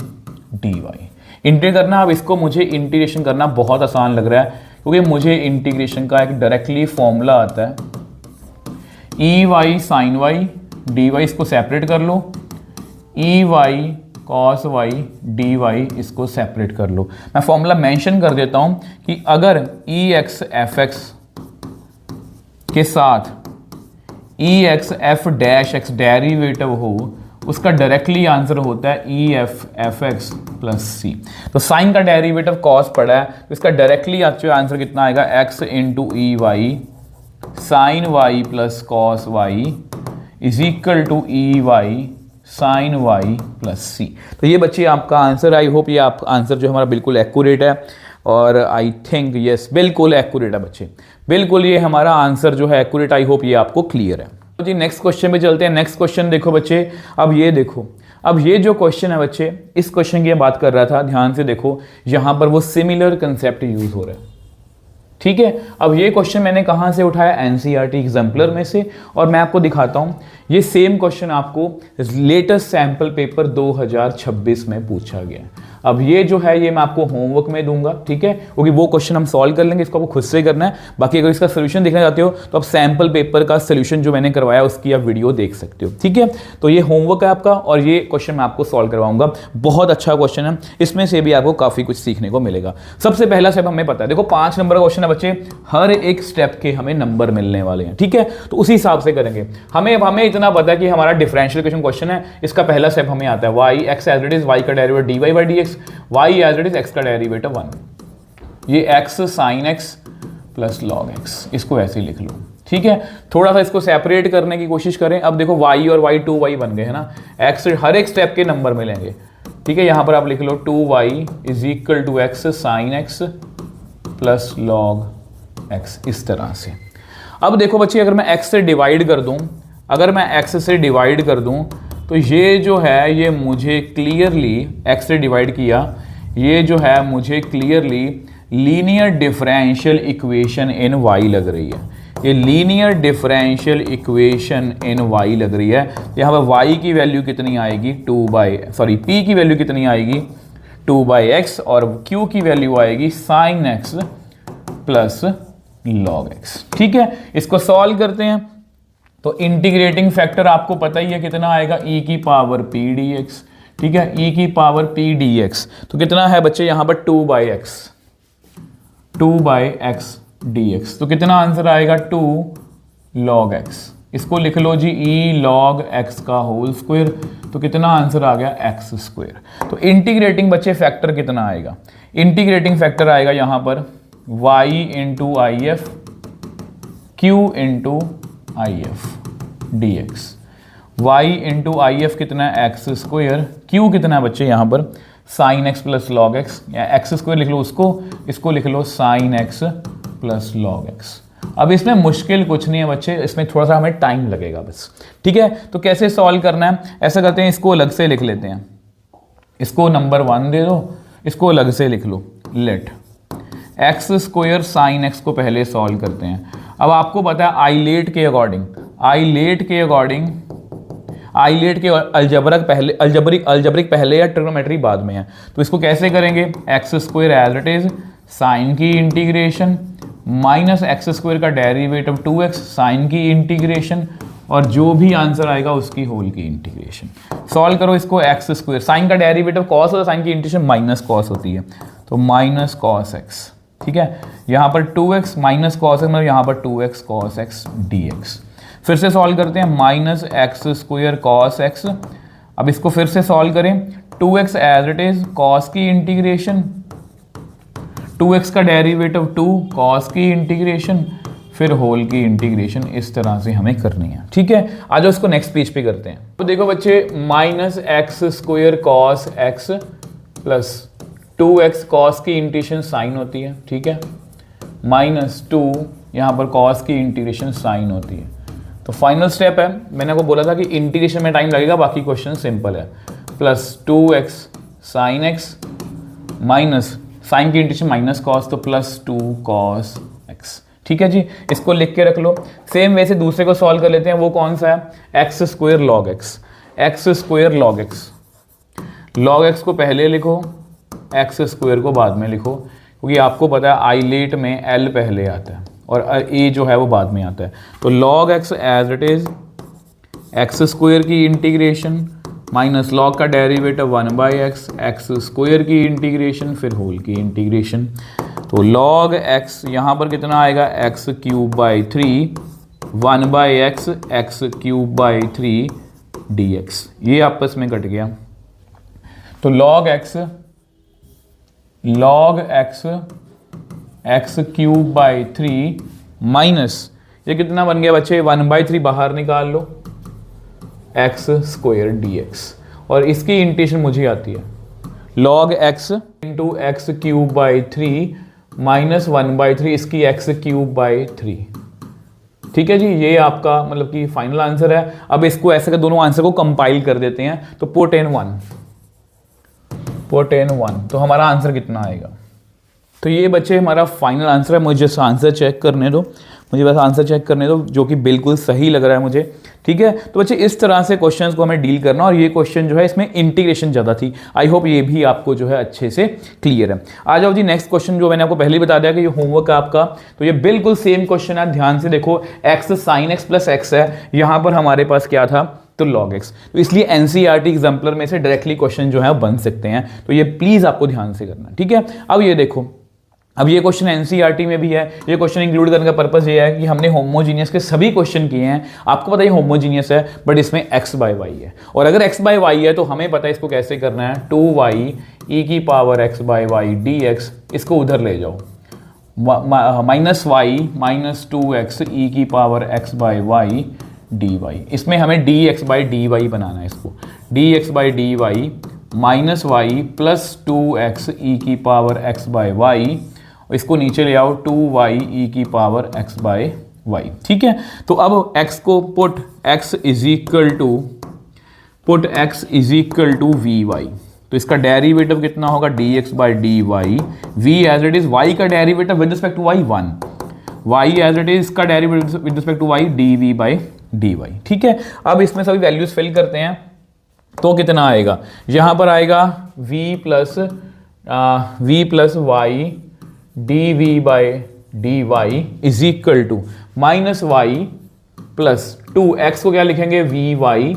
A: d y. Integrate करना, अब इसको मुझे इंटीग्रेशन करना बहुत आसान लग रहा है क्योंकि मुझे इंटीग्रेशन का एक डायरेक्टली फॉर्मूला आता है, e y sine y d y, इसको सेपरेट कर लो, e y cos y d y, इसको सेपरेट कर लो। मैं फॉर्मूला मेंशन कर देता हूं कि अगर ई एक्स एफ एक्स के साथ e x f dash x derivative हो, उसका डायरेक्टली आंसर होता है e f x plus c. तो साइन का डेरिवेटिव कॉस पड़ा है तो इसका डायरेक्टली आंसर कितना आएगा, x into e y sine y plus cos y is equal to e y sine y plus c. तो ये बच्चे आपका आंसर, आई होप ये आप आंसर जो हमारा बिल्कुल एक्यूरेट है, और आई थिंक यस बिल्कुल एक्यूरेट है बच्चे, बिल्कुल ये हमारा आंसर जो है एक्यूरेट, आई होप ये आपको क्लियर है। तो जी नेक्स्ट क्वेश्चन पे चलते हैं। नेक्स्ट क्वेश्चन देखो बच्चे, अब ये देखो, अब ये जो क्वेश्चन है बच्चे, इस क्वेश्चन की बात कर रहा था, ध्यान से देखो यहाँ पर वो सिमिलर कंसेप्ट यूज हो रहा है। ठीक है, अब ये क्वेश्चन मैंने कहाँ से उठाया, एनसीईआरटी एग्जाम्पलर में से, और मैं आपको दिखाता हूँ ये सेम क्वेश्चन आपको लेटेस्ट सैंपल पेपर 2026 में पूछा गया है। अब ये जो है ये मैं आपको होमवर्क में दूंगा, ठीक है, क्योंकि वो क्वेश्चन हम सॉल्व कर लेंगे, इसको आपको खुद से करना है। बाकी अगर इसका सोल्यूशन देखना चाहते हो तो आप सैम्पल पेपर का सोल्यूशन जो मैंने करवाया उसकी आप वीडियो देख सकते हो, ठीक है। तो ये होमवर्क है आपका और ये क्वेश्चन मैं आपको सॉल्व करवाऊंगा। बहुत अच्छा क्वेश्चन है, इसमें से भी आपको काफी कुछ सीखने को मिलेगा। सबसे पहला स्टेप हमें पता है, देखो 5 नंबर का क्वेश्चन है बच्चे, हर एक स्टेप के हमें नंबर मिलने वाले हैं, ठीक है। तो उसी हिसाब से करेंगे। हमें इतना पता है कि हमारा डिफरेंशियल इक्वेशन क्वेश्चन है, इसका पहला स्टेप हमें आता है y x as it is y का derivative dy by dx, y as it is x का डेरिवेटिव 1, ये x sin x plus log x, इसको ऐसे ही लिख लो, ठीक है। थोड़ा सा इसको सेपरेट करने की कोशिश करें। अब देखो y और y 2y बन गए है ना, x हर एक स्टेप के नंबर मिलेंगे, ठीक है। यहां पर आप लिख लो 2y is equal to x sin x plus log x, इस तरह से। अब देखो बच्चे, अगर मैं x से डिवाइड कर दूं, अगर मैं x से डिवाइड कर दूं तो ये जो है ये मुझे क्लियरली x से डिवाइड किया, ये जो है मुझे clearly linear differential equation in y लग रही है। ये linear differential equation in y लग रही है। यहाँ पर y की वैल्यू कितनी आएगी p की वैल्यू कितनी आएगी 2/x और q की वैल्यू आएगी sin x plus log x, ठीक है। इसको सॉल्व करते हैं तो इंटीग्रेटिंग फैक्टर आपको पता ही है कितना आएगा, e की पावर p dx, ठीक है, e की पावर p dx। तो कितना है बच्चे यहाँ पर 2/x dx, तो कितना आंसर आएगा 2 log x। इसको लिख लो जी e log x का होल स्क्वायर, तो कितना आंसर आ गया x स्क्वायर। तो इंटीग्रेटिंग बच्चे फैक्टर कितना आएगा, इंटीग्रेटिंग फैक्टर आएगा यहाँ पर y into I F q into I F d x, y into I F कितना है एक्स स्क्वायर, q कितना है बच्चे यहाँ पर sine x plus log x, या एक्स स्क्वायर लिख लो उसको, इसको लिख लो sine x plus log x. अब इसमें मुश्किल कुछ नहीं है बच्चे, इसमें थोड़ा सा हमें टाइम लगेगा बस, ठीक है। तो कैसे सॉल्व करना है, ऐसा करते हैं, इसको अलग से लिख लेते हैं, इसको नंबर 1 दे दो, इसको अलग से लिख लो, let x square sine x को पहले सॉल्व करते हैं। अब आपको पता है आइलेट के अकॉर्डिंग अल्जेब्रिक पहले या ट्रिग्नोमेट्री बाद में है, तो इसको कैसे करेंगे, x square as it is sine की इंटीग्रेशन माइनस एक्स स्क्वायर का डेरिवेटिव 2x साइन की इंटीग्रेशन और जो भी आंसर आएगा उसकी होल की इंटीग्रेशन। सॉल्व करो इसको, एक्स स्क्वायर साइन का डेरिवेटिव कॉस होता है, साइन की इंटीग्रेशन माइनस कॉस होती है, तो माइनस कॉस एक्स, ठीक है। यहाँ पर 2x माइनस कॉस एक्स मतलब यहाँ पर 2x कॉस एक्स dx। फिर से सॉल्व करते हैं, minus x square cos x. अब इसको फिर से सॉल्व करें, 2x as it is cos की इंटीग्रेशन, 2x का डेरिवेटिव 2 कॉस की इंटीग्रेशन, फिर होल की इंटीग्रेशन, इस तरह से हमें करनी है, ठीक है। आ जाओ इसको नेक्स्ट पेज पे करते हैं। तो देखो बच्चे, minus x square cos x plus 2x cos की इंटीग्रेशन साइन होती है, ठीक है, माइनस 2 यहाँ पर कॉस की इंटीग्रेशन साइन होती है। तो फाइनल स्टेप है, मैंने आपको बोला था कि इंटीग्रेशन में टाइम लगेगा, बाकी क्वेश्चन सिंपल है, plus 2x sine x minus sine की इंटीग्रेशन माइनस कॉस, तो प्लस 2 कॉस एक्स, ठीक है जी। इसको लिख के रख लो। सेम वैसे दूसरे को सॉल्व कर लेते हैं, वो कौन सा है, x square log x, x square log x, log x को पहले लिखो, एक्स स्क्वायर को बाद में लिखो, क्योंकि आपको पता है आइलेट में एल पहले आता है और ए जो है वो बाद में आता है। तो log x as it is x square की इंटीग्रेशन माइनस लॉग का डेरिवेटिव 1/x, एक्स स्क्वायर की इंटीग्रेशन, फिर होल की इंटीग्रेशन। तो लॉग एक्स यहाँ पर कितना आएगा, x cube by 3 1/x x cube by 3 dx, ये आपस में कट गया। तो log x x cube by 3 minus ये कितना बन गया बच्चे, 1/3 बाहर निकाल लो, एक्स स्क्वायर dx, और इसकी इंटीग्रेशन मुझे आती है log x into x cube by 3 minus 1/3 इसकी एक्स क्यूब बाई 3, ठीक है जी। ये आपका मतलब कि फाइनल आंसर है। अब इसको ऐसे कर दोनों आंसर को कंपाइल कर देते हैं, तो पुट इन 1, तो हमारा आंसर कितना आएगा। तो ये बच्चे हमारा फाइनल आंसर है, मुझे जस्ट आंसर चेक करने दो। मुझे बस आंसर चेक करने दो, जो कि बिल्कुल सही लग रहा है मुझे। ठीक है, तो बच्चे इस तरह से क्वेश्चंस को हमें डील करना, और ये क्वेश्चन जो है इसमें इंटीग्रेशन ज़्यादा थी। आई होप ये भी आपको जो है अच्छे से क्लियर है। आ जाओ जी नेक्स्ट क्वेश्चन, जो मैंने आपको पहले ही बता दिया कि ये होमवर्क है आपका, तो ये बिल्कुल सेम क्वेश्चन है। ध्यान से देखो, x sin x plus x है, यहाँ पर हमारे पास क्या था, तो log x। तो इसलिए एनसीईआरटी एग्जाम्पलर में से डायरेक्टली क्वेश्चन जो है बन सकते हैं, तो ये प्लीज आपको ध्यान से करना। ठीक है, अब ये देखो, अब ये क्वेश्चन एनसीईआरटी में भी है। ये क्वेश्चन इंक्लूड करने का पर्पस ये है कि हमने होमोजीनियस के सभी क्वेश्चन किए हैं। आपको पता है होमोजीनियस है, बट इसमें x बाय वाई है, और अगर x बाय वाई है तो हमें पता है इसको कैसे करना है, 2y e की power x by y dx, इसको उधर ले जाओ, minus y minus 2x e की power x by y dy। इसमें हमें dx बाई dy बनाना है, इसको dx by dy minus y plus 2x e की पावर x बाय वाई, इसको नीचे ले आओ 2y e की पावर x बाय वाई। ठीक है, तो अब x को put x is equal to v y, तो इसका डेरिवेटिव कितना होगा, dx by d y, v as it is y का derivative with respect to y 1, y as it is इसका derivative with respect to y dv by dy। ठीक है, अब इसमें सभी वैल्यूज फिल करते हैं, तो कितना आएगा, यहां पर आएगा v plus y d v by d y is equal to minus y plus 2x को क्या लिखेंगे, वी वाई,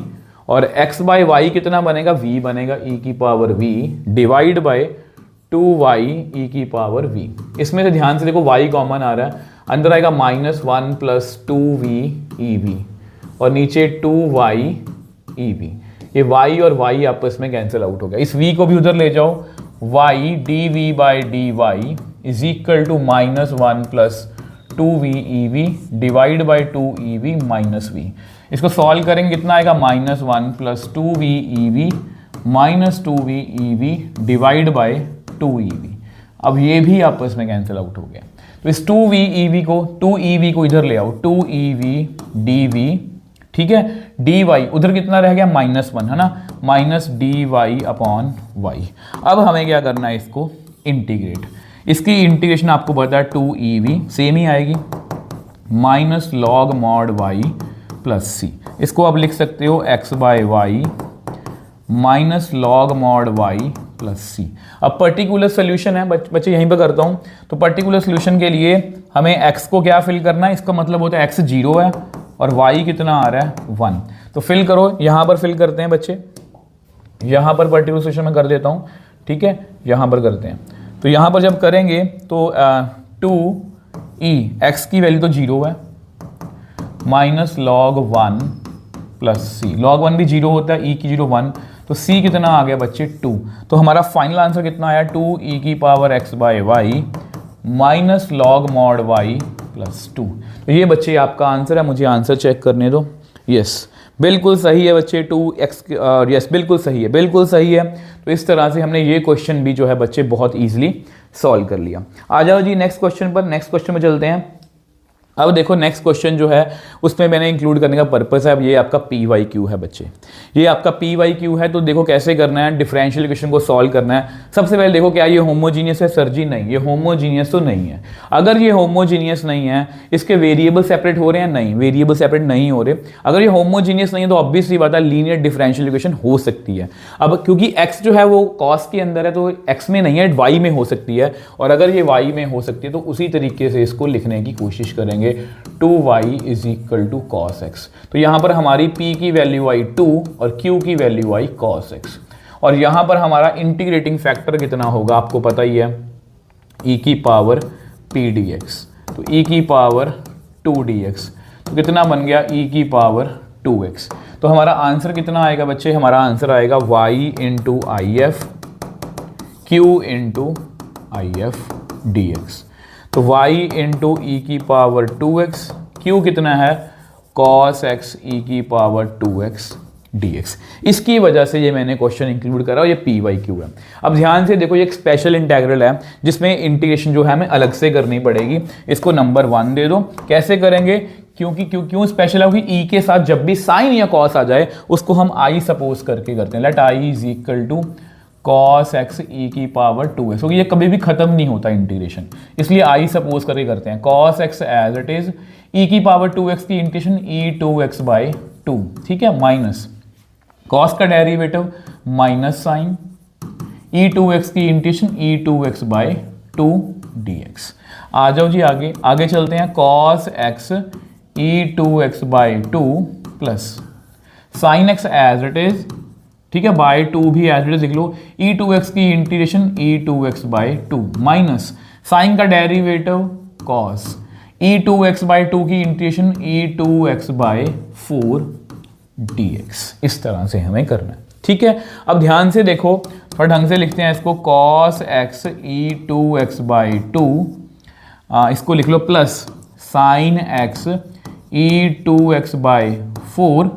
A: और x बाई वाई कितना बनेगा, v बनेगा e की power v divide by 2y e की पावर v। इसमें से ध्यान से देखो y कॉमन आ रहा है, अंदर आएगा minus 1 plus 2v e we, और नीचे 2y ई वी। ये y और y आपस में कैंसिल आउट हो गया, इस v को भी उधर ले जाओ, y d v by d y is equal to minus 1 plus 2v e v divide by 2ev minus v। इसको सॉल्व करेंगे, कितना आएगा, minus 1 plus 2v e v minus 2v e v divide by 2ev। अब ये भी आपस में कैंसिल आउट हो गया, तो इस 2v को इधर ले आओ, 2ev dv। ठीक है, dy उधर कितना रह गया, माइनस 1 है ना, माइनस dy अपॉन वाई। अब हमें क्या करना है, इसको इंटीग्रेट, इसकी इंटीग्रेशन आपको पता है 2ev सेम ही आएगी, minus log mod y plus c. इसको आप लिख सकते हो x by y minus log mod y plus c. अब पर्टिकुलर सोल्यूशन है बच्चे, यहीं पर करता हूं, तो पर्टिकुलर सोल्यूशन के लिए हमें x को क्या फिल करना है, इसका मतलब होता है x 0 है और y कितना आ रहा है 1, तो फिल करो, यहां पर फिल करते हैं बच्चे, यहां पर पर्टिकुलर सोल्यूशन में कर देता हूं। ठीक है, यहां पर करते हैं, तो यहां पर जब करेंगे तो 2e x की वैल्यू तो 0 है, माइनस लॉग 1 प्लस सी, लॉग 1 भी 0 होता है, e की 0 1, तो c कितना आ गया बच्चे 2। तो हमारा फाइनल आंसर कितना आया, 2e की power x by y minus log mod y plus 2। तो ये बच्चे आपका आंसर है, मुझे आंसर चेक करने दो। यस बिल्कुल सही है बच्चे, 2x, यस बिल्कुल सही है, बिल्कुल सही है। तो इस तरह से हमने ये क्वेश्चन भी जो है बच्चे बहुत ईजिली सॉल्व कर लिया। आ जाओ जी नेक्स्ट क्वेश्चन पर, नेक्स्ट क्वेश्चन में चलते हैं। अब देखो नेक्स्ट क्वेश्चन जो है उसमें मैंने इंक्लूड करने का पर्पस है, अब ये आपका PYQ है बच्चे, ये आपका PYQ है। तो देखो कैसे करना है, डिफरेंशियल इक्वेशन को सॉल्व करना है। सबसे पहले देखो क्या ये होमोजीनियस है, सर जी नहीं, ये होमोजीनियस तो नहीं है। अगर ये होमोजीनियस नहीं है, इसके वेरिएबल सेपरेट हो रहे हैं, नहीं वेरिएबल सेपरेट नहीं हो रहे। अगर ये होमोजीनियस नहीं है तो ऑब्वियसली बात है लीनियर डिफरेंशियल इक्वेशन हो सकती है। अब क्योंकि x जो है वो cos के अंदर है, तो x में नहीं है, y में हो सकती है, और अगर ये y में हो सकती है तो उसी तरीके से इसको लिखने की कोशिश करेंगे, 2y is equal to cos x. तो यहां पर हमारी p की वैल्यू आई 2 और q की वैल्यू आई कॉस एक्स, और यहां पर हमारा इंटीग्रेटिंग फैक्टर कितना होगा आपको पता ही है, e की पावर p dx, तो e की पावर 2 dx, तो कितना बन गया e की पावर 2x। तो हमारा आंसर कितना आएगा बच्चे, हमारा आंसर आएगा y into I F q into I F dx। तो y इंटू ई की पावर 2x, q कितना है cos x e की पावर 2x dx। इसकी वजह से ये मैंने क्वेश्चन इंक्लूड करा और ये PYQ है। अब ध्यान से देखो, ये एक स्पेशल इंटीग्रल है जिसमें इंटीग्रेशन जो है हमें अलग से करनी पड़ेगी। इसको नंबर 1 दे दो। कैसे करेंगे, क्योंकि क्यों स्पेशल है, क्योंकि e के साथ जब भी साइन या कॉस आ जाए उसको हम i सपोज करके करते हैं। Let i is equal to cos x e की पावर 2x, क्योंकि ये कभी भी खत्म नहीं होता इंटीग्रेशन, इसलिए i सपोज करके करते हैं। cos x as it is e की पावर 2x की इंटीग्रेशन e2x/2, ठीक है, माइनस कॉस का डेरिवेटिव माइनस साइन e2x की इंटीग्रेशन e2x/2 dx। आ जाओ जी आगे, आगे चलते हैं। cos x e2x/2 plus sine x as it is, ठीक है, बाय 2 भी एज इट इज लिख लो, e2x की इंटीग्रेशन e2x/2 माइनस साइन का डेरिवेटिव cos e2x/2 की इंटीग्रेशन e2x/4 dx। इस तरह से हमें करना है, ठीक है। अब ध्यान से देखो, थोड़ा ढंग से लिखते हैं इसको, cos x e2x/2, इसको लिख लो प्लस साइन x e2x/4,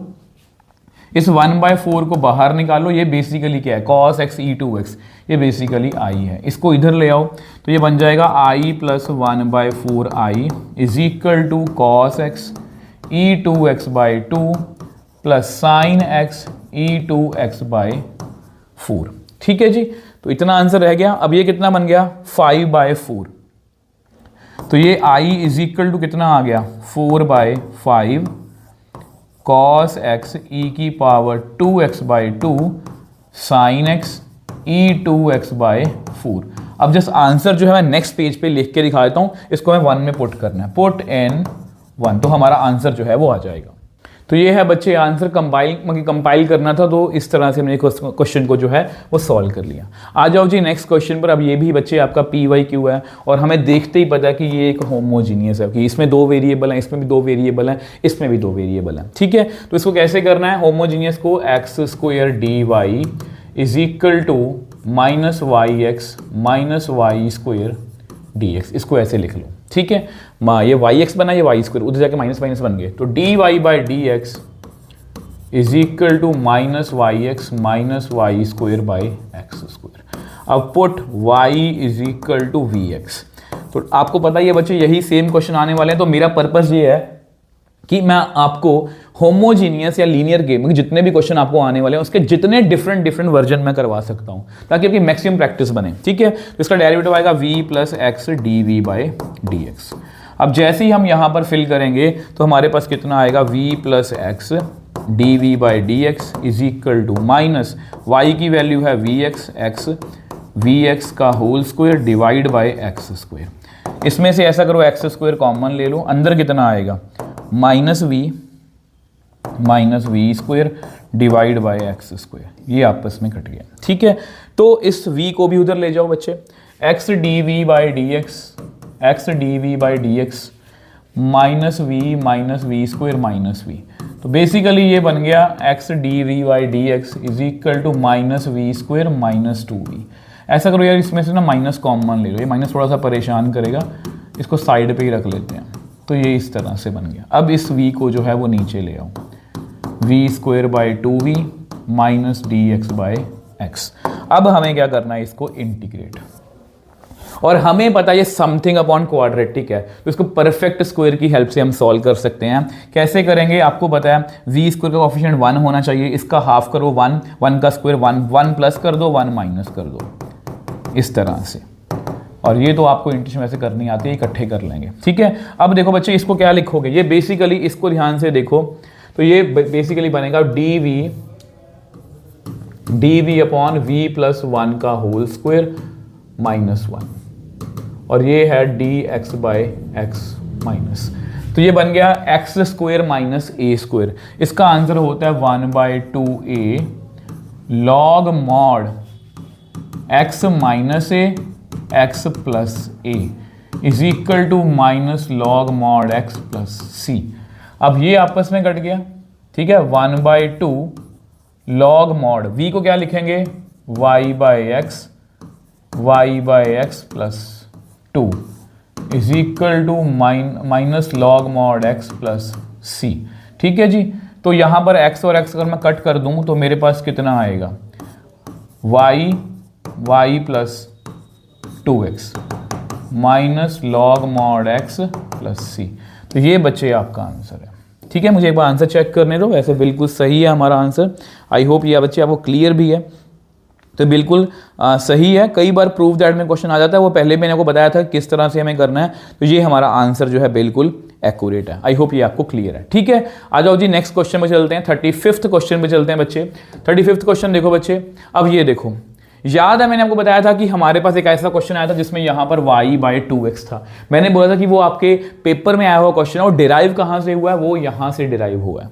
A: इस 1/4 को बाहर निकालो, ये बेसिकली क्या है, cos x e2x, ये बेसिकली i है, इसको इधर ले आओ तो ये बन जाएगा i plus 1/4i is equal to cos x e2x/2 plus sine x e2x/4, ठीक है जी। तो इतना आंसर रह गया। अब ये कितना बन गया, 5/4, तो ये i इज इक्वल टू कितना आ गया, 4/5 cos x e की power 2x/2 sine x e2x/4। अब जस्ट आंसर जो है मैं नेक्स्ट पेज पे लिख के दिखा देता हूं, इसको मैं 1 में पुट करना है, पुट इन 1, तो हमारा आंसर जो है वो आ जाएगा। तो ये है बच्चे आंसर, कंपाइल करना था, तो इस तरह से मैंने क्वेश्चन को जो है वो सॉल्व कर लिया। आ जाओ जी नेक्स्ट क्वेश्चन पर। अब ये भी बच्चे आपका PYQ है और हमें देखते ही पता है कि ये एक होमोजीनियस है, कि इसमें 2 वेरिएबल हैं, इसमें भी 2 वेरिएबल हैं, इसमें भी 2 वेरिएबल हैं, ठीक है। तो इसको कैसे करना है, होमोजीनियस को x² dy is equal to -yx -y² dx, इसको ऐसे लिख लो, ठीक है। ये yx बना, ये y², उधर जाके माइनस माइनस बन गए, तो dy/dx is equal to -yx -y²/x²। अब put y is equal to vx। तो आपको पता ही है बच्चे, यही सेम क्वेश्चन आने वाले हैं, तो मेरा पर्पस ये है कि मैं आपको होमोजीनियस या लीनियर गेम जितने भी क्वेश्चन आपको आने वाले हैं उसके जितने डिफरेंट वर्जन में करवा सकता हूं, ताकि आपकी मैक्सिमम प्रैक्टिस बने, ठीक है। तो इसका डेरिवेटिव आएगा v प्लस एक्स dv/dx। अब जैसे ही हम यहां पर फिल करेंगे तो हमारे पास कितना आएगा, v plus x dv/dx is equal to minus y की वैल्यू है vx का whole square divide by x²। इसमें से ऐसा करो, x² कॉमन ले लो, अंदर कितना आएगा, -v डिवाइड बाय x², ये आपस में कट गया, ठीक है। तो इस v को भी उधर ले जाओ बच्चे, x dv/dx -v तो बेसिकली ये बन गया x dv/dx is equal to -v² -2v। ऐसा करो यार, इसमें से ना माइनस कॉमन ले लो, ये माइनस थोड़ा सा परेशान करेगा, इसको साइड पे ही रख लेते हैं। तो ये इस तरह से बन गया। अब इस v को जो है वो नीचे ले आओ, v²/2v -dx/x। अब हमें क्या करना है, इसको इंटीग्रेट, और हमें पता है ये समथिंग अपॉन क्वाड्रेटिक है, तो इसको परफेक्ट स्क्वायर की हेल्प से हम सॉल्व कर सकते हैं। कैसे करेंगे, आपको पता है v² का कोएफिशिएंट 1 होना चाहिए, इसका हाफ करो 1 का स्क्वायर 1 प्लस कर दो 1 माइनस कर दो, इस तरह से। और ये तो आपको इंटीग्रेशन वैसे करनी आती है, इकट्ठे कर लेंगे, ठीक है। अब देखो बच्चे, इसको क्या लिखोगे, ये बेसिकली इसको ध्यान से देखो, तो ये बेसिकली बनेगा dv अपॉन v प्लस 1 का होल स्क्वायर -1, और ये है dx/x माइनस, तो ये बन गया x² माइनस a²। इसका आंसर होता है 1/2a log mod x minus a x plus a is equal to minus log mod x plus c। अब ये आपस में कट गया, ठीक है, 1/2 log mod v को क्या लिखेंगे, y/x plus 2 is equal to minus log mod x plus c, ठीक है जी। तो यहां पर x और x अगर मैं कट कर दूं तो मेरे पास कितना आएगा, y plus 2x minus log mod x plus c। तो ये बच्चे आपका आंसर है, ठीक है। मुझे एक बार आंसर चेक करने दो, वैसे बिल्कुल सही है हमारा आंसर। आई होप ये बच्चे आपको क्लियर भी है। तो बिल्कुल सही है। कई बार प्रूफ दैट में क्वेश्चन आ जाता है, वो पहले मैंने आपको बताया था किस तरह से हमें करना है। तो ये हमारा आंसर जो है बिल्कुल एक्यूरेट है। आई होप ये आपको क्लियर है। ठीक है, आ जाओ जी नेक्स्ट क्वेश्चन पे चलते हैं। 35th क्वेश्चन पे चलते हैं बच्चे। 35th क्वेश्चन देखो बच्चे, अब ये देखो, याद है मैंने आपको बताया था कि हमारे पास एक ऐसा क्वेश्चन आया था जिसमें यहाँ पर y/2x था। मैंने बोला था कि वो आपके पेपर में आया हुआ क्वेश्चन है और डिराइव कहाँ से हुआ है, वो यहाँ से डिराइव हुआ है।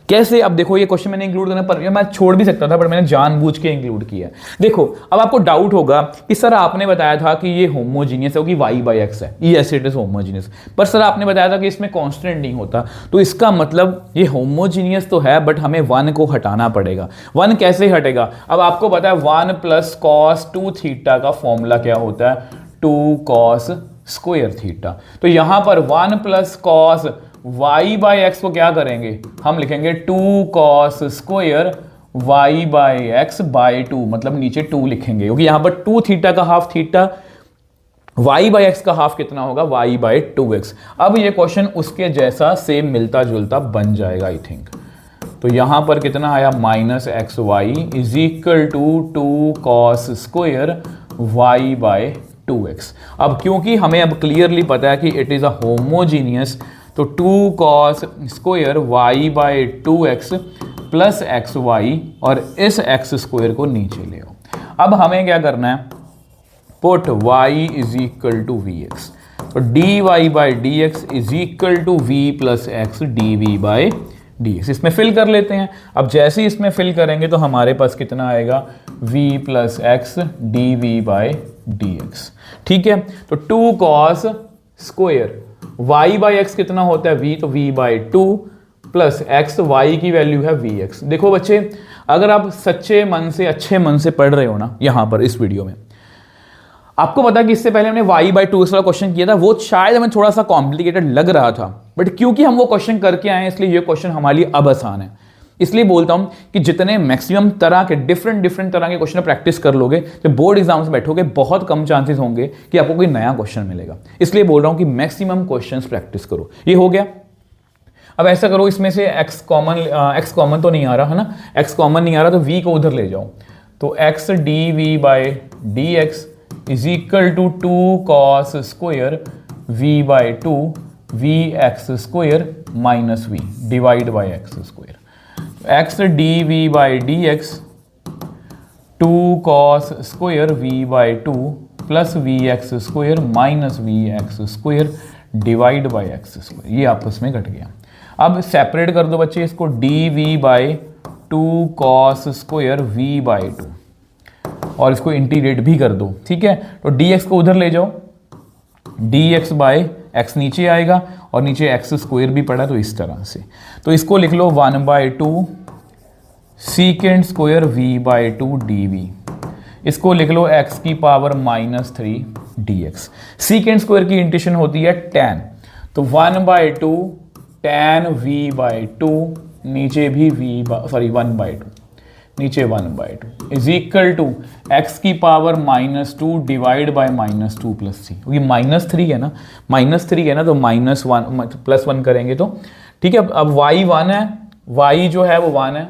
A: कैसे? अब देखो ये क्वेश्चन मैंने इंक्लूड करना पर मैं छोड़ भी सकता था, बट मैंने जानबूझ के इंक्लूड किया है। देखो अब आपको डाउट होगा कि सर आपने बताया था कि ये होमोजीनियस है, कि y/x है, यस इट इज होमोजीनियस, पर सर आपने बताया था कि इसमें कांस्टेंट नहीं होता। तो इसका मतलब ये होमोजीनियस तो है, बट हमें 1 को हटाना पड़ेगा। 1 कैसे हटेगा? अब आपको पता है 1 + cos 2 थीटा का फॉर्मूला क्या होता है, 2 cos स्क्वायर थीटा। तो यहां पर 1 + cos y/x को क्या करेंगे, हम लिखेंगे 2 cos स्क्वायर y/x/2, मतलब नीचे 2 लिखेंगे, क्योंकि यहां पर 2 थीटा का हाफ थीटा, y/x का हाफ कितना होगा, y/2x। अब ये क्वेश्चन उसके जैसा सेम मिलता जुलता बन जाएगा आई थिंक। तो यहां पर कितना आया, -xy = 2 cos स्क्वायर y/2x। अब क्योंकि हमें अब क्लियरली पता है कि इट इज अ होमोजीनियस, तो 2 cos स्क्वायर y/2x + xy, और इस x स्क्वायर को नीचे ले आओ। अब हमें क्या करना है, पुट y = vx, तो dy/dx = v + x dv/dx। इसमें फिल कर लेते हैं। अब जैसे ही इसमें फिल करेंगे तो हमारे पास कितना आएगा, v + x dv/dx। ठीक है, तो 2 cos स्क्वायर y/x कितना होता है, v, तो v/2 + x, y की वैल्यू है vx। देखो बच्चे, अगर आप सच्चे मन से अच्छे मन से पढ़ रहे हो ना, यहां पर इस वीडियो में आपको पता है कि इससे पहले हमने y/2x वाला क्वेश्चन किया था, वो शायद हमें थोड़ा सा कॉम्प्लिकेटेड लग रहा था, बट क्योंकि हम वो क्वेश्चन करके आए हैं इसलिए ये क्वेश्चन हमारे लिए अब आसान है। इसलिए बोलता हूं कि जितने मैक्सिमम तरह के डिफरेंट तरह के क्वेश्चन प्रैक्टिस कर लोगे, जब बोर्ड एग्जाम्स में बैठोगे, बहुत कम चांसेस होंगे कि आपको कोई नया क्वेश्चन मिलेगा। इसलिए बोल रहा हूं कि मैक्सिमम क्वेश्चंस प्रैक्टिस करो। ये हो गया। अब ऐसा करो, इसमें से x कॉमन तो नहीं आ रहा है ना, x कॉमन नहीं आ रहा, तो v को उधर ले जाओ। तो x dv/dx = 2 cos square v/2 vx² - v /x²। x dv/dx 2 cos square v/2 + vx² - vx² /x²। ये आपस में घट गया। अब सेपरेट कर दो बच्चे इसको, dv/2 cos स्क्वायर v/2, और इसको इंटीग्रेट भी कर दो। ठीक है, तो dx को उधर ले जाओ, dx/x नीचे आएगा, और नीचे x² भी पड़ा, तो इस तरह से। तो इसको लिख लो 1/2 secant स्क्वायर v/2 dv। इसको लिख लो x⁻³ dx। secant स्क्वायर की इंटीग्रेशन होती है tan, तो 1/2 tan v/2, नीचे भी 1/2, नीचे 1/2 = x⁻² डिवाइड बाय -2 + c, क्योंकि -3 है ना, तो -1 + 1 करेंगे तो ठीक है। अब y 1 है, y जो है वो 1 है,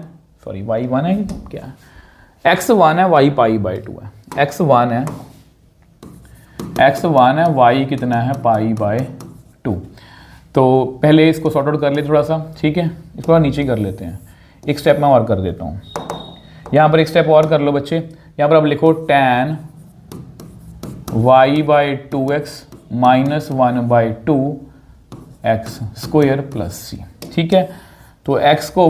A: सॉरी y 1 है क्या है, x 1 है, y π/2 है, x 1 है, y कितना है, π/2। तो पहले इसको सॉर्ट आउट कर ले थोड़ा सा। ठीक है, इसको थोड़ा नीचे कर लेते हैं, एक स्टेप मैं और कर देता हूँ। यहाँ पर एक स्टेप और कर लो बच्चे, यहाँ पर आप लिखो tan y/2x - 1/2 x² + c। ठीक है, तो x को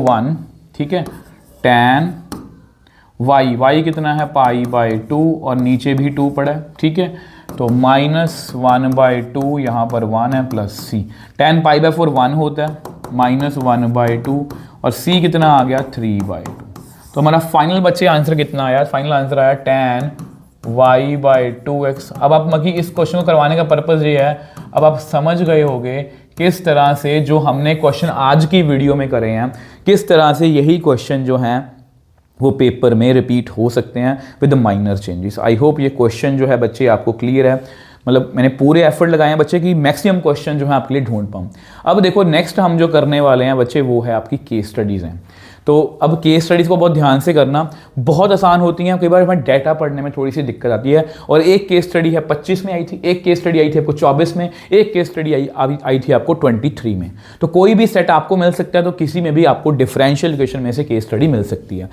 A: 1, ठीक है, tan y कितना है, π/2, और नीचे भी 2 पड़ा है। ठीक है, तो -1/2, यहाँ पर 1 है, + c। tan π/4 1 होता है, -1/2, और c कितना आ गया, 3/2। तो हमारा फाइनल बच्चे आंसर कितना आया, फाइनल आंसर आया tan y/2x। अब आप मकी इस क्वेश्चन को करवाने का पर्पज़ ये है, अब आप समझ गए होंगे किस तरह से जो हमने क्वेश्चन आज की वीडियो में करे हैं, किस तरह से यही क्वेश्चन जो हैं वो पेपर में रिपीट हो सकते हैं with minor changes. I hope ये क्वेश्चन जो है बच्चे आपको क्लियर है। मतलब मैंने पूरे एफर्ट लगाए हैं बच्चे कि मैक्सिमम क्वेश्चन जो है आपके लिए ढूंढ पाऊँ। अब देखो नेक्स्ट हम जो करने वाले हैं बच्चे, वो है आपकी केस स्टडीज़ हैं। तो अब केस स्टडीज़ को बहुत ध्यान से करना, बहुत आसान होती हैं, कई बार हमें डाटा पढ़ने में थोड़ी सी दिक्कत आती है। और एक केस स्टडी है 25 में आई थी, एक केस स्टडी आई थी आपको 24 में, एक केस स्टडी आई थी आपको 23 में। तो कोई भी सेट आपको मिल सकता है, तो किसी में भी आपको डिफरेंशियल इक्वेशन में से केस स्टडी मिल सकती है।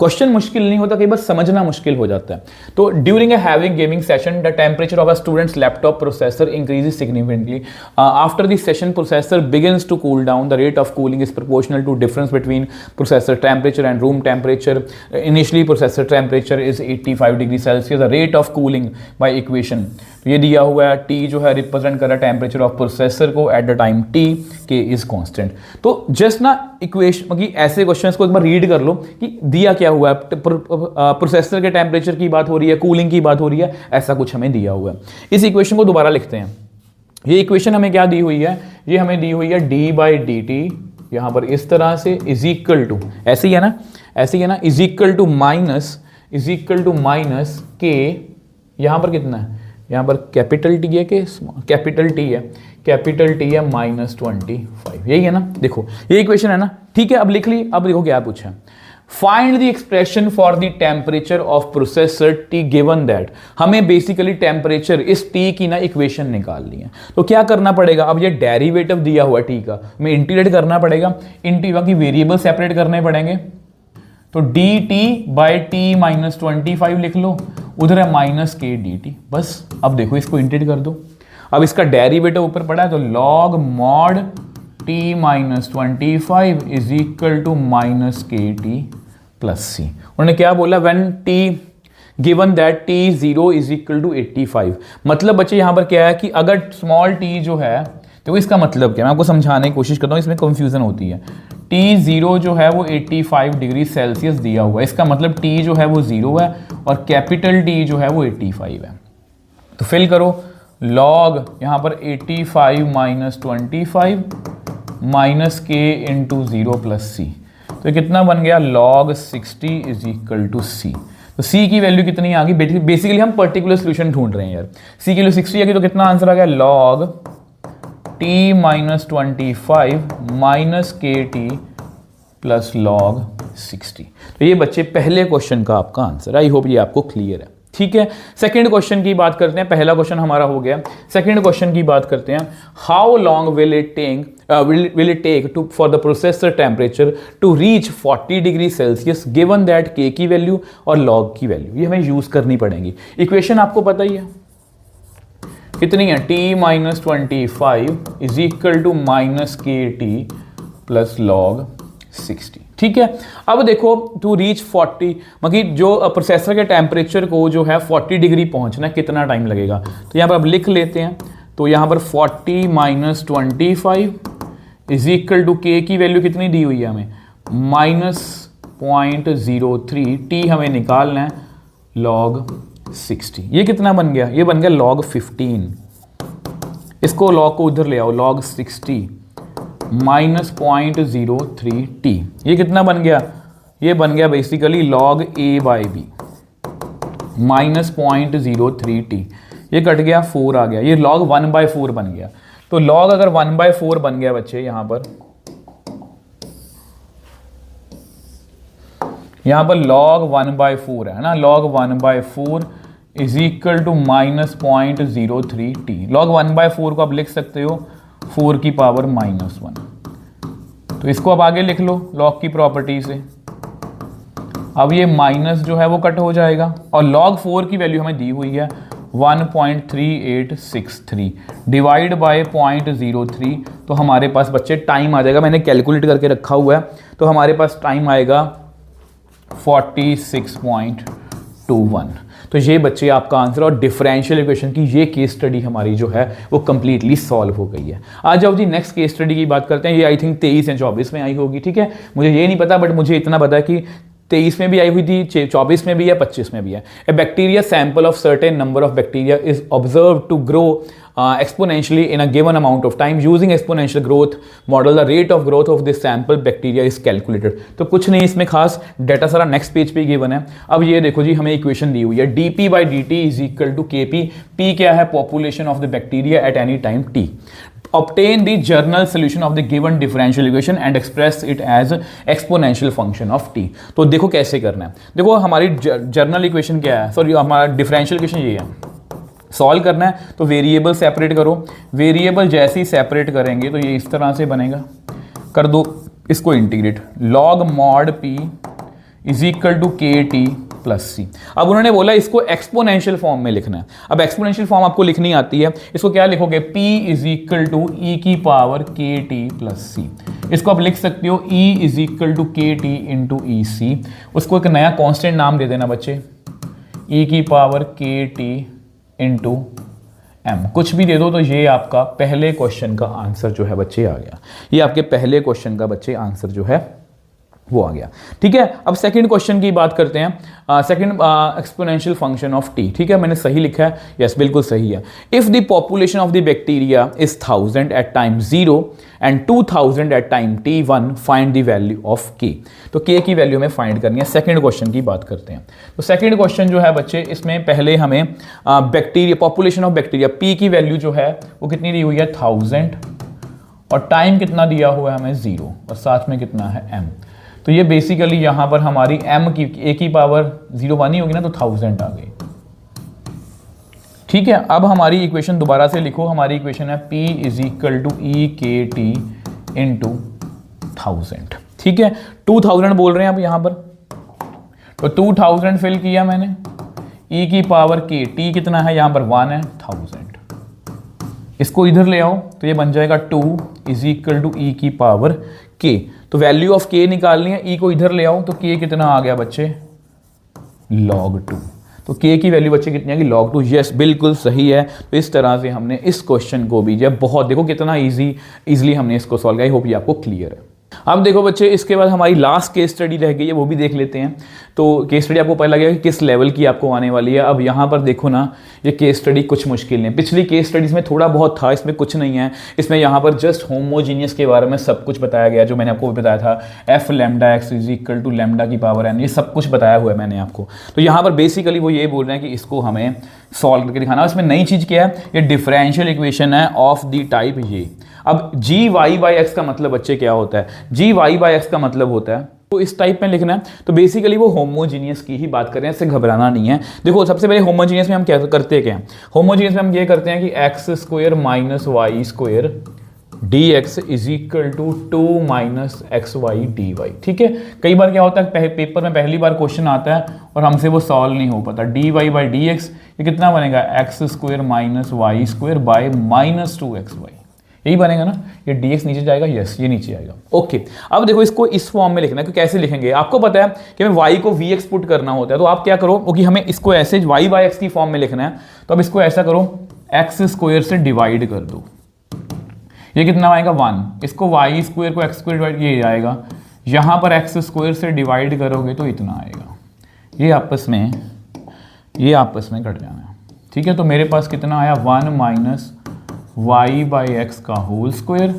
A: क्वेश्चन मुश्किल नहीं होता, कई बार समझना मुश्किल हो जाता है। तो during a having gaming session the temperature of a student's laptop processor increases significantly after the session processor begins to cool down the rate of cooling is proportional to difference between processor temperature and room temperature. Initially processor temperature is 85 degree Celsius, the rate of cooling by equation. तो ये दिया हुआ है, टी जो है रिप्रेजेंट कर रहा है टेम्परेचर ऑफ प्रोसेसर को एट द टाइम टी, के इज कांस्टेंट। तो जस्ट ना इक्वेशन मतलब ऐसे क्वेश्चंस को एक बार रीड कर लो कि दिया क्या हुआ है, प्रोसेसर के टेम्परेचर की बात हो रही है, कूलिंग की बात हो रही है, ऐसा कुछ हमें दिया हुआ है। इस इक्वेशन को दोबारा लिखते हैं। ये इक्वेशन हमें क्या दी हुई है, ये हमें दी हुई है डी बाई डी टी, यहां पर इस तरह से इज इक्वल टू, ऐसे ही है ना, ऐसे ही है ना, इज इक्वल टू माइनस के, यहां पर कितना है, यहां पर कैपिटल टी है कि कैपिटल टी है, कैपिटल टी है -25, यही है ना। देखो ये इक्वेशन है ना, ठीक है। अब लिख ली। अब देखो क्या पूछा, find the expression for the temperature of processor T given that. हमें बेसिकली टेम्परेचर इस टी की ना इक्वेशन निकालनी है। तो क्या करना पड़ेगा, अब ये डेरिवेटिव दिया हुआ टी का, हमें इंटीग्रेट करना पड़ेगा, इंटीग्रेट की वेरिएबल सेपरेट करने पड़ेंगे। तो डी टी बाई टी -25 लिख लो, उधर है माइनस के डी टी, बस। अब देखो इसको इंटीग्रेट कर दो। अब इसका डेरिवेटिव ऊपर पड़ा है, तो log mod t -25 is equal to minus k t plus c. उन्होंने क्या बोला, when t given that t 0 is equal to 85। मतलब बच्चे यहां पर क्या है कि अगर स्मॉल t जो है, तो इसका मतलब क्या, मैं आपको समझाने की कोशिश करता हूं, इसमें कंफ्यूजन होती है। t0 जो है वो 85 डिग्री सेल्सियस दिया हुआ है, इसका मतलब t जो है वो 0 है और कैपिटल T जो है वो 85 है। तो फिल करो, लॉग यहाँ पर 85 -25 माइनस के इंटू 0 प्लस सी। तो कितना बन गया, लॉग 60 इज इक्वल टू सी। तो सी की वैल्यू कितनी आ गई, बेसिकली हम पर्टिकुलर सोल्यूशन ढूंढ रहे हैं यार। सी की वैल्यू 60 आ गई, तो कितना आंसर आ गया, log t -25 minus k t plus log 60। तो ये बच्चे पहले क्वेश्चन का आपका आंसर। आई होप ये आपको क्लियर है, ठीक है। सेकंड क्वेश्चन की बात करते हैं, पहला क्वेश्चन हमारा हो गया, सेकंड क्वेश्चन की बात करते हैं। How long will it take to for the processor temperature to reach 40 degree Celsius given that k की वैल्यू और लॉग की वैल्यू, ये हमें यूज करनी पड़ेगी। इक्वेशन आपको पता ही है कितनी है, t -25 is equal to minus k t plus log 60, ठीक है। अब देखो टू रीच 40, मतलब जो प्रोसेसर के टेम्परेचर को जो है 40 डिग्री पहुंचना कितना टाइम लगेगा, तो यहाँ पर अब लिख लेते हैं। तो यहाँ पर 40 -25 इज इक्वल टू के की वैल्यू कितनी दी हुई है हमें, -0.03, टी हमें निकालना है, लॉग 60। ये कितना बन गया, ये बन गया लॉग 15। इसको लॉग को उधर ले आओ, लॉग 60 -0.03 टी, ये कितना बन गया, ये बन गया basically log a by b -0.03 t. ये कट गया, 4 आ गया, ये लॉग 1/4 बन गया। तो लॉग अगर 1/4 बन गया बच्चे, यहां पर लॉग 1/4 है ना, log 1/4 is equal to -0.03 t. Log 1/4 को आप लिख सकते हो 4 की पावर -1। तो इसको अब आगे लिख लो लॉग की प्रॉपर्टी से। अब ये माइनस जो है वो कट हो जाएगा और log 4 की वैल्यू हमें दी हुई है 1.3863 डिवाइड बाय 0.03। तो हमारे पास बच्चे टाइम आ जाएगा, मैंने कैलकुलेट करके रखा हुआ है, तो हमारे पास टाइम आएगा 46.21। तो ये बच्चे आपका आंसर, और डिफरेंशियल इक्वेशन की ये केस स्टडी हमारी जो है वो कंप्लीटली सॉल्व हो गई है। आ जाओ जी नेक्स्ट केस स्टडी की बात करते हैं। ये आई थिंक 23 या 24 में आई होगी, ठीक है, मुझे ये नहीं पता, बट मुझे इतना पता है कि 23 में भी आई हुई थी, 24 में भी है, 25 में भी है। A bacteria sample of certain number of bacteria is observe to grow exponentially in a given amount of time using exponential growth model, the rate of growth of this sample bacteria is calculated। तो कुछ नहीं इसमें खास, डाटा सारा नेक्स्ट पेज पे गिवन है। अब ये देखो जी, हमें इक्वेशन दी हुई है dp by dt is equal to kp। p क्या है, population of the bacteria at any time t, obtain the general solution of the given differential equation and express it as exponential function of t। तो देखो कैसे करना है। देखो हमारी जर्नल इक्वेशन क्या है, सॉरी हमारा डिफरेंशियल इक्वेशन ये है। सॉल्व करना है तो वेरिएबल सेपरेट करो, वेरिएबल जैसे ही सेपरेट करेंगे तो ये इस तरह से बनेगा। कर दो इसको integrate, log mod p is equal to k t plus c. अब उन्होंने बोला इसको एक्सपोनेंशियल फॉर्म में लिखना है। अब एक्सपोनेंशियल फॉर्म आपको लिखनी आती है, इसको क्या लिखोगे, p is equal to e की पावर के टी प्लस सी। इसको आप लिख सकते हो e is equal to k T into ई सी। उसको एक नया कांस्टेंट नाम दे देना बच्चे, e की पावर के टी इंटू एम, कुछ भी दे दो। तो ये आपका पहले क्वेश्चन का आंसर जो है बच्चे आ गया। ये आपके पहले क्वेश्चन का बच्चे आंसर जो है वो आ गया। ठीक है, अब सेकंड क्वेश्चन की बात करते हैं। Second exponential function of T. ठीक है, मैंने सही लिखा है, यस बिल्कुल सही है। If the population of the bacteria is 1000 at time 0 and 2000 at time t1 find the value of k। तो k की वैल्यू में फाइंड करनी है। सेकंड क्वेश्चन की बात करते हैं। तो सेकंड क्वेश्चन जो है बच्चे, इसमें पहले हमें bacteria, population of bacteria p की वैल्यू जो है वो कितनी दी हुई है 1000, और टाइम कितना दिया हुआ है हमें 0, और साथ में कितना है m। तो ये बेसिकली यहाँ पर हमारी m की a की पावर 0 1 ही होगी ना, तो 1000 आ गई। ठीक है, अब हमारी इक्वेशन दोबारा से लिखो। हमारी इक्वेशन है p इज इक्वल टू ई के टी इंटू 1000। ठीक है, 2000 बोल रहे हैं अब यहाँ पर, तो 2000 फिल किया मैंने, e की पावर k, t कितना है यहाँ पर 1 है, 1000। इसको इधर ले आओ तो ये बन जाएगा 2 इज इक्वल टू ई की पावर k। तो वैल्यू ऑफ k निकालनी है, e को इधर ले आओ तो k कितना आ गया बच्चे, log 2। तो k की वैल्यू बच्चे कितनी आएगी, log 2। यस बिल्कुल सही है। तो इस तरह से हमने इस क्वेश्चन को भी, जब बहुत देखो कितना इजीली हमने इसको सॉल्व किया। आई होप ये आपको क्लियर है। अब देखो बच्चे, इसके बाद हमारी लास्ट केस स्टडी रह गई है, वो भी देख लेते हैं। तो केस स्टडी आपको पता लगेगा कि किस लेवल की आपको आने वाली है। अब यहाँ पर देखो ना, ये केस स्टडी कुछ मुश्किल नहीं। पिछली केस स्टडीज में थोड़ा बहुत था, इसमें कुछ नहीं है। इसमें यहाँ पर जस्ट होमोजीनियस के बारे में सब कुछ बताया गया, जो मैंने आपको बताया था, f lambda x is equal to lambda की पावर एन, ये सब कुछ बताया हुआ है मैंने आपको। तो यहाँ पर बेसिकली वो ये बोल रहे हैं कि इसको हमें सॉल्व करके दिखाना। इसमें नई चीज़ क्या है, ये डिफरेंशियल इक्वेशन है ऑफ द टाइप ये। अब जी वाई बाई एक्स का मतलब बच्चे क्या होता है, जी वाई बाई एक्स का मतलब होता है, तो इस टाइप में लिखना है। तो बेसिकली वो होमोजीनियस की ही बात कर रहे हैं, इससे घबराना नहीं है। देखो सबसे पहले होमोजीनियस में हम क्या करते हैं, होमोजीनियस में हम ये करते हैं कि x square minus y square d x is equal to 2 minus x y d y. ठीक है, कई बार क्या होता है पेपर में पहली बार क्वेश्चन आता है और हमसे वो सॉल्व नहीं हो पाता। D y by d x ये कितना बनेगा, x square minus y square by minus 2 x y, यही बनेगा ना। ये dx नीचे जाएगा, यस ये नीचे आएगा। ओके, अब देखो इसको इस फॉर्म में लिखना है कि कैसे लिखेंगे। आपको पता है कि हमें y को vx पुट करना होता है, तो आप क्या करो कि हमें इसको ऐसे y बाई x की फॉर्म में लिखना है। तो अब इसको ऐसा करो, एक्स स्क्वायर से डिवाइड कर दो, ये कितना आएगा 1। इसको y स्क्वायर को x स्क्वायर डिवाइड, ये आएगा। यहाँ पर एक्स स्क्वायर से डिवाइड करोगे तो इतना आएगा। ये आपस में कट जाना है। ठीक है, तो मेरे पास कितना आया, 1 माइनस y बाई एक्स का whole square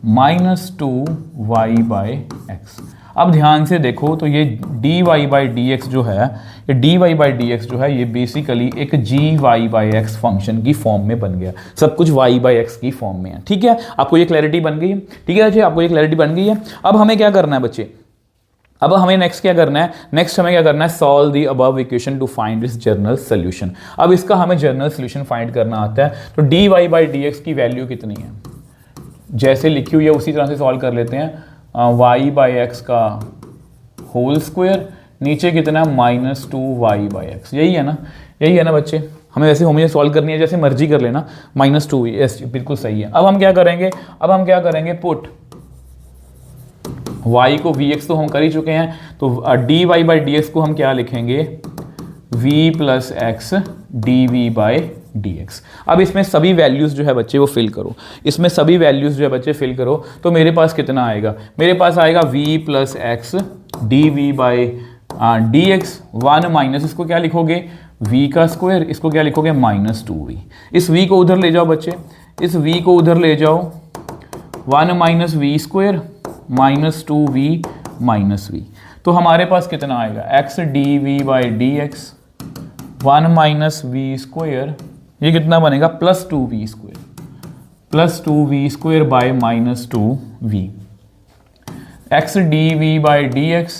A: minus 2 y by x. अब ध्यान से देखो तो ये dy बाई डी एक्स जो है, ये dy बाई डी एक्स जो है, ये बेसिकली एक gy बाई एक्स फंक्शन की फॉर्म में बन गया। सब कुछ y बाई एक्स की फॉर्म में है। ठीक है, आपको ये क्लैरिटी बन गई है। ठीक है बच्चे, आपको ये क्लैरिटी बन गई है। अब हमें क्या करना है बच्चे, अब हमें नेक्स्ट क्या करना है, नेक्स्ट हमें क्या करना है, solve the above equation two find this general solution. अब इसका हमें जनरल सोल्यूशन फाइंड करना आता है। तो dy बाई डी एक्स की वैल्यू कितनी है, जैसे लिखी हुई है उसी तरह से सॉल्व कर लेते हैं। y बाई एक्स का होल स्क्वायर, नीचे कितना है माइनस 2 y बाई एक्स, यही है ना बच्चे। हमें वैसे होमोजेनियस सॉल्व करनी है, जैसे मर्जी कर लेना, माइनस 2, यस बिल्कुल सही है। अब हम क्या करेंगे, पुट y को vx तो हम कर ही चुके हैं, तो dy बाई डी एक्स को हम क्या लिखेंगे, v plus x d v by d x. अब इसमें सभी वैल्यूज़ जो है बच्चे वो फिल करो, इसमें सभी वैल्यूज़ जो है बच्चे फिल करो। तो मेरे पास कितना आएगा, मेरे पास आएगा v plus x d v by d x. 1 minus, इसको क्या लिखोगे, v का स्क्वायर, इसको क्या लिखोगे माइनस 2v। इस v को उधर ले जाओ बच्चे, इस v को उधर ले जाओ, 1 minus v square minus 2v minus v। तो हमारे पास कितना आएगा, x d v by d x 1 minus v square, ये कितना बनेगा plus 2v square plus 2v² by minus 2v, x dv by d x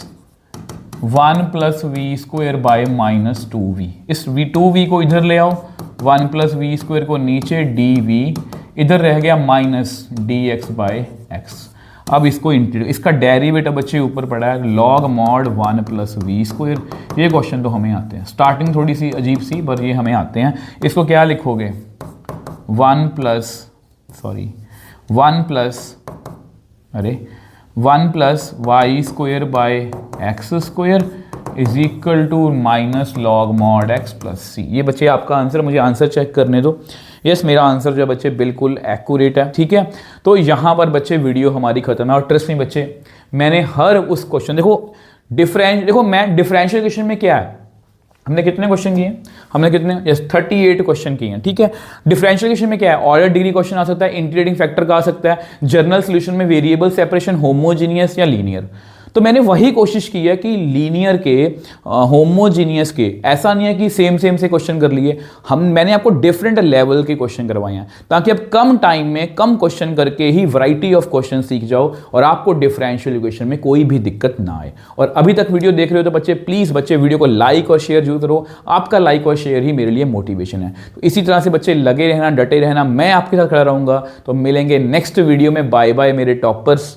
A: 1 plus v² by minus 2v। इस 2v को इधर ले आओ, 1 प्लस v² को नीचे, dv इधर रह गया माइनस dx बाय x। अब इसको इसका डेरिवेटिव बच्चे ऊपर पड़ा है log mod 1 प्लस v²। ये क्वेश्चन तो हमें आते हैं, स्टार्टिंग थोड़ी सी अजीब सी पर ये हमें आते हैं। इसको क्या लिखोगे 1 plus y² by x² is equal to minus log mod x plus c. ये बच्चे आपका आंसर, मुझे आंसर चेक करने दो। यस, मेरा आंसर जो है बच्चे बिल्कुल एक्यूरेट है, ठीक है। तो यहाँ पर बच्चे वीडियो हमारी खत्म है। और ट्रस्ट में बच्चे, मैंने हर उस क्वेश्चन देखो मैं डिफरेंशियल क्वेश्चन में क्या है, हमने कितने क्वेश्चन किए हैं, हमने कितने, यस 38 क्वेश्चन किए हैं, ठीक है। डिफरेंशियल क्वेश्चन में क्या है, ऑर्डर डिग्री क्वेश्चन आ सकता है, इंटीग्रेटिंग फैक्टर का आ सकता है, जनरल सॉल्यूशन में वेरिएबल सेपरेशन, होमोजीनियस या लीनियर। तो मैंने वही कोशिश की है कि लीनियर के, होमोजीनियस के, ऐसा नहीं है कि सेम से क्वेश्चन कर लिए, मैंने आपको डिफरेंट लेवल के क्वेश्चन करवाए हैं ताकि आप कम टाइम में कम क्वेश्चन करके ही वैरायटी ऑफ क्वेश्चन सीख जाओ और आपको डिफरेंशियल इक्वेशन में कोई भी दिक्कत ना आए। और अभी तक वीडियो देख रहे हो तो बच्चे प्लीज़ बच्चे वीडियो को लाइक और शेयर जरूर करो, आपका लाइक और शेयर ही मेरे लिए मोटिवेशन है। तो इसी तरह से बच्चे लगे रहना, डटे रहना, मैं आपके साथ खड़ा रहूँगा। तो मिलेंगे नेक्स्ट वीडियो में। बाय बाय मेरे टॉपर्स।